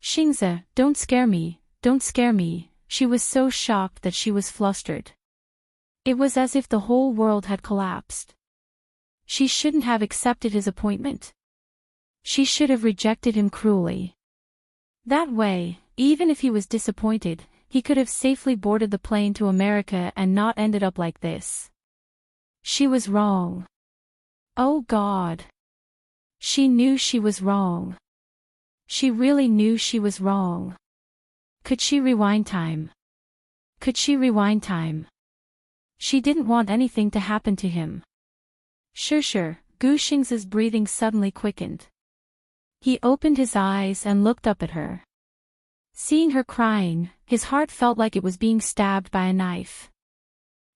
Xingze, don't scare me, don't scare me. She was so shocked that she was flustered. It was as if the whole world had collapsed. She shouldn't have accepted his appointment. She should have rejected him cruelly. That way, even if he was disappointed, he could have safely boarded the plane to America and not ended up like this. She was wrong. Oh God. She knew she was wrong. She really knew she was wrong. Could she rewind time? Could she rewind time? She didn't want anything to happen to him. Sure, Gu Xingze's breathing suddenly quickened. He opened his eyes and looked up at her. Seeing her crying, his heart felt like it was being stabbed by a knife.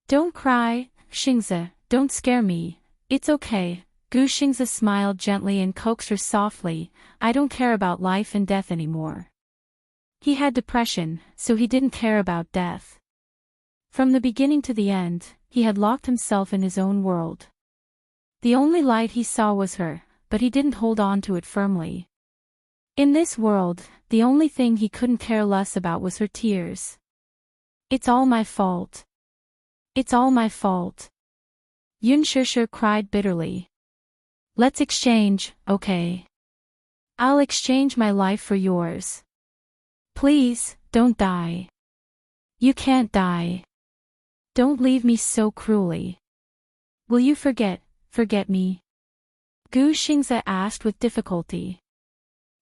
Don't cry, Xingze, don't scare me, it's okay. Gu Xingze smiled gently and coaxed her softly, I don't care about life and death anymore. He had depression, so he didn't care about death. From the beginning to the end, he had locked himself in his own world. The only light he saw was her, but he didn't hold on to it firmly. In this world, the only thing he couldn't care less about was her tears. It's all my fault. It's all my fault. Yun Shishi cried bitterly. Let's exchange, okay? I'll exchange my life for yours. Please, don't die. You can't die. Don't leave me so cruelly. Will you forget me? Gu Xingze asked with difficulty.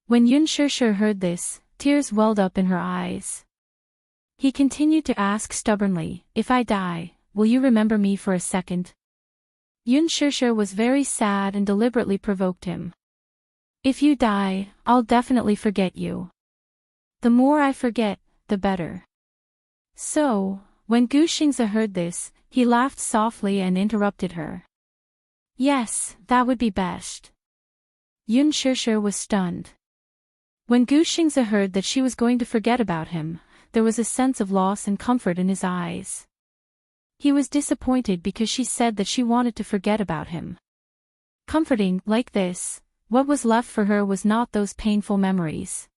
When Yun Shishi heard this, tears welled up in her eyes. He continued to ask stubbornly, if I die, will you remember me for a second? Yun Shishi was very sad and deliberately provoked him. If you die, I'll definitely forget you. The more I forget, the better. So, when Gu Xingze heard this, he laughed softly and interrupted her. Yes, that would be best. Yun Shishi was stunned. When Gu Xingze heard that she was going to forget about him, there was a sense of loss and comfort in his eyes. He was disappointed because she said that she wanted to forget about him. Comforting, like this, what was left for her was not those painful memories.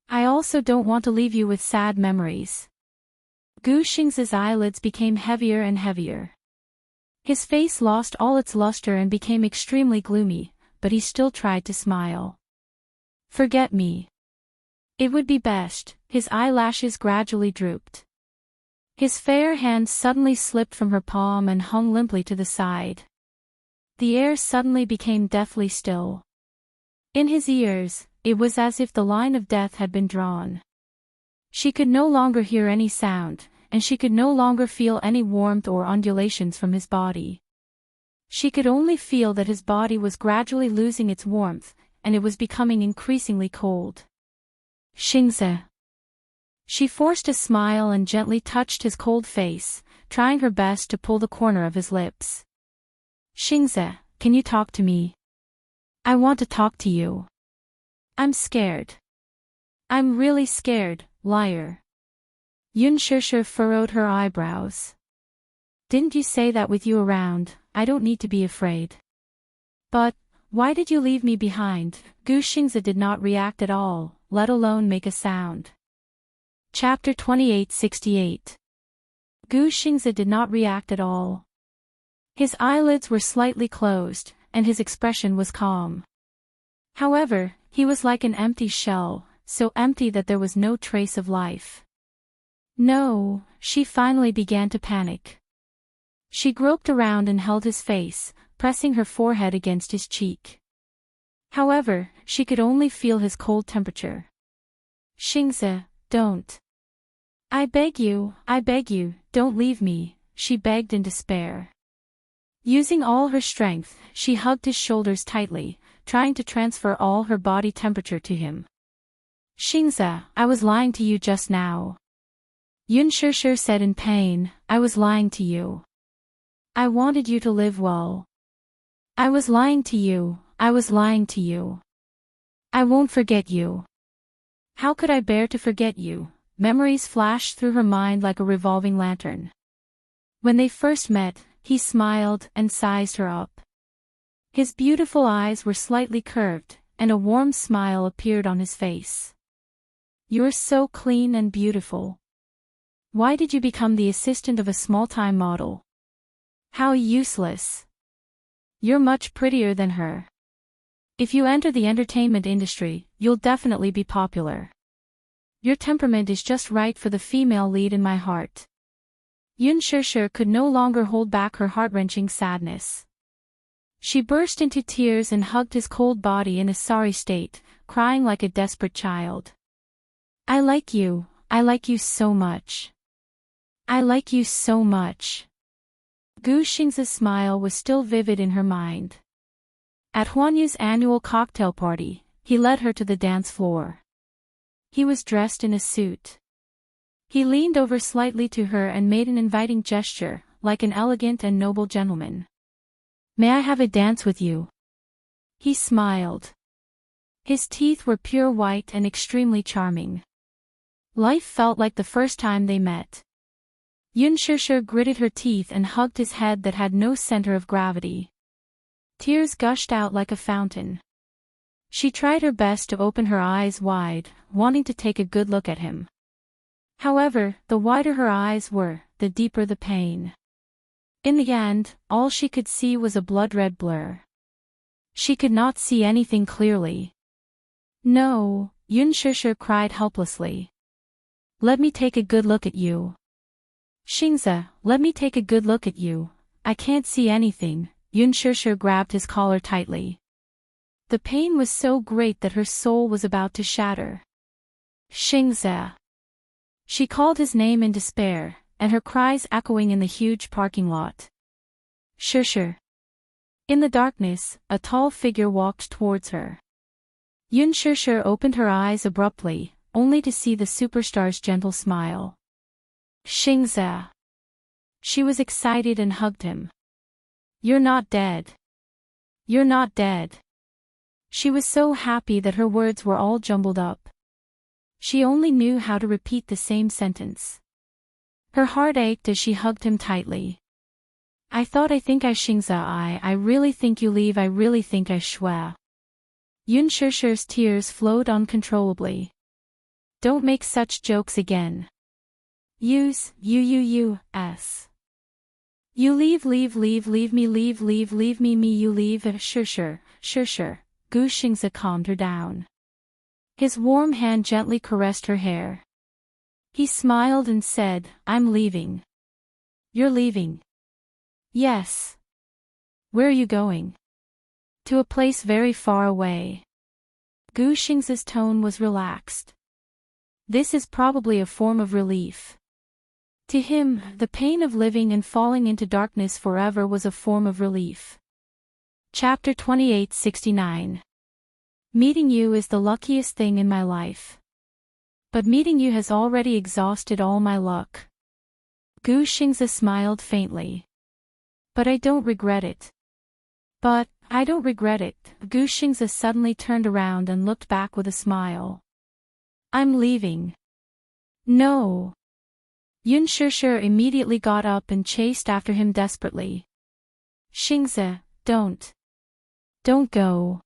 I also don't want to leave you with sad memories. Gu Xingze's eyelids became heavier and heavier. His face lost all its luster and became extremely gloomy, but he still tried to smile. Forget me. It would be best. His eyelashes gradually drooped. His fair hand suddenly slipped from her palm and hung limply to the side. The air suddenly became deathly still. In his ears, it was as if the line of death had been drawn. She could no longer hear any sound, and she could no longer feel any warmth or undulations from his body. She could only feel that his body was gradually losing its warmth, and it was becoming increasingly cold. Xingze. She forced a smile and gently touched his cold face, trying her best to pull the corner of his lips. Xingze, can you talk to me? I want to talk to you. I'm scared. I'm really scared, liar. Yun Shishir furrowed her eyebrows. Didn't you say that with you around, I don't need to be afraid? But, why did you leave me behind? Gu Xingze did not react at all, let alone make a sound. Chapter 2868. Gu Xingze did not react at all. His eyelids were slightly closed, and his expression was calm. However, he was like an empty shell, so empty that there was no trace of life. No, she finally began to panic. She groped around and held his face, pressing her forehead against his cheek. However, she could only feel his cold temperature. Xingze, don't. I beg you, don't leave me, she begged in despair. Using all her strength, she hugged his shoulders tightly, trying to transfer all her body temperature to him. Xingze, I was lying to you just now. Yun Shishir said in pain, I was lying to you. I wanted you to live well. I was lying to you, I was lying to you. I won't forget you. How could I bear to forget you? Memories flashed through her mind like a revolving lantern. When they first met, he smiled and sized her up. His beautiful eyes were slightly curved, and a warm smile appeared on his face. You're so clean and beautiful. Why did you become the assistant of a small-time model? How useless. You're much prettier than her. If you enter the entertainment industry, you'll definitely be popular. Your temperament is just right for the female lead in my heart. Yun Shishir could no longer hold back her heart-wrenching sadness. She burst into tears and hugged his cold body in a sorry state, crying like a desperate child. I like you so much. I like you so much. Gu Xingze's smile was still vivid in her mind. At Huanyu's annual cocktail party, he led her to the dance floor. He was dressed in a suit. He leaned over slightly to her and made an inviting gesture, like an elegant and noble gentleman. May I have a dance with you? He smiled. His teeth were pure white and extremely charming. Life felt like the first time they met. Yun Shishir gritted her teeth and hugged his head that had no center of gravity. Tears gushed out like a fountain. She tried her best to open her eyes wide, wanting to take a good look at him. However, the wider her eyes were, the deeper the pain. In the end, all she could see was a blood-red blur. She could not see anything clearly. No, Yun Shishir cried helplessly. Let me take a good look at you. Xingze, let me take a good look at you. I can't see anything. Yun Shishir grabbed his collar tightly. The pain was so great that her soul was about to shatter. Xingze. She called his name in despair, and her cries echoing in the huge parking lot. Shishir. In the darkness, a tall figure walked towards her. Yun Shishir opened her eyes abruptly, only to see the superstar's gentle smile. Xingze. She was excited and hugged him. You're not dead. You're not dead. She was so happy that her words were all jumbled up. She only knew how to repeat the same sentence. Her heart ached as she hugged him tightly. I think I Xingze I really think you leave I really think I swear. Yun Shishir's tears flowed uncontrollably. Don't make such jokes again. Use, you You leave me you leave Shishir. Gu Xingze calmed her down. His warm hand gently caressed her hair. He smiled and said, I'm leaving. You're leaving? Yes. Where are you going? To a place very far away. Gu Xing's tone was relaxed. This is probably a form of relief. To him, the pain of living and falling into darkness forever was a form of relief. Chapter 2869. Meeting you is the luckiest thing in my life. But meeting you has already exhausted all my luck. Gu Xingzi smiled faintly. But I don't regret it. But, I don't regret it. Gu Xingzi suddenly turned around and looked back with a smile. I'm leaving. No. Yun Shishir immediately got up and chased after him desperately. Xingzi, don't. Don't go.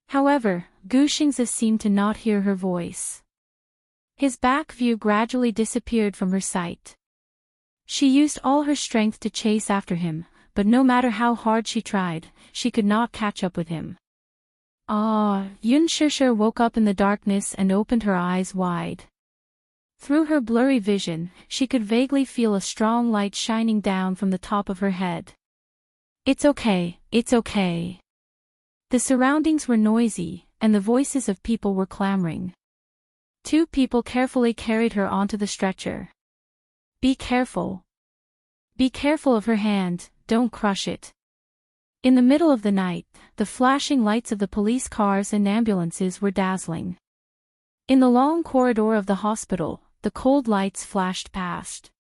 However, Gu Xingzi seemed to not hear her voice. His back view gradually disappeared from her sight. She used all her strength to chase after him, but no matter how hard she tried, she could not catch up with him. Yun Shishir woke up in the darkness and opened her eyes wide. Through her blurry vision, she could vaguely feel a strong light shining down from the top of her head. It's okay, it's okay. The surroundings were noisy, and the voices of people were clamoring. Two people carefully carried her onto the stretcher. Be careful. Be careful of her hand, don't crush it. In the middle of the night, the flashing lights of the police cars and ambulances were dazzling. In the long corridor of the hospital, the cold lights flashed past.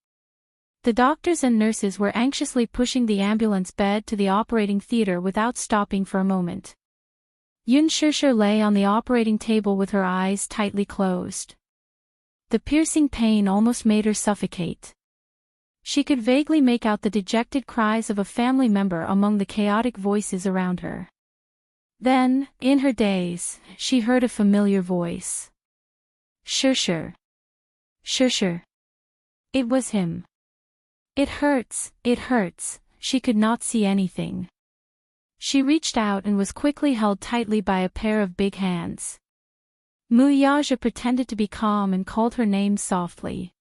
The doctors and nurses were anxiously pushing the ambulance bed to the operating theater without stopping for a moment. Yun Shishir lay on the operating table with her eyes tightly closed. The piercing pain almost made her suffocate. She could vaguely make out the dejected cries of a family member among the chaotic voices around her. Then, in her daze, she heard a familiar voice. Shishir. Shishir. It was him. It hurts, she could not see anything. She reached out and was quickly held tightly by a pair of big hands. Mu Yaja pretended to be calm and called her name softly.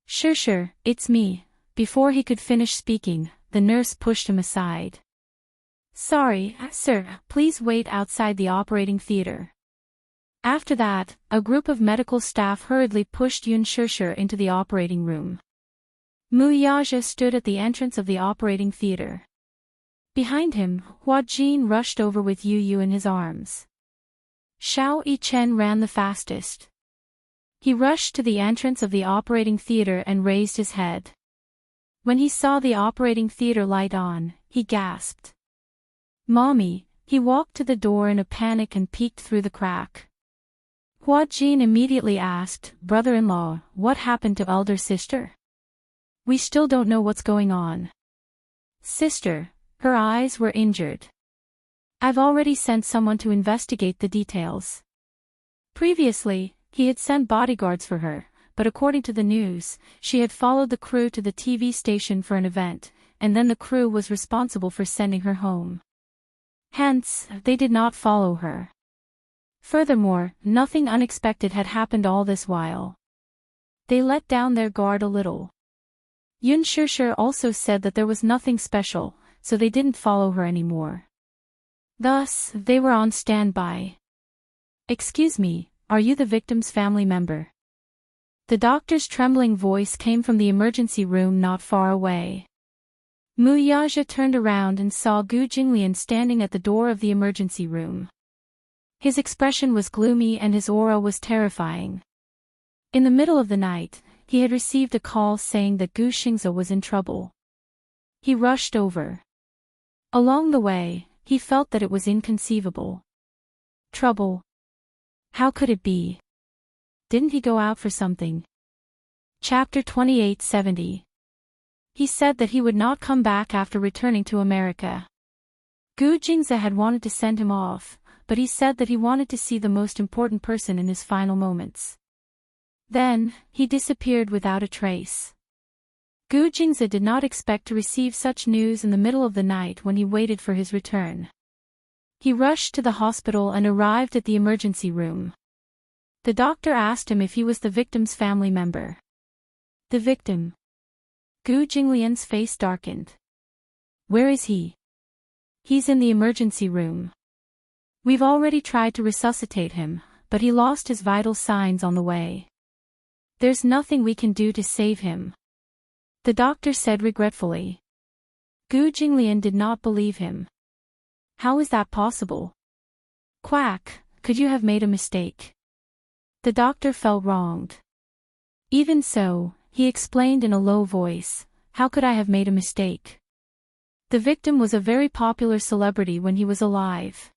Shishir, it's me. Before he could finish speaking, the nurse pushed him aside. Sorry, sir, please wait outside the operating theater. After that, a group of medical staff hurriedly pushed Yun Shishir into the operating room. Mu Yaja stood at the entrance of the operating theater. Behind him, Hua Jin rushed over with Yu Yu in his arms. Xiao Yichen ran the fastest. He rushed to the entrance of the operating theater and raised his head. When he saw the operating theater light on, he gasped. Mommy, he walked to the door in a panic and peeked through the crack. Hua Jin immediately asked, Brother-in-law, what happened to elder sister? We still don't know what's going on. Sister, her eyes were injured. I've already sent someone to investigate the details. Previously, he had sent bodyguards for her, but according to the news, she had followed the crew to the TV station for an event, and then the crew was responsible for sending her home. Hence, they did not follow her. Furthermore, nothing unexpected had happened all this while. They let down their guard a little. Yun Shishir also said that there was nothing special, so they didn't follow her anymore. Thus, they were on standby. Excuse me, are you the victim's family member? The doctor's trembling voice came from the emergency room not far away. Mu Yaja turned around and saw Gu Jinglian standing at the door of the emergency room. His expression was gloomy and his aura was terrifying. In the middle of the night, he had received a call saying that Gu Xingzi was in trouble. He rushed over. Along the way, he felt that it was inconceivable. Trouble? How could it be? Didn't he go out for something? Chapter 2870. He said that he would not come back after returning to America. Gu Jingzi had wanted to send him off, but he said that he wanted to see the most important person in his final moments. Then, he disappeared without a trace. Gu Jingzi did not expect to receive such news in the middle of the night when he waited for his return. He rushed to the hospital and arrived at the emergency room. The doctor asked him if he was the victim's family member. The victim. Gu Jinglian's face darkened. Where is he? He's in the emergency room. We've already tried to resuscitate him, but he lost his vital signs on the way. There's nothing we can do to save him, the doctor said regretfully. Gu Jinglian did not believe him. How is that possible? Quack, could you have made a mistake? The doctor felt wronged. Even so, he explained in a low voice, how could I have made a mistake? The victim was a very popular celebrity when he was alive.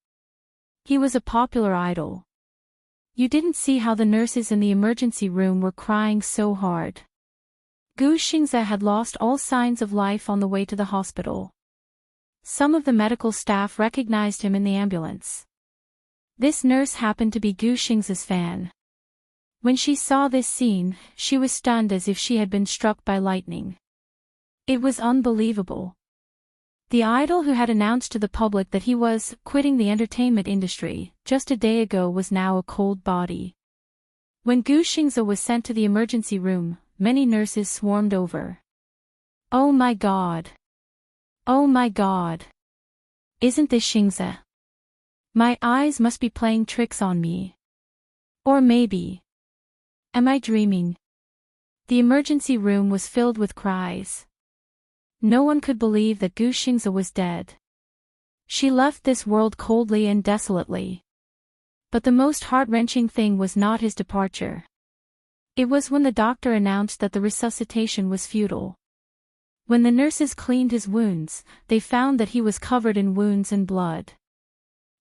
He was a popular idol. You didn't see how the nurses in the emergency room were crying so hard. Gu Xingze had lost all signs of life on the way to the hospital. Some of the medical staff recognized him in the ambulance. This nurse happened to be Gu Xingze's fan. When she saw this scene, she was stunned as if she had been struck by lightning. It was unbelievable. The idol who had announced to the public that he was quitting the entertainment industry just a day ago was now a cold body. When Gu Xingze was sent to the emergency room, many nurses swarmed over. Oh my God! Oh my God! Isn't this Xingze? My eyes must be playing tricks on me. Or maybe. Am I dreaming? The emergency room was filled with cries. No one could believe that Gu Xingze was dead. She left this world coldly and desolately. But the most heart-wrenching thing was not his departure. It was when the doctor announced that the resuscitation was futile. When the nurses cleaned his wounds, they found that he was covered in wounds and blood.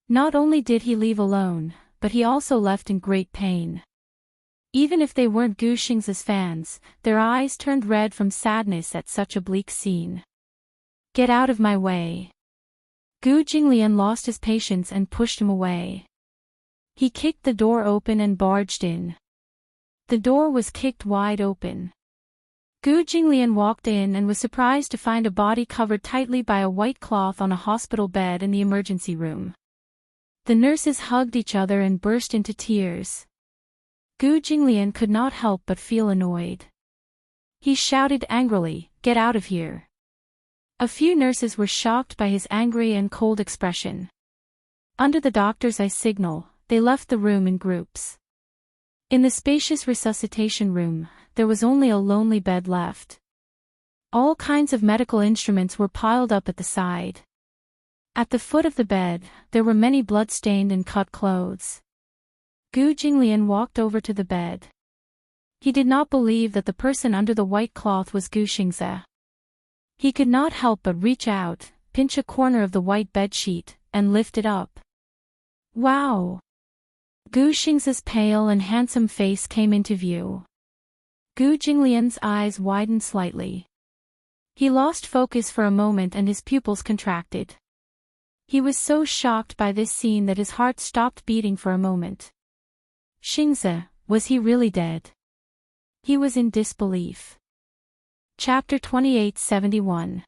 Not only did he leave alone, but he also left in great pain. Even if they weren't Gu Xingze's fans, their eyes turned red from sadness at such a bleak scene. Get out of my way! Gu Jinglian lost his patience and pushed him away. He kicked the door open and barged in. The door was kicked wide open. Gu Jinglian walked in and was surprised to find a body covered tightly by a white cloth on a hospital bed in the emergency room. The nurses hugged each other and burst into tears. Gu Jinglian could not help but feel annoyed. He shouted angrily, "Get out of here!" A few nurses were shocked by his angry and cold expression. Under the doctor's eye signal, they left the room in groups. In the spacious resuscitation room, there was only a lonely bed left. All kinds of medical instruments were piled up at the side. At the foot of the bed, there were many blood-stained and cut clothes. Gu Jinglian walked over to the bed. He did not believe that the person under the white cloth was Gu Xingze. He could not help but reach out, pinch a corner of the white bedsheet, and lift it up. Wow! Gu Xingze's pale and handsome face came into view. Gu Jinglian's eyes widened slightly. He lost focus for a moment and his pupils contracted. He was so shocked by this scene that his heart stopped beating for a moment. Xingze, was he really dead? He was in disbelief. Chapter 2871.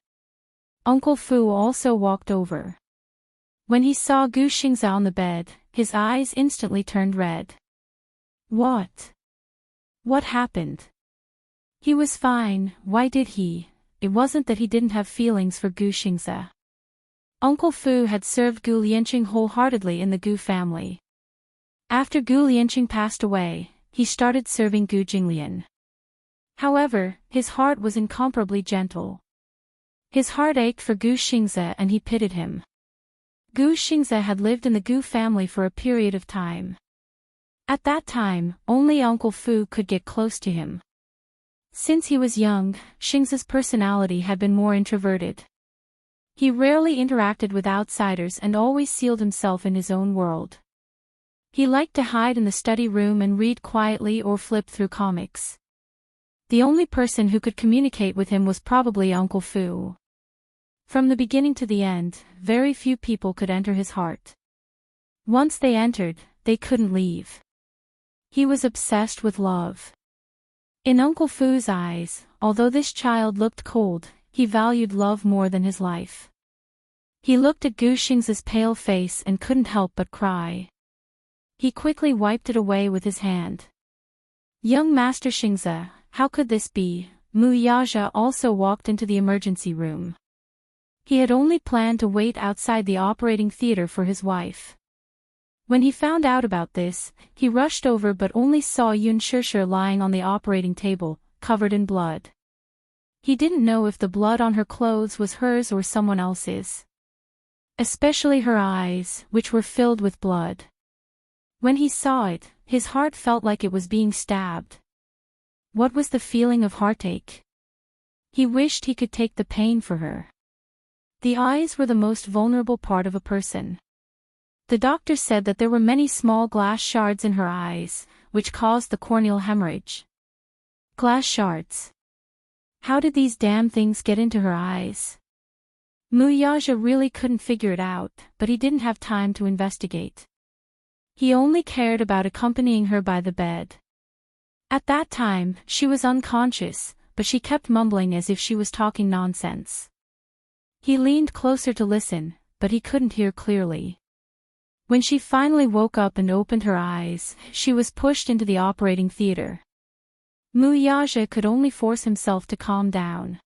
Uncle Fu also walked over. When he saw Gu Xingze on the bed, his eyes instantly turned red. What? What happened? He was fine, why did he? It wasn't that he didn't have feelings for Gu Xingze. Uncle Fu had served Gu Lianqing wholeheartedly in the Gu family. After Gu Lianqing passed away, he started serving Gu Jinglian. However, his heart was incomparably gentle. His heart ached for Gu Xingze and he pitied him. Gu Xingze had lived in the Gu family for a period of time. At that time, only Uncle Fu could get close to him. Since he was young, Xingze's personality had been more introverted. He rarely interacted with outsiders and always sealed himself in his own world. He liked to hide in the study room and read quietly or flip through comics. The only person who could communicate with him was probably Uncle Fu. From the beginning to the end, very few people could enter his heart. Once they entered, they couldn't leave. He was obsessed with love. In Uncle Fu's eyes, although this child looked cold, he valued love more than his life. He looked at Gu Xingze's pale face and couldn't help but cry. He quickly wiped it away with his hand. Young Master Xingze, how could this be? Mu Yaja also walked into the emergency room. He had only planned to wait outside the operating theater for his wife. When he found out about this, he rushed over but only saw Yun Shishir lying on the operating table, covered in blood. He didn't know if the blood on her clothes was hers or someone else's. Especially her eyes, which were filled with blood. When he saw it, his heart felt like it was being stabbed. What was the feeling of heartache? He wished he could take the pain for her. The eyes were the most vulnerable part of a person. The doctor said that there were many small glass shards in her eyes, which caused the corneal hemorrhage. Glass shards. How did these damn things get into her eyes? Muyaja really couldn't figure it out, but he didn't have time to investigate. He only cared about accompanying her by the bed. At that time, she was unconscious, but she kept mumbling as if she was talking nonsense. He leaned closer to listen, but he couldn't hear clearly. When she finally woke up and opened her eyes, she was pushed into the operating theater. Muyaja could only force himself to calm down.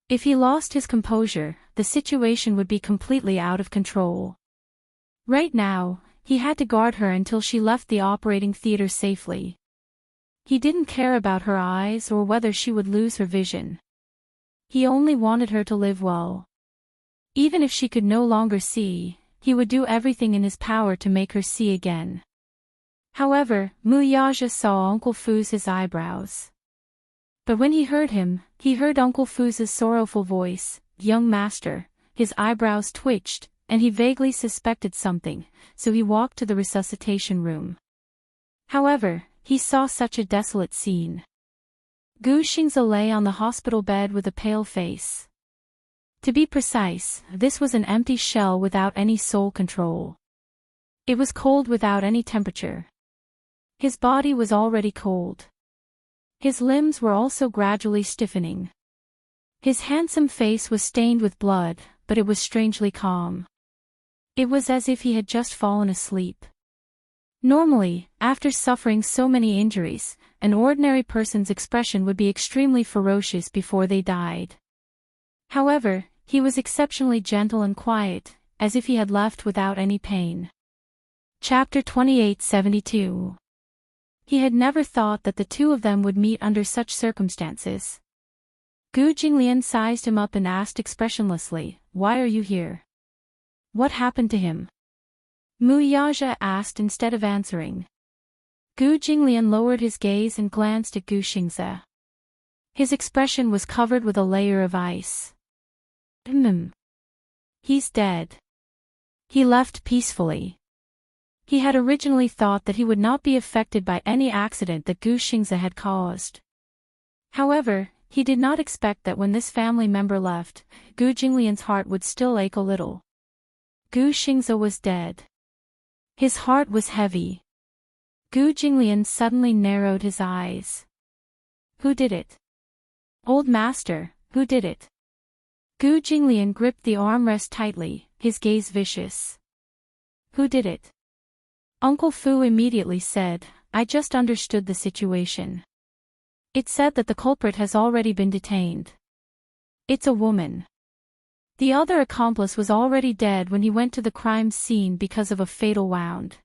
If he lost his composure, the situation would be completely out of control. Right now, he had to guard her until she left the operating theater safely. He didn't care about her eyes or whether she would lose her vision. He only wanted her to live well. Even if she could no longer see, he would do everything in his power to make her see again. However, Muyaja saw Uncle Fu's eyebrows. But when he heard him, he heard Uncle Fu's sorrowful voice, "Young master." His eyebrows twitched, and he vaguely suspected something, so he walked to the resuscitation room. However, he saw such a desolate scene. Gu Xingze lay on the hospital bed with a pale face. To be precise, this was an empty shell without any soul control. It was cold without any temperature. His body was already cold. His limbs were also gradually stiffening. His handsome face was stained with blood, but it was strangely calm. It was as if he had just fallen asleep. Normally, after suffering so many injuries, an ordinary person's expression would be extremely ferocious before they died. However, he was exceptionally gentle and quiet, as if he had left without any pain. Chapter 2872. He had never thought that the two of them would meet under such circumstances. Gu Jinglian sized him up and asked expressionlessly, "Why are you here? What happened to him?" Muyaja asked instead of answering. Gu Jinglian lowered his gaze and glanced at Gu Xingze. His expression was covered with a layer of ice. He's dead. He left peacefully. He had originally thought that he would not be affected by any accident that Gu Xingze had caused. However, he did not expect that when this family member left, Gu Jinglian's heart would still ache a little. Gu Xingze was dead. His heart was heavy. Gu Jinglian suddenly narrowed his eyes. Who did it? Old master, who did it? Gu Jinglian gripped the armrest tightly, his gaze vicious. Who did it? Uncle Fu immediately said, "I just understood the situation. It said that the culprit has already been detained. It's a woman." The other accomplice was already dead when he went to the crime scene because of a fatal wound.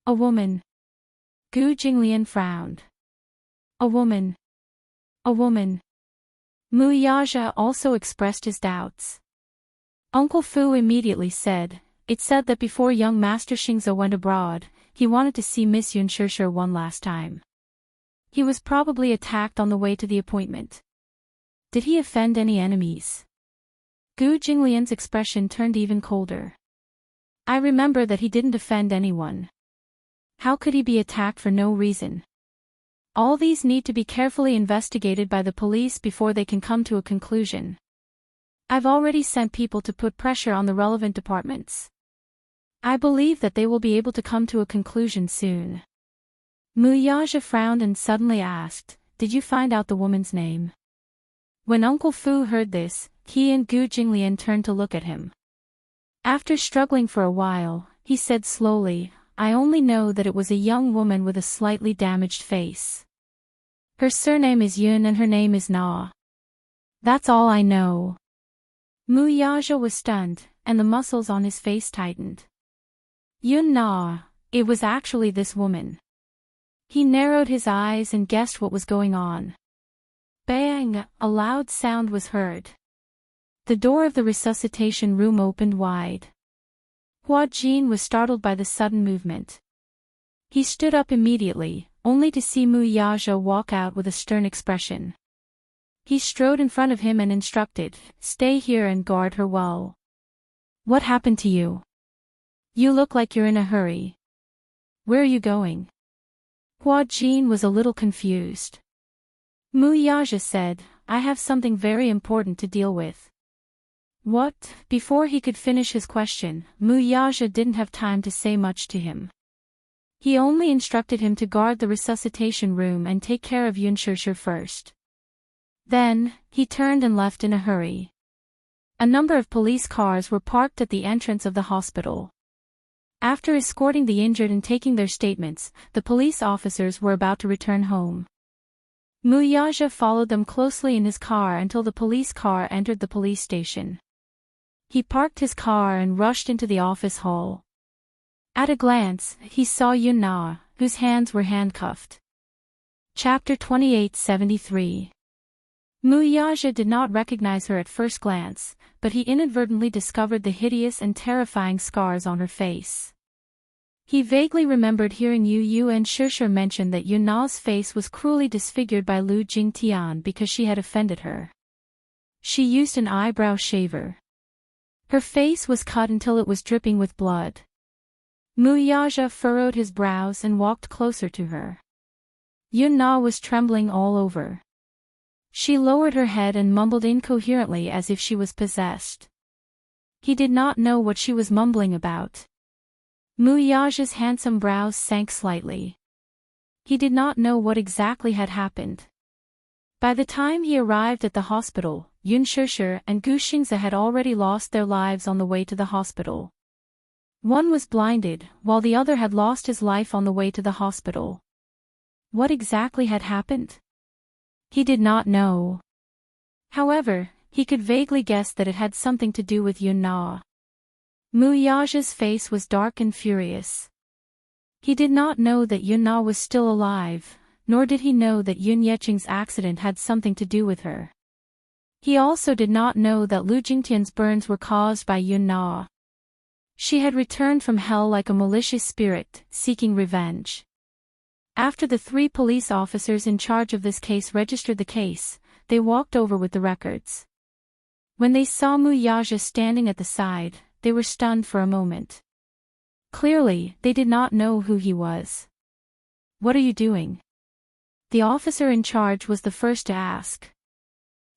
A woman. Gu Jinglian frowned. A woman. A woman. Muyaja also expressed his doubts. Uncle Fu immediately said, "It said that before young Master Xingze went abroad, he wanted to see Miss Yun Shishir one last time. He was probably attacked on the way to the appointment. Did he offend any enemies?" Gu Jinglian's expression turned even colder. "I remember that he didn't offend anyone. How could he be attacked for no reason? All these need to be carefully investigated by the police before they can come to a conclusion. I've already sent people to put pressure on the relevant departments. I believe that they will be able to come to a conclusion soon." Muyaja frowned and suddenly asked, "Did you find out the woman's name?" When Uncle Fu heard this, he and Gu Jinglian turned to look at him. After struggling for a while, he said slowly, "I only know that it was a young woman with a slightly damaged face. Her surname is Yun and her name is Na. That's all I know." Muyaja was stunned, and the muscles on his face tightened. Yun Na, it was actually this woman. He narrowed his eyes and guessed what was going on. Bang! A loud sound was heard. The door of the resuscitation room opened wide. Hua Jin was startled by the sudden movement. He stood up immediately, only to see Mu Yaja walk out with a stern expression. He strode in front of him and instructed, "Stay here and guard her well." "What happened to you? You look like you're in a hurry. Where are you going?" Hua Jin was a little confused. Mu Yaja said, "I have something very important to deal with." What? Before he could finish his question, Mu Yaja didn't have time to say much to him. He only instructed him to guard the resuscitation room and take care of Yunshushu first. Then, he turned and left in a hurry. A number of police cars were parked at the entrance of the hospital. After escorting the injured and taking their statements, the police officers were about to return home. Mu Yaja followed them closely in his car until the police car entered the police station. He parked his car and rushed into the office hall. At a glance, he saw Yun Na, whose hands were handcuffed. Chapter 2873. Mu Yaja did not recognize her at first glance, but he inadvertently discovered the hideous and terrifying scars on her face. He vaguely remembered hearing Yu and Shushu mention that Yun Na's face was cruelly disfigured by Lu Jingtian because she had offended her. She used an eyebrow shaver. Her face was cut until it was dripping with blood. Mu Yaja furrowed his brows and walked closer to her. Yun Na was trembling all over. She lowered her head and mumbled incoherently as if she was possessed. He did not know what she was mumbling about. Mu Yaja's handsome brows sank slightly. He did not know what exactly had happened. By the time he arrived at the hospital, Yunshushu and Gu Xingze had already lost their lives on the way to the hospital. One was blinded, while the other had lost his life on the way to the hospital. What exactly had happened? He did not know. However, he could vaguely guess that it had something to do with Yun Na. Mu Yaja's face was dark and furious. He did not know that Yun Na was still alive, nor did he know that Yun Yeching's accident had something to do with her. He also did not know that Lu Jingtian's burns were caused by Yun Na. She had returned from hell like a malicious spirit, seeking revenge. After the 3 police officers in charge of this case registered the case, they walked over with the records. When they saw Mu Yaja standing at the side, they were stunned for a moment. Clearly, they did not know who he was. "What are you doing?" The officer in charge was the first to ask.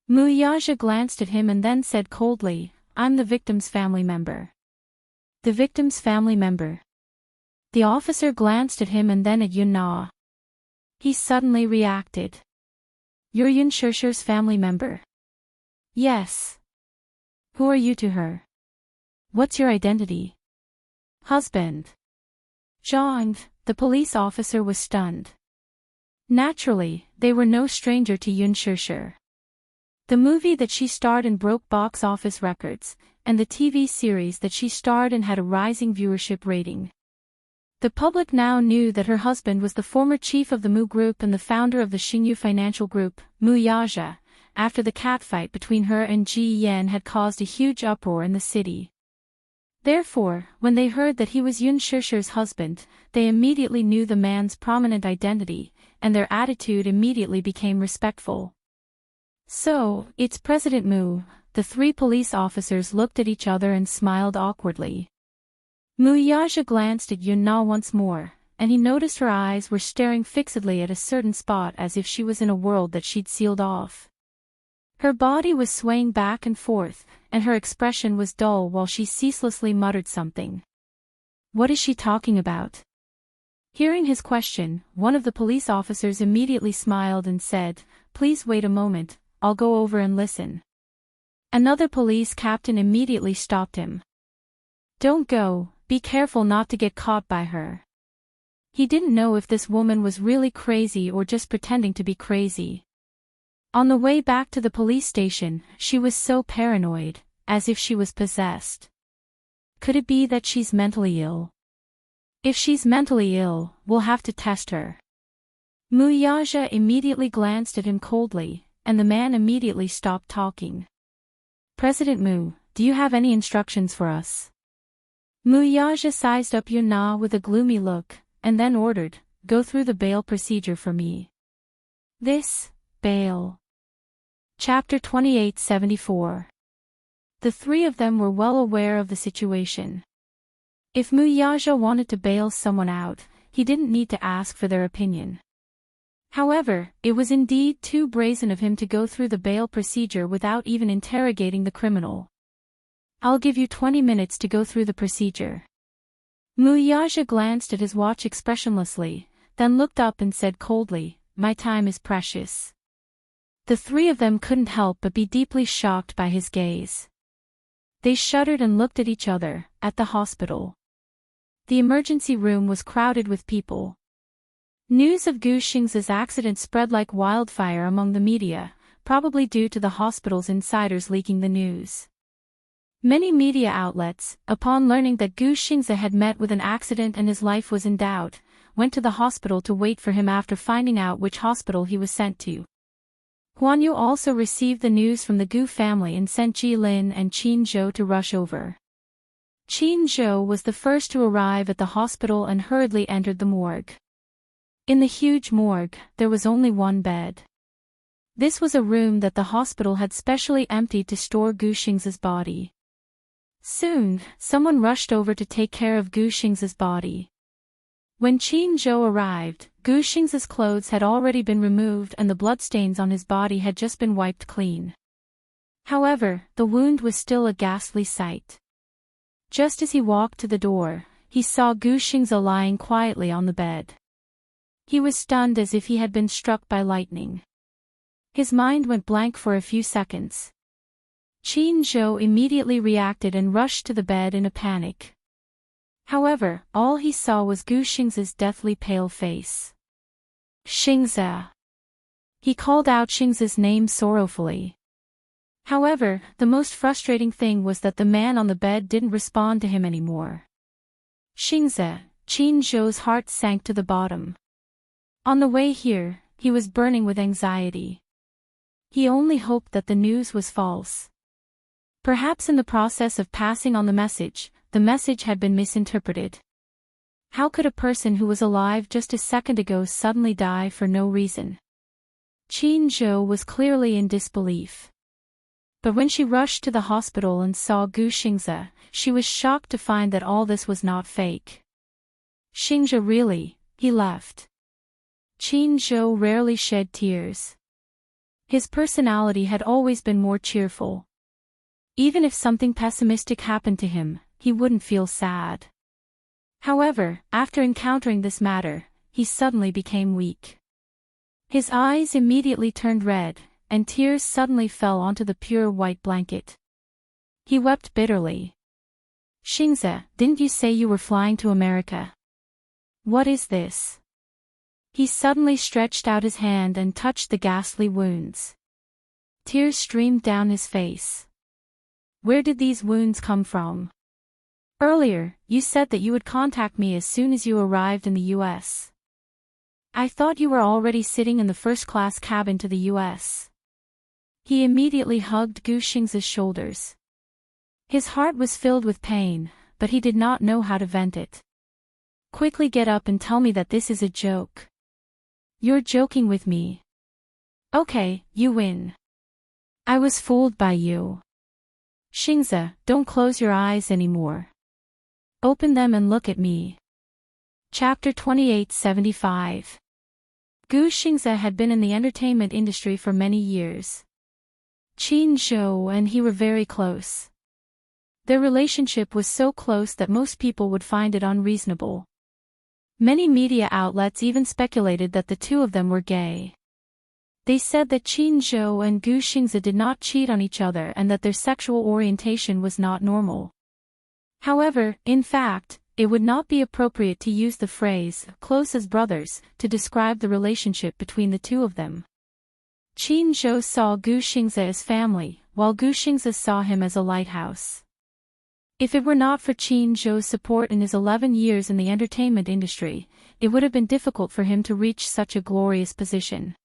Mu Yaja glanced at him and then said coldly, "I'm the victim's family member." The victim's family member. The officer glanced at him and then at Yun Na. He suddenly reacted. "You're Yunshushu's family member?" "Yes." "Who are you to her? What's your identity?" "Husband." John, the police officer was stunned. Naturally, they were no stranger to Yunshushu. The movie that she starred in broke box office records, and the TV series that she starred in had a rising viewership rating. The public now knew that her husband was the former chief of the Mu Group and the founder of the Xingyu Financial Group, Mu Yaja, after the catfight between her and Ji Yan had caused a huge uproar in the city. Therefore, when they heard that he was Yunshushu's husband, they immediately knew the man's prominent identity, and their attitude immediately became respectful. "So, it's President Mu." The 3 police officers looked at each other and smiled awkwardly. Mu Yaja glanced at Yun Na once more, and he noticed her eyes were staring fixedly at a certain spot as if she was in a world that she'd sealed off. Her body was swaying back and forth, and her expression was dull while she ceaselessly muttered something. "What is she talking about?" Hearing his question, one of the police officers immediately smiled and said, "Please wait a moment, I'll go over and listen." Another police captain immediately stopped him. "Don't go, be careful not to get caught by her." He didn't know if this woman was really crazy or just pretending to be crazy. On the way back to the police station, she was so paranoid, as if she was possessed. Could it be that she's mentally ill? If she's mentally ill, we'll have to test her. Mu Yaja immediately glanced at him coldly, and the man immediately stopped talking. President Mu, do you have any instructions for us? Mu Yaja sized up Yun Na with a gloomy look, and then ordered, go through the bail procedure for me. This, bail. Chapter 2874. The three of them were well aware of the situation. If Mu Yaja wanted to bail someone out, he didn't need to ask for their opinion. However, it was indeed too brazen of him to go through the bail procedure without even interrogating the criminal. I'll give you 20 minutes to go through the procedure. Mu Yaja glanced at his watch expressionlessly, then looked up and said coldly, my time is precious. The three of them couldn't help but be deeply shocked by his gaze. They shuddered and looked at each other, at the hospital. The emergency room was crowded with people. News of Gu Xing's accident spread like wildfire among the media, probably due to the hospital's insiders leaking the news. Many media outlets, upon learning that Gu Xingze had met with an accident and his life was in doubt, went to the hospital to wait for him after finding out which hospital he was sent to. Guan Yu also received the news from the Gu family and sent Ji Lin and Qin Zhou to rush over. Qin Zhou was the first to arrive at the hospital and hurriedly entered the morgue. In the huge morgue, there was only one bed. This was a room that the hospital had specially emptied to store Gu Xing's body. Soon, someone rushed over to take care of Gu Xing's body. When Qin Zhou arrived, Gu Xing's clothes had already been removed and the bloodstains on his body had just been wiped clean. However, the wound was still a ghastly sight. Just as he walked to the door, he saw Gu Xing's lying quietly on the bed. He was stunned as if he had been struck by lightning. His mind went blank for a few seconds. Qin Zhou immediately reacted and rushed to the bed in a panic. However, all he saw was Gu Xing's deathly pale face. Xingze. He called out Xingze's name sorrowfully. However, the most frustrating thing was that the man on the bed didn't respond to him anymore. Xingze, Qin Zhou's heart sank to the bottom. On the way here, he was burning with anxiety. He only hoped that the news was false. Perhaps in the process of passing on the message had been misinterpreted. How could a person who was alive just a second ago suddenly die for no reason? Qin Zhou was clearly in disbelief. But when she rushed to the hospital and saw Gu Xingze, she was shocked to find that all this was not fake. Xingze really, he left. Qin Zhou rarely shed tears. His personality had always been more cheerful. Even if something pessimistic happened to him, he wouldn't feel sad. However, after encountering this matter, he suddenly became weak. His eyes immediately turned red, and tears suddenly fell onto the pure white blanket. He wept bitterly. Xingze, didn't you say you were flying to America? What is this? He suddenly stretched out his hand and touched the ghastly wounds. Tears streamed down his face. Where did these wounds come from? Earlier, you said that you would contact me as soon as you arrived in the US. I thought you were already sitting in the first-class cabin to the US. He immediately hugged Gu Xing's shoulders. His heart was filled with pain, but he did not know how to vent it. Quickly get up and tell me that this is a joke. You're joking with me. Okay, you win. I was fooled by you. Xingze, don't close your eyes anymore. Open them and look at me. Chapter 2875. Gu Xingze had been in the entertainment industry for many years. Qin Zhou and he were very close. Their relationship was so close that most people would find it unreasonable. Many media outlets even speculated that the two of them were gay. They said that Qin Zhou and Gu Xingze did not cheat on each other and that their sexual orientation was not normal. However, in fact, it would not be appropriate to use the phrase, close as brothers, to describe the relationship between the two of them. Qin Zhou saw Gu Xingze as family, while Gu Xingze saw him as a lighthouse. If it were not for Qin Zhou's support in his 11 years in the entertainment industry, it would have been difficult for him to reach such a glorious position.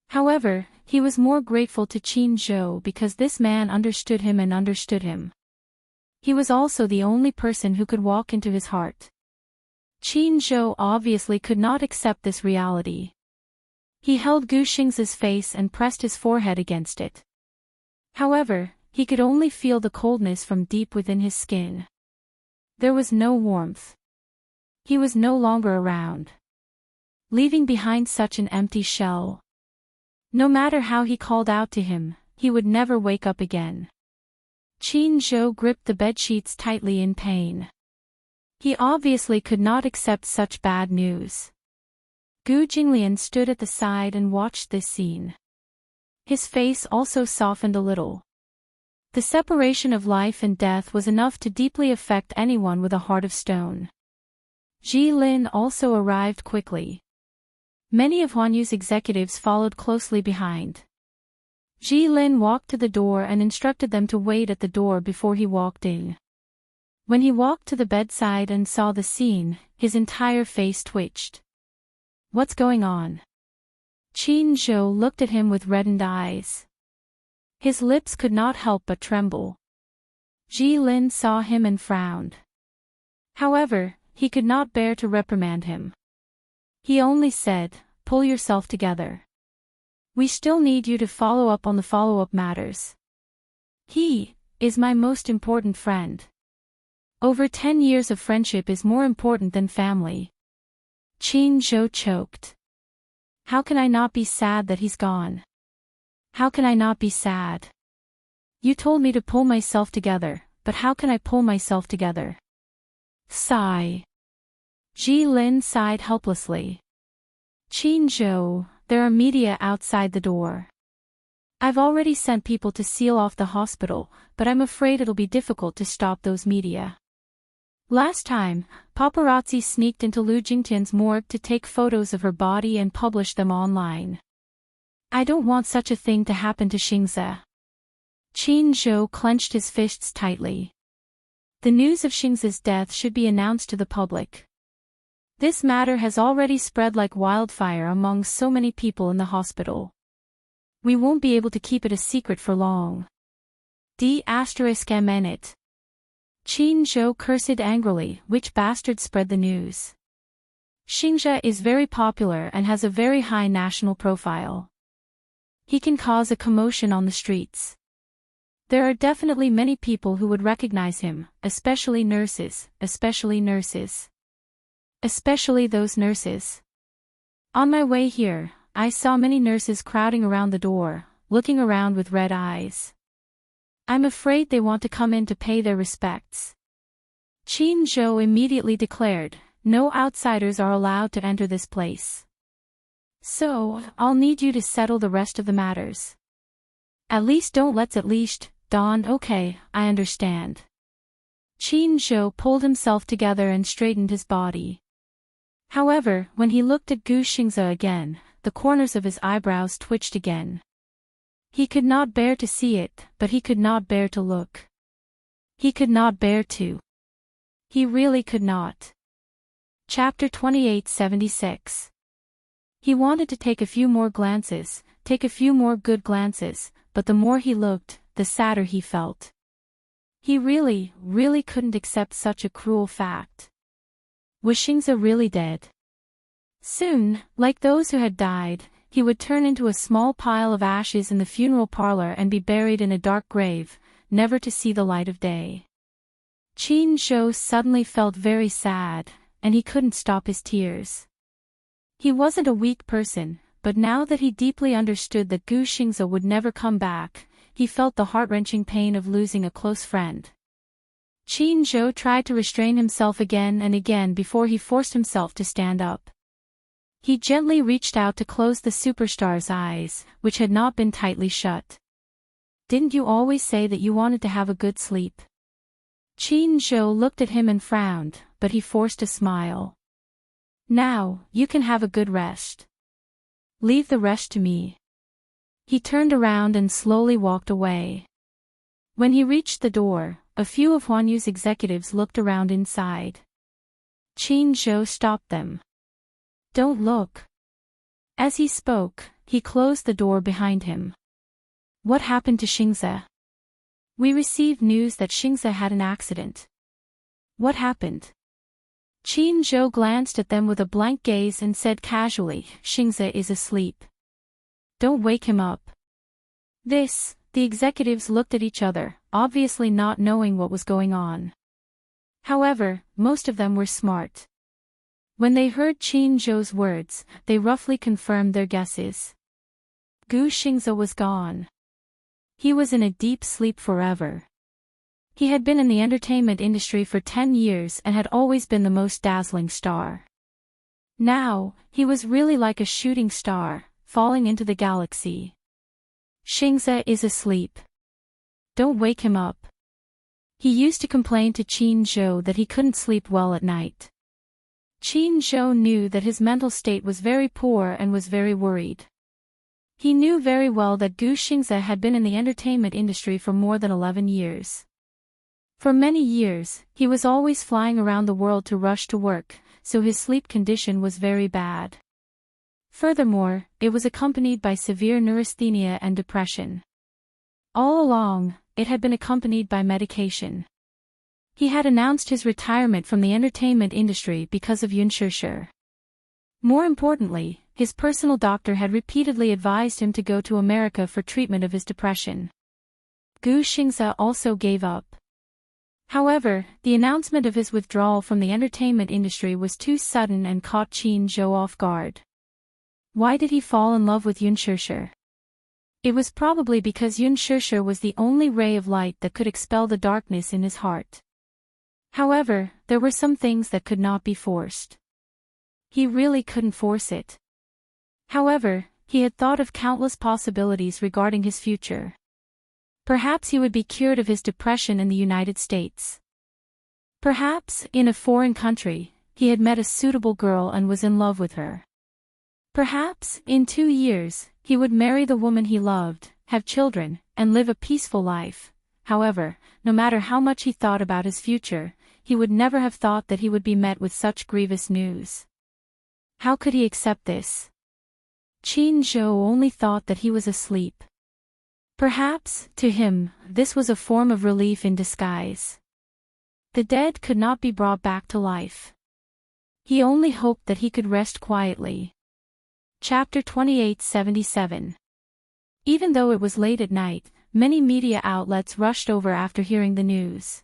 However, he was more grateful to Qin Zhou because this man understood him and understood him. He was also the only person who could walk into his heart. Qin Zhou obviously could not accept this reality. He held Gu Xing's face and pressed his forehead against it. However, he could only feel the coldness from deep within his skin. There was no warmth. He was no longer around, leaving behind such an empty shell. No matter how he called out to him, he would never wake up again. Qin Zhou gripped the bedsheets tightly in pain. He obviously could not accept such bad news. Gu Jinglian stood at the side and watched this scene. His face also softened a little. The separation of life and death was enough to deeply affect anyone with a heart of stone. Ji Lin also arrived quickly. Many of Huanyu's executives followed closely behind. Ji Lin walked to the door and instructed them to wait at the door before he walked in. When he walked to the bedside and saw the scene, his entire face twitched. What's going on? Qin Zhou looked at him with reddened eyes. His lips could not help but tremble. Ji Lin saw him and frowned. However, he could not bear to reprimand him. He only said, "Pull yourself together. We still need you to follow up on the follow-up matters. He is my most important friend. Over 10 years of friendship is more important than family." Qin Zhou choked. How can I not be sad that he's gone? How can I not be sad? You told me to pull myself together, but how can I pull myself together? Sigh. Ji Lin sighed helplessly. Qin Zhou, there are media outside the door. I've already sent people to seal off the hospital, but I'm afraid it'll be difficult to stop those media. Last time, paparazzi sneaked into Lu Jingtian's morgue to take photos of her body and publish them online. I don't want such a thing to happen to Xingze. Qin Zhou clenched his fists tightly. The news of Xingze's death should be announced to the public. This matter has already spread like wildfire among so many people in the hospital. We won't be able to keep it a secret for long. D***it. Qin Zhou cursed angrily, which bastard spread the news. Xingze is very popular and has a very high national profile. He can cause a commotion on the streets. There are definitely many people who would recognize him, especially nurses, especially those nurses. On my way here, I saw many nurses crowding around the door, looking around with red eyes. I'm afraid they want to come in to pay their respects. Qin Zhou immediately declared, no outsiders are allowed to enter this place. So, I'll need you to settle the rest of the matters. At least Don. Okay, I understand. Qin Zhou pulled himself together and straightened his body. However, when he looked at Gu Xingze again, the corners of his eyebrows twitched again. He could not bear to see it, but he could not bear to look. He could not bear to. He really could not. Chapter 2876. He wanted to take a few more good glances, but the more he looked, the sadder he felt. He really couldn't accept such a cruel fact. Was Xingze really dead? Soon, like those who had died, he would turn into a small pile of ashes in the funeral parlor and be buried in a dark grave, never to see the light of day. Qin Zhou suddenly felt very sad, and he couldn't stop his tears. He wasn't a weak person, but now that he deeply understood that Gu Xingze would never come back, he felt the heart-wrenching pain of losing a close friend. Qin Zhou tried to restrain himself again and again before he forced himself to stand up. He gently reached out to close the superstar's eyes, which had not been tightly shut. Didn't you always say that you wanted to have a good sleep? Qin Zhou looked at him and frowned, but he forced a smile. Now, you can have a good rest. Leave the rest to me. He turned around and slowly walked away. When he reached the door, a few of Huan Yu's executives looked around inside. Qin Zhou stopped them. "Don't look." As he spoke, he closed the door behind him. "What happened to Xingze?" "We received news that Xingze had an accident." "What happened?" Qin Zhou glanced at them with a blank gaze and said casually, "Xingze is asleep. Don't wake him up." The executives looked at each other, obviously not knowing what was going on. However, most of them were smart. When they heard Qin Zhou's words, they roughly confirmed their guesses. Gu Xingze was gone. He was in a deep sleep forever. He had been in the entertainment industry for 10 years and had always been the most dazzling star. Now, he was really like a shooting star, falling into the galaxy. "Xingze is asleep. Don't wake him up." He used to complain to Qin Zhou that he couldn't sleep well at night. Qin Zhou knew that his mental state was very poor and was very worried. He knew very well that Gu Xingze had been in the entertainment industry for more than 11 years. For many years, he was always flying around the world to rush to work, so his sleep condition was very bad. Furthermore, it was accompanied by severe neurasthenia and depression. All along, it had been accompanied by medication. He had announced his retirement from the entertainment industry because of Yun Shishir. More importantly, his personal doctor had repeatedly advised him to go to America for treatment of his depression. Gu Xingze also gave up. However, the announcement of his withdrawal from the entertainment industry was too sudden and caught Qin Zhou off guard. Why did he fall in love with Yun Shishir? It was probably because Yun Shishir was the only ray of light that could expel the darkness in his heart. However, there were some things that could not be forced. He really couldn't force it. However, he had thought of countless possibilities regarding his future. Perhaps he would be cured of his depression in the United States. Perhaps, in a foreign country, he had met a suitable girl and was in love with her. Perhaps, in 2 years, he would marry the woman he loved, have children, and live a peaceful life. However, no matter how much he thought about his future, he would never have thought that he would be met with such grievous news. How could he accept this? Qin Zhou only thought that he was asleep. Perhaps, to him, this was a form of relief in disguise. The dead could not be brought back to life. He only hoped that he could rest quietly. Chapter 2877. Even though it was late at night, many media outlets rushed over after hearing the news.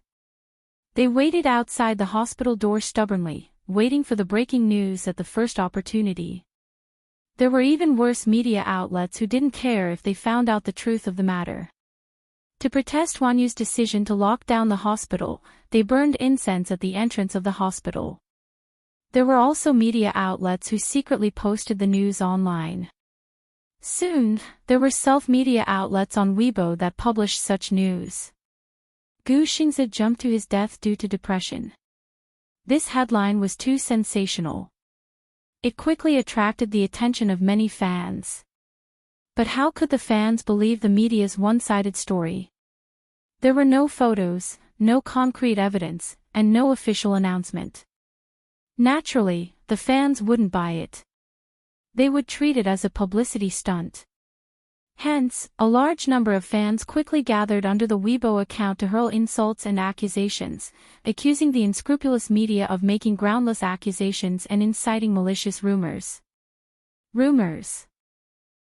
They waited outside the hospital door stubbornly, waiting for the breaking news at the first opportunity. There were even worse media outlets who didn't care if they found out the truth of the matter. To protest Huan Yu's decision to lock down the hospital, they burned incense at the entrance of the hospital. There were also media outlets who secretly posted the news online. Soon, there were self-media outlets on Weibo that published such news. Gu Xingze jumped to his death due to depression. This headline was too sensational. It quickly attracted the attention of many fans. But how could the fans believe the media's one-sided story? There were no photos, no concrete evidence, and no official announcement. Naturally, the fans wouldn't buy it. They would treat it as a publicity stunt. Hence, a large number of fans quickly gathered under the Weibo account to hurl insults and accusations, accusing the unscrupulous media of making groundless accusations and inciting malicious rumors. Rumors.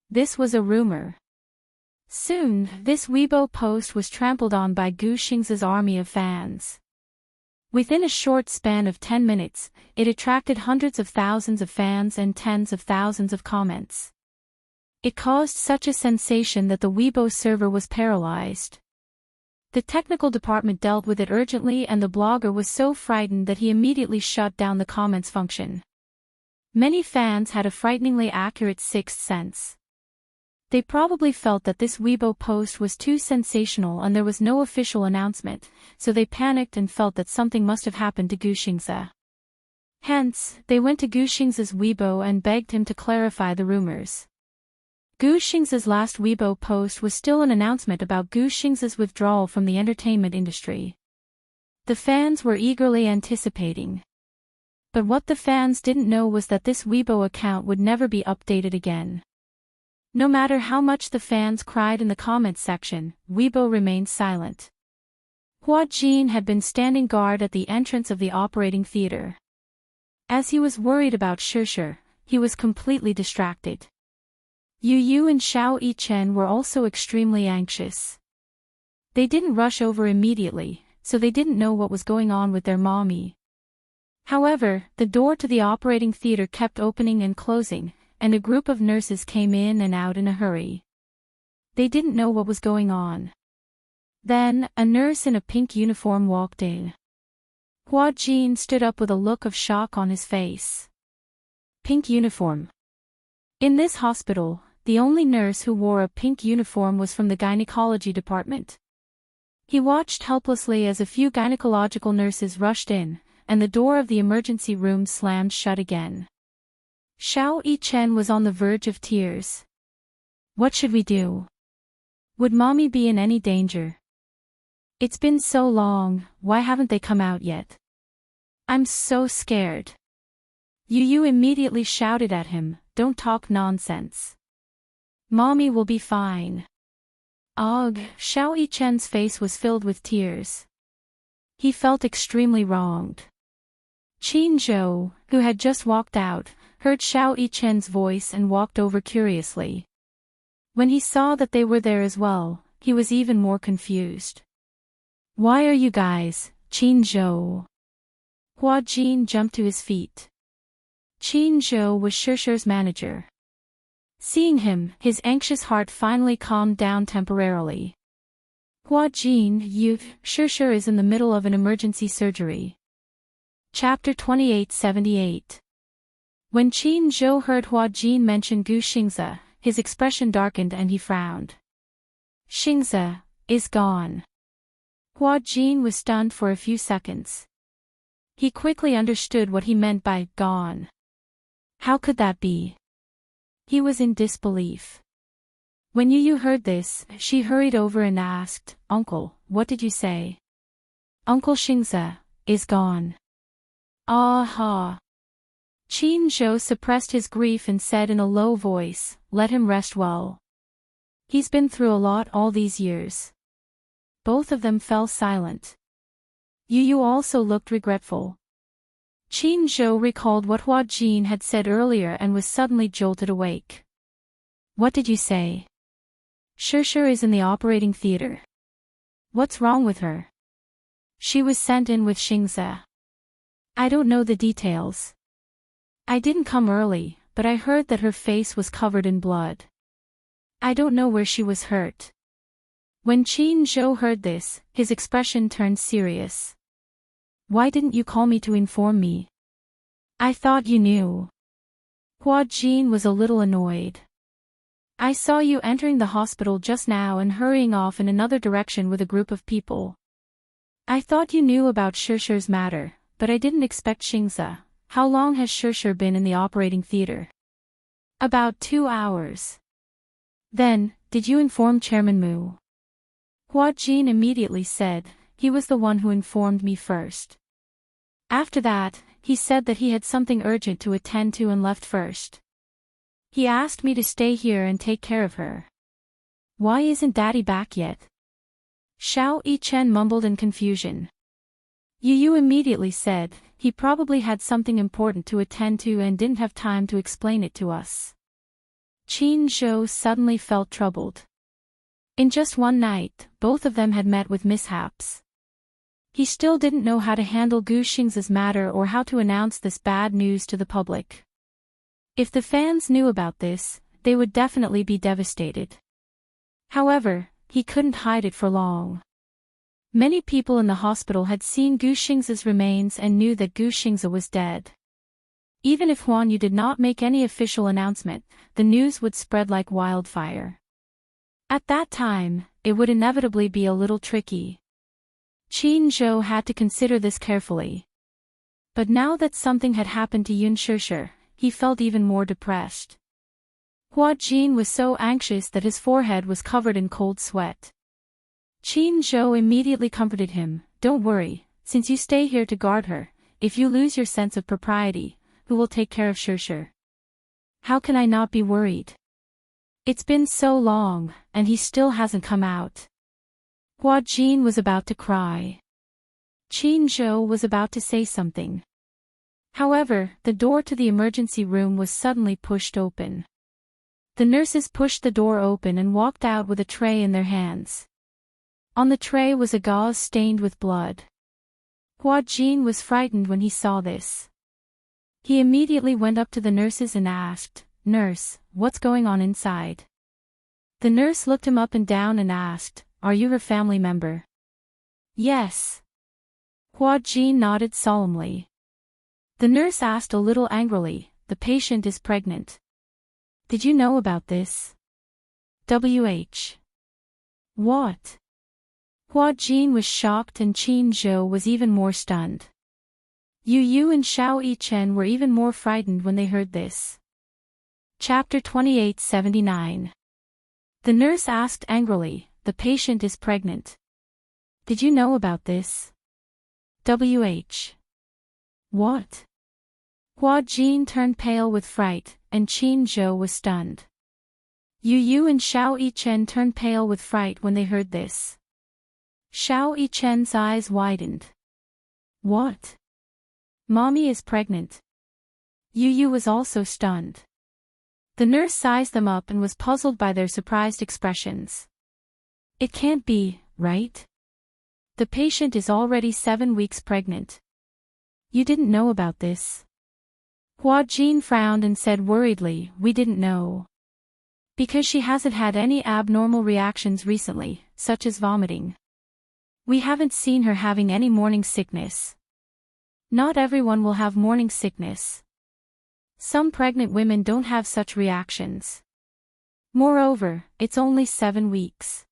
This was a rumor. Soon, this Weibo post was trampled on by Gu Xingze's army of fans. Within a short span of 10 minutes, it attracted hundreds of thousands of fans and tens of thousands of comments. It caused such a sensation that the Weibo server was paralyzed. The technical department dealt with it urgently, and the blogger was so frightened that he immediately shut down the comments function. Many fans had a frighteningly accurate sixth sense. They probably felt that this Weibo post was too sensational and there was no official announcement, so they panicked and felt that something must have happened to Gu Xingze. Hence, they went to Gu Xingze's Weibo and begged him to clarify the rumors. Gu Xingze's last Weibo post was still an announcement about Gu Xingze's withdrawal from the entertainment industry. The fans were eagerly anticipating. But what the fans didn't know was that this Weibo account would never be updated again. No matter how much the fans cried in the comments section, Weibo remained silent. Hua Jin had been standing guard at the entrance of the operating theater. As he was worried about Shishir, he was completely distracted. Yu Yu and Xiao Yichen were also extremely anxious. They didn't rush over immediately, so they didn't know what was going on with their mommy. However, the door to the operating theater kept opening and closing, and a group of nurses came in and out in a hurry. They didn't know what was going on. Then, a nurse in a pink uniform walked in. Hua Jin stood up with a look of shock on his face. Pink uniform. In this hospital, the only nurse who wore a pink uniform was from the gynecology department. He watched helplessly as a few gynecological nurses rushed in, and the door of the emergency room slammed shut again. Xiao Yichen was on the verge of tears. What should we do? Would mommy be in any danger? It's been so long, why haven't they come out yet? I'm so scared. Yu Yu immediately shouted at him, don't talk nonsense. Mommy will be fine. Ugh, Xiao Yichen's face was filled with tears. He felt extremely wronged. Qin Zhou, who had just walked out, heard Xiao Yichen's voice and walked over curiously. When he saw that they were there as well, he was even more confused. Why are you guys, Qin Zhou? Hua Jin jumped to his feet. Qin Zhou was Shishir's manager. Seeing him, his anxious heart finally calmed down temporarily. Hua Jin, Shishir is in the middle of an emergency surgery. Chapter 2878. When Qin Zhou heard Hua Jin mention Gu Xingze, his expression darkened and he frowned. Xingze is gone. Hua Jin was stunned for a few seconds. He quickly understood what he meant by gone. How could that be? He was in disbelief. When Yu Yu heard this, she hurried over and asked, Uncle, what did you say? Uncle Xingze is gone. Ah-ha. Qin Zhou suppressed his grief and said in a low voice, let him rest well. He's been through a lot all these years. Both of them fell silent. Yu Yu also looked regretful. Qin Zhou recalled what Hua Jin had said earlier and was suddenly jolted awake. What did you say? Shishir is in the operating theater. What's wrong with her? She was sent in with Xingze. I don't know the details. I didn't come early, but I heard that her face was covered in blood. I don't know where she was hurt. When Qin Zhou heard this, his expression turned serious. Why didn't you call me to inform me? I thought you knew. Hua Jin was a little annoyed. I saw you entering the hospital just now and hurrying off in another direction with a group of people. I thought you knew about Shishir's matter, but I didn't expect Xingze. How long has Shishir been in the operating theater? About 2 hours. Then, did you inform Chairman Mu? Hua Jin immediately said, he was the one who informed me first. After that, he said that he had something urgent to attend to and left first. He asked me to stay here and take care of her. Why isn't Daddy back yet? Xiao Yichen mumbled in confusion. Yu Yu immediately said, he probably had something important to attend to and didn't have time to explain it to us. Qin Zhou suddenly felt troubled. In just one night, both of them had met with mishaps. He still didn't know how to handle Gu Xingze's matter or how to announce this bad news to the public. If the fans knew about this, they would definitely be devastated. However, he couldn't hide it for long. Many people in the hospital had seen Gu Xingze's remains and knew that Gu Xingze was dead. Even if Huan Yu did not make any official announcement, the news would spread like wildfire. At that time, it would inevitably be a little tricky. Qin Zhou had to consider this carefully. But now that something had happened to Yun Shishir, he felt even more depressed. Hua Jin was so anxious that his forehead was covered in cold sweat. Qin Zhou immediately comforted him, don't worry, since you stay here to guard her, if you lose your sense of propriety, who will take care of Shirshir? How can I not be worried? It's been so long, and he still hasn't come out. Hua Jin was about to cry. Qin Zhou was about to say something. However, the door to the emergency room was suddenly pushed open. The nurses pushed the door open and walked out with a tray in their hands. On the tray was a gauze stained with blood. Hua Jin was frightened when he saw this. He immediately went up to the nurses and asked, "Nurse, what's going on inside?" The nurse looked him up and down and asked, "Are you her family member?" "Yes." Hua Jin nodded solemnly. The nurse asked a little angrily, "The patient is pregnant. Did you know about this?" What? Hua Jin was shocked and Qin Zhou was even more stunned. Yu Yu and Xiao Yichen were even more frightened when they heard this. Chapter 2879. The nurse asked angrily, "The patient is pregnant. Did you know about this?" What? Hua Jin turned pale with fright, and Qin Zhou was stunned. Yu Yu and Xiao Yichen turned pale with fright when they heard this. Xiao Yichen's eyes widened. What? Mommy is pregnant. Yu Yu was also stunned. The nurse sized them up and was puzzled by their surprised expressions. It can't be, right? The patient is already 7 weeks pregnant. You didn't know about this? Hua Jin frowned and said worriedly, "We didn't know. Because she hasn't had any abnormal reactions recently, such as vomiting. We haven't seen her having any morning sickness. Not everyone will have morning sickness. Some pregnant women don't have such reactions. Moreover, it's only 7 weeks.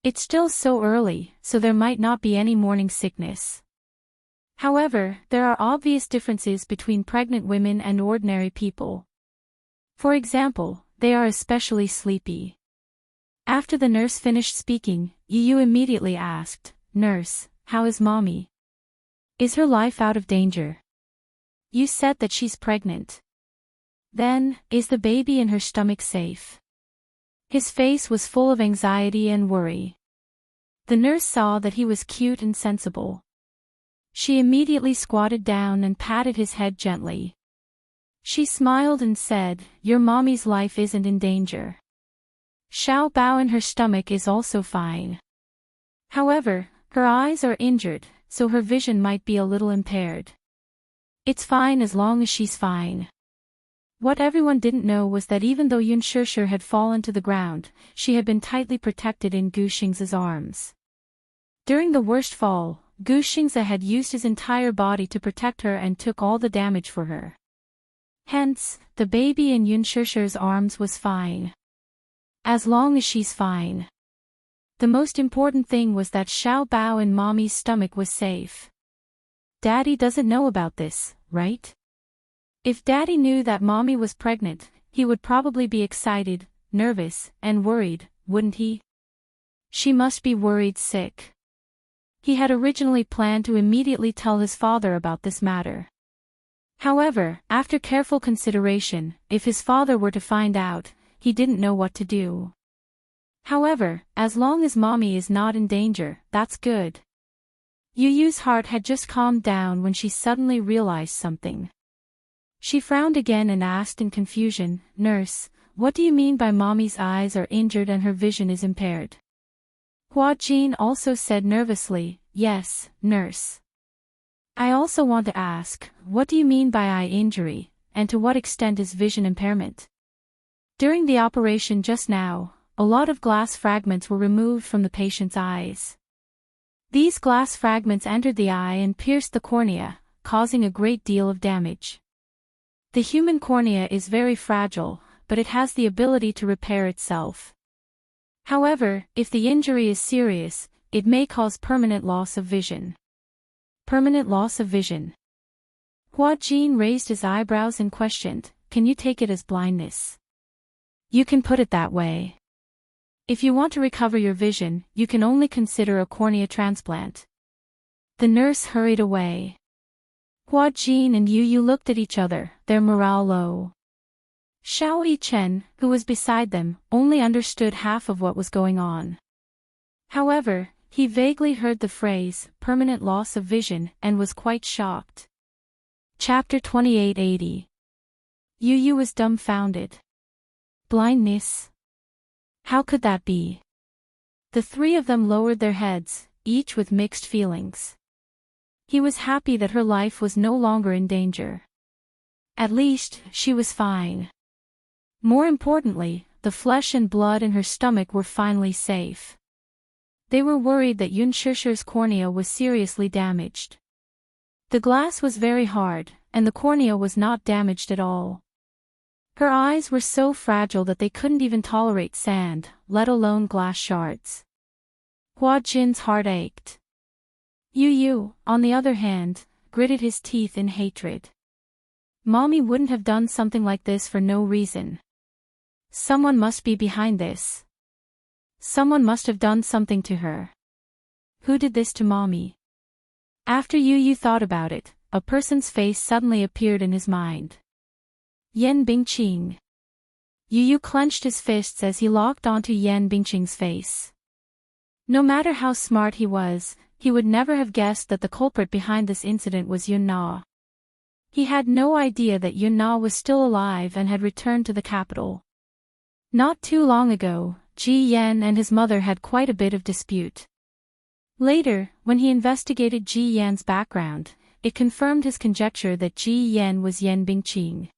It's still so early, so there might not be any morning sickness. However, there are obvious differences between pregnant women and ordinary people. For example, they are especially sleepy." After the nurse finished speaking, Yu Yu immediately asked, "Nurse, how is mommy? Is her life out of danger? You said that she's pregnant. Then, is the baby in her stomach safe?" His face was full of anxiety and worry. The nurse saw that he was cute and sensible. She immediately squatted down and patted his head gently. She smiled and said, "Your mommy's life isn't in danger. Xiao Bao in her stomach is also fine. However, her eyes are injured, so her vision might be a little impaired. It's fine as long as she's fine." What everyone didn't know was that even though Yun Shirshir had fallen to the ground, she had been tightly protected in Gu Xing's arms. During the worst fall, Gu Xingze had used his entire body to protect her and took all the damage for her. Hence, the baby in Yun Shirshir's arms was fine. As long as she's fine. The most important thing was that Xiao Bao in mommy's stomach was safe. Daddy doesn't know about this, right? If Daddy knew that mommy was pregnant, he would probably be excited, nervous, and worried, wouldn't he? She must be worried sick. He had originally planned to immediately tell his father about this matter. However, after careful consideration, if his father were to find out, he didn't know what to do. However, as long as mommy is not in danger, that's good. Yu Yu's heart had just calmed down when she suddenly realized something. She frowned again and asked in confusion, "Nurse, what do you mean by mommy's eyes are injured and her vision is impaired?" Hua Jin also said nervously, "Yes, nurse. I also want to ask, what do you mean by eye injury, and to what extent is vision impairment?" During the operation just now, a lot of glass fragments were removed from the patient's eyes. These glass fragments entered the eye and pierced the cornea, causing a great deal of damage. The human cornea is very fragile, but it has the ability to repair itself. However, if the injury is serious, it may cause permanent loss of vision. Permanent loss of vision. Hua Jin raised his eyebrows and questioned, "Can you take it as blindness?" You can put it that way. If you want to recover your vision, you can only consider a cornea transplant. The nurse hurried away. Hua Jin and Yu Yu looked at each other, their morale low. Xiao Yichen, who was beside them, only understood half of what was going on. However, he vaguely heard the phrase, permanent loss of vision, and was quite shocked. Chapter 2880. Yu Yu was dumbfounded. Blindness? How could that be? The three of them lowered their heads, each with mixed feelings. He was happy that her life was no longer in danger. At least, she was fine. More importantly, the flesh and blood in her stomach were finally safe. They were worried that Yun Shishir's cornea was seriously damaged. The glass was very hard, and the cornea was not damaged at all. Her eyes were so fragile that they couldn't even tolerate sand, let alone glass shards. Hua Jin's heart ached. Yu Yu, on the other hand, gritted his teeth in hatred. Mommy wouldn't have done something like this for no reason. Someone must be behind this. Someone must have done something to her. Who did this to Mommy? After Yu Yu thought about it, a person's face suddenly appeared in his mind. Yan Bingqing. Yu Yu clenched his fists as he locked onto Yan Bingqing's face. No matter how smart he was, he would never have guessed that the culprit behind this incident was Yun Na. He had no idea that Yun Na was still alive and had returned to the capital. Not too long ago, Ji Yan and his mother had quite a bit of dispute. Later, when he investigated Ji Yan's background, it confirmed his conjecture that Ji Yan was Yan Bingqing.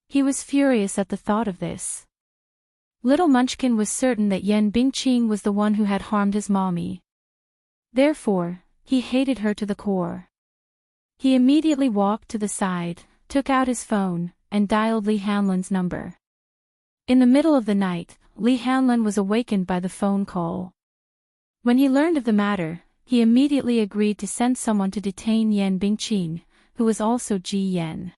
He was furious at the thought of this. Little Munchkin was certain that Yan Bingqing was the one who had harmed his mommy. Therefore, he hated her to the core. He immediately walked to the side, took out his phone, and dialed Li Hanlon's number. In the middle of the night, Li Hanlon was awakened by the phone call. When he learned of the matter, he immediately agreed to send someone to detain Yan Bingqing, who was also Ji Yan.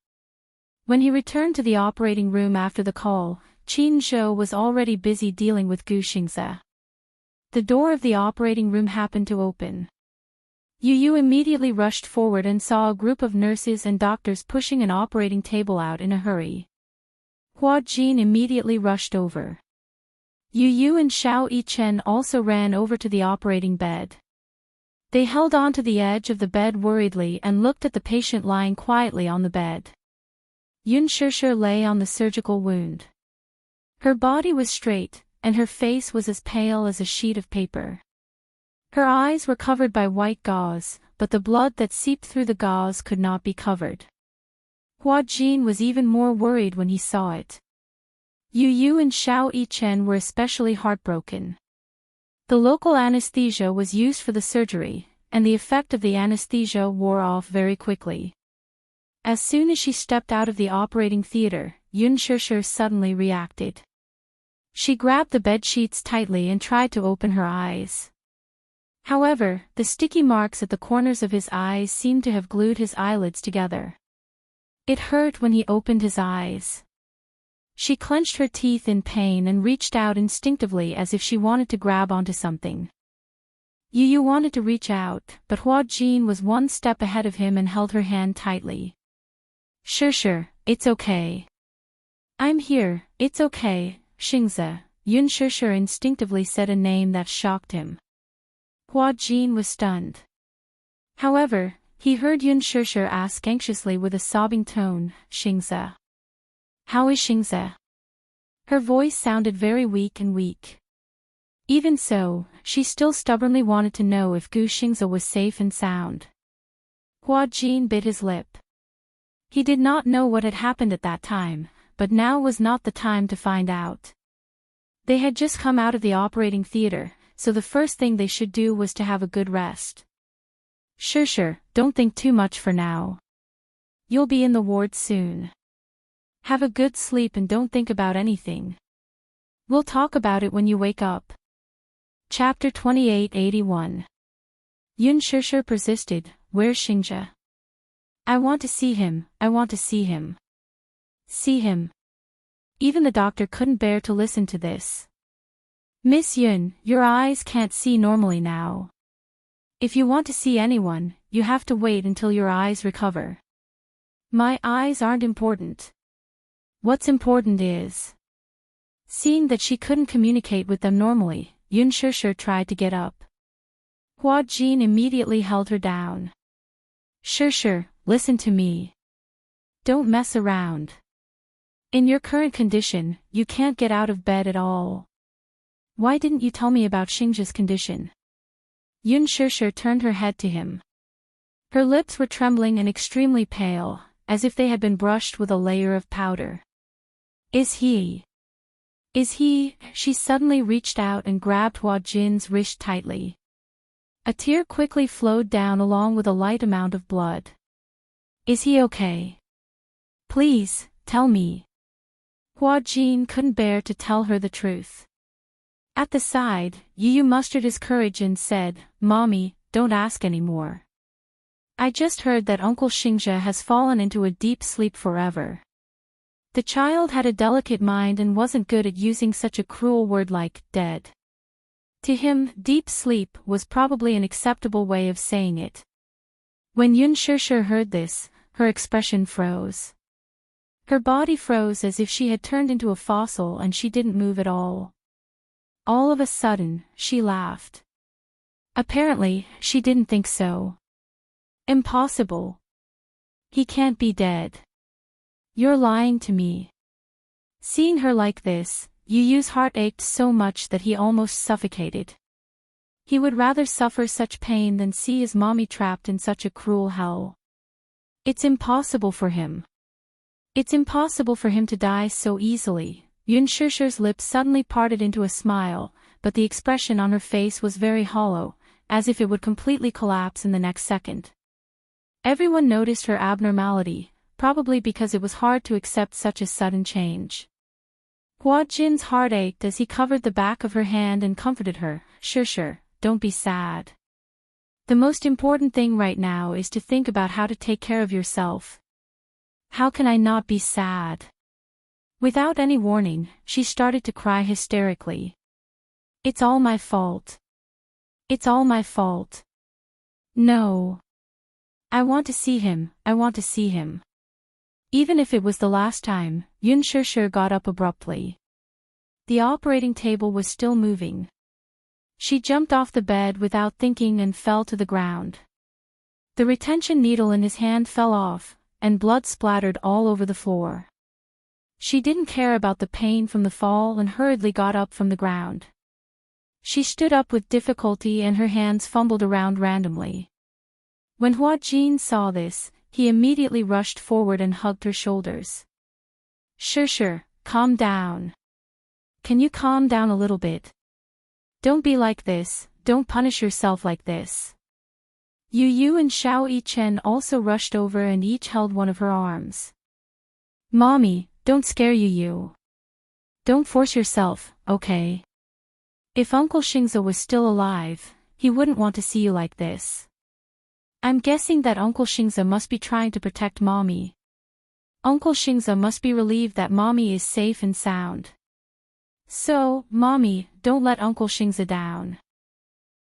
When he returned to the operating room after the call, Qin Zhou was already busy dealing with Gu Xingze. The door of the operating room happened to open. Yu Yu immediately rushed forward and saw a group of nurses and doctors pushing an operating table out in a hurry. Hua Jin immediately rushed over. Yu Yu and Xiao Yichen also ran over to the operating bed. They held on to the edge of the bed worriedly and looked at the patient lying quietly on the bed. Yun Shishir lay on the surgical wound. Her body was straight, and her face was as pale as a sheet of paper. Her eyes were covered by white gauze, but the blood that seeped through the gauze could not be covered. Hua Jin was even more worried when he saw it. Yu Yu and Xiao Yichen were especially heartbroken. The local anesthesia was used for the surgery, and the effect of the anesthesia wore off very quickly. As soon as she stepped out of the operating theater, Yun Shishir suddenly reacted. She grabbed the bedsheets tightly and tried to open her eyes. However, the sticky marks at the corners of his eyes seemed to have glued his eyelids together. It hurt when he opened his eyes. She clenched her teeth in pain and reached out instinctively as if she wanted to grab onto something. Yu Yu wanted to reach out, but Hua Jin was one step ahead of him and held her hand tightly. Shishir, it's okay. I'm here, it's okay, Xingze. Yun Shishir instinctively said a name that shocked him. Hua Jin was stunned. However, he heard Yun Shishir ask anxiously with a sobbing tone, Xingze. How is Xingze? Her voice sounded very weak and weak. Even so, she still stubbornly wanted to know if Gu Xingze was safe and sound. Hua Jin bit his lip. He did not know what had happened at that time, but now was not the time to find out. They had just come out of the operating theater, so the first thing they should do was to have a good rest. Shishir, don't think too much for now. You'll be in the ward soon. Have a good sleep and don't think about anything. We'll talk about it when you wake up. Chapter 2881. Yun Shishir persisted, Where's Xingze? I want to see him, I want to see him. See him. Even the doctor couldn't bear to listen to this. Miss Yun, your eyes can't see normally now. If you want to see anyone, you have to wait until your eyes recover. My eyes aren't important. What's important is... Seeing that she couldn't communicate with them normally, Yun Shishir tried to get up. Hua Jin immediately held her down. Shishir, listen to me. Don't mess around. In your current condition, you can't get out of bed at all. Why didn't you tell me about Xingzhe's condition? Yun Shishir turned her head to him. Her lips were trembling and extremely pale, as if they had been brushed with a layer of powder. Is he? She suddenly reached out and grabbed Hua Jin's wrist tightly. A tear quickly flowed down along with a light amount of blood. Is he okay? Please, tell me. Hua Jin couldn't bear to tell her the truth. At the side, Yu mustered his courage and said, Mommy, don't ask anymore. I just heard that Uncle Xingzhe has fallen into a deep sleep forever. The child had a delicate mind and wasn't good at using such a cruel word like dead. To him, deep sleep was probably an acceptable way of saying it. When Yun Shishir heard this, her expression froze. Her body froze as if she had turned into a fossil and she didn't move at all. All of a sudden, she laughed. Apparently, she didn't think so. Impossible. He can't be dead. You're lying to me. Seeing her like this, Yu's heart ached so much that he almost suffocated. He would rather suffer such pain than see his mommy trapped in such a cruel hell. It's impossible for him. It's impossible for him to die so easily. Yun Shishir's lips suddenly parted into a smile, but the expression on her face was very hollow, as if it would completely collapse in the next second. Everyone noticed her abnormality, probably because it was hard to accept such a sudden change. Hua Jin's heart ached as he covered the back of her hand and comforted her. Shishir, don't be sad. The most important thing right now is to think about how to take care of yourself. How can I not be sad? Without any warning, she started to cry hysterically. It's all my fault. It's all my fault. No. I want to see him, I want to see him. Even if it was the last time, Yun Shishir got up abruptly. The operating table was still moving. She jumped off the bed without thinking and fell to the ground. The retention needle in his hand fell off, and blood splattered all over the floor. She didn't care about the pain from the fall and hurriedly got up from the ground. She stood up with difficulty and her hands fumbled around randomly. When Hua Jin saw this, he immediately rushed forward and hugged her shoulders. Shishir, calm down. Can you calm down a little bit? Don't be like this, don't punish yourself like this. Yu and Xiao Yichen also rushed over and each held one of her arms. Mommy, don't scare Yu. Don't force yourself, okay? If Uncle Xingzhe was still alive, he wouldn't want to see you like this. I'm guessing that Uncle Xingzhe must be trying to protect Mommy. Uncle Xingzhe must be relieved that Mommy is safe and sound. So, Mommy, don't let Uncle Xingzhe down.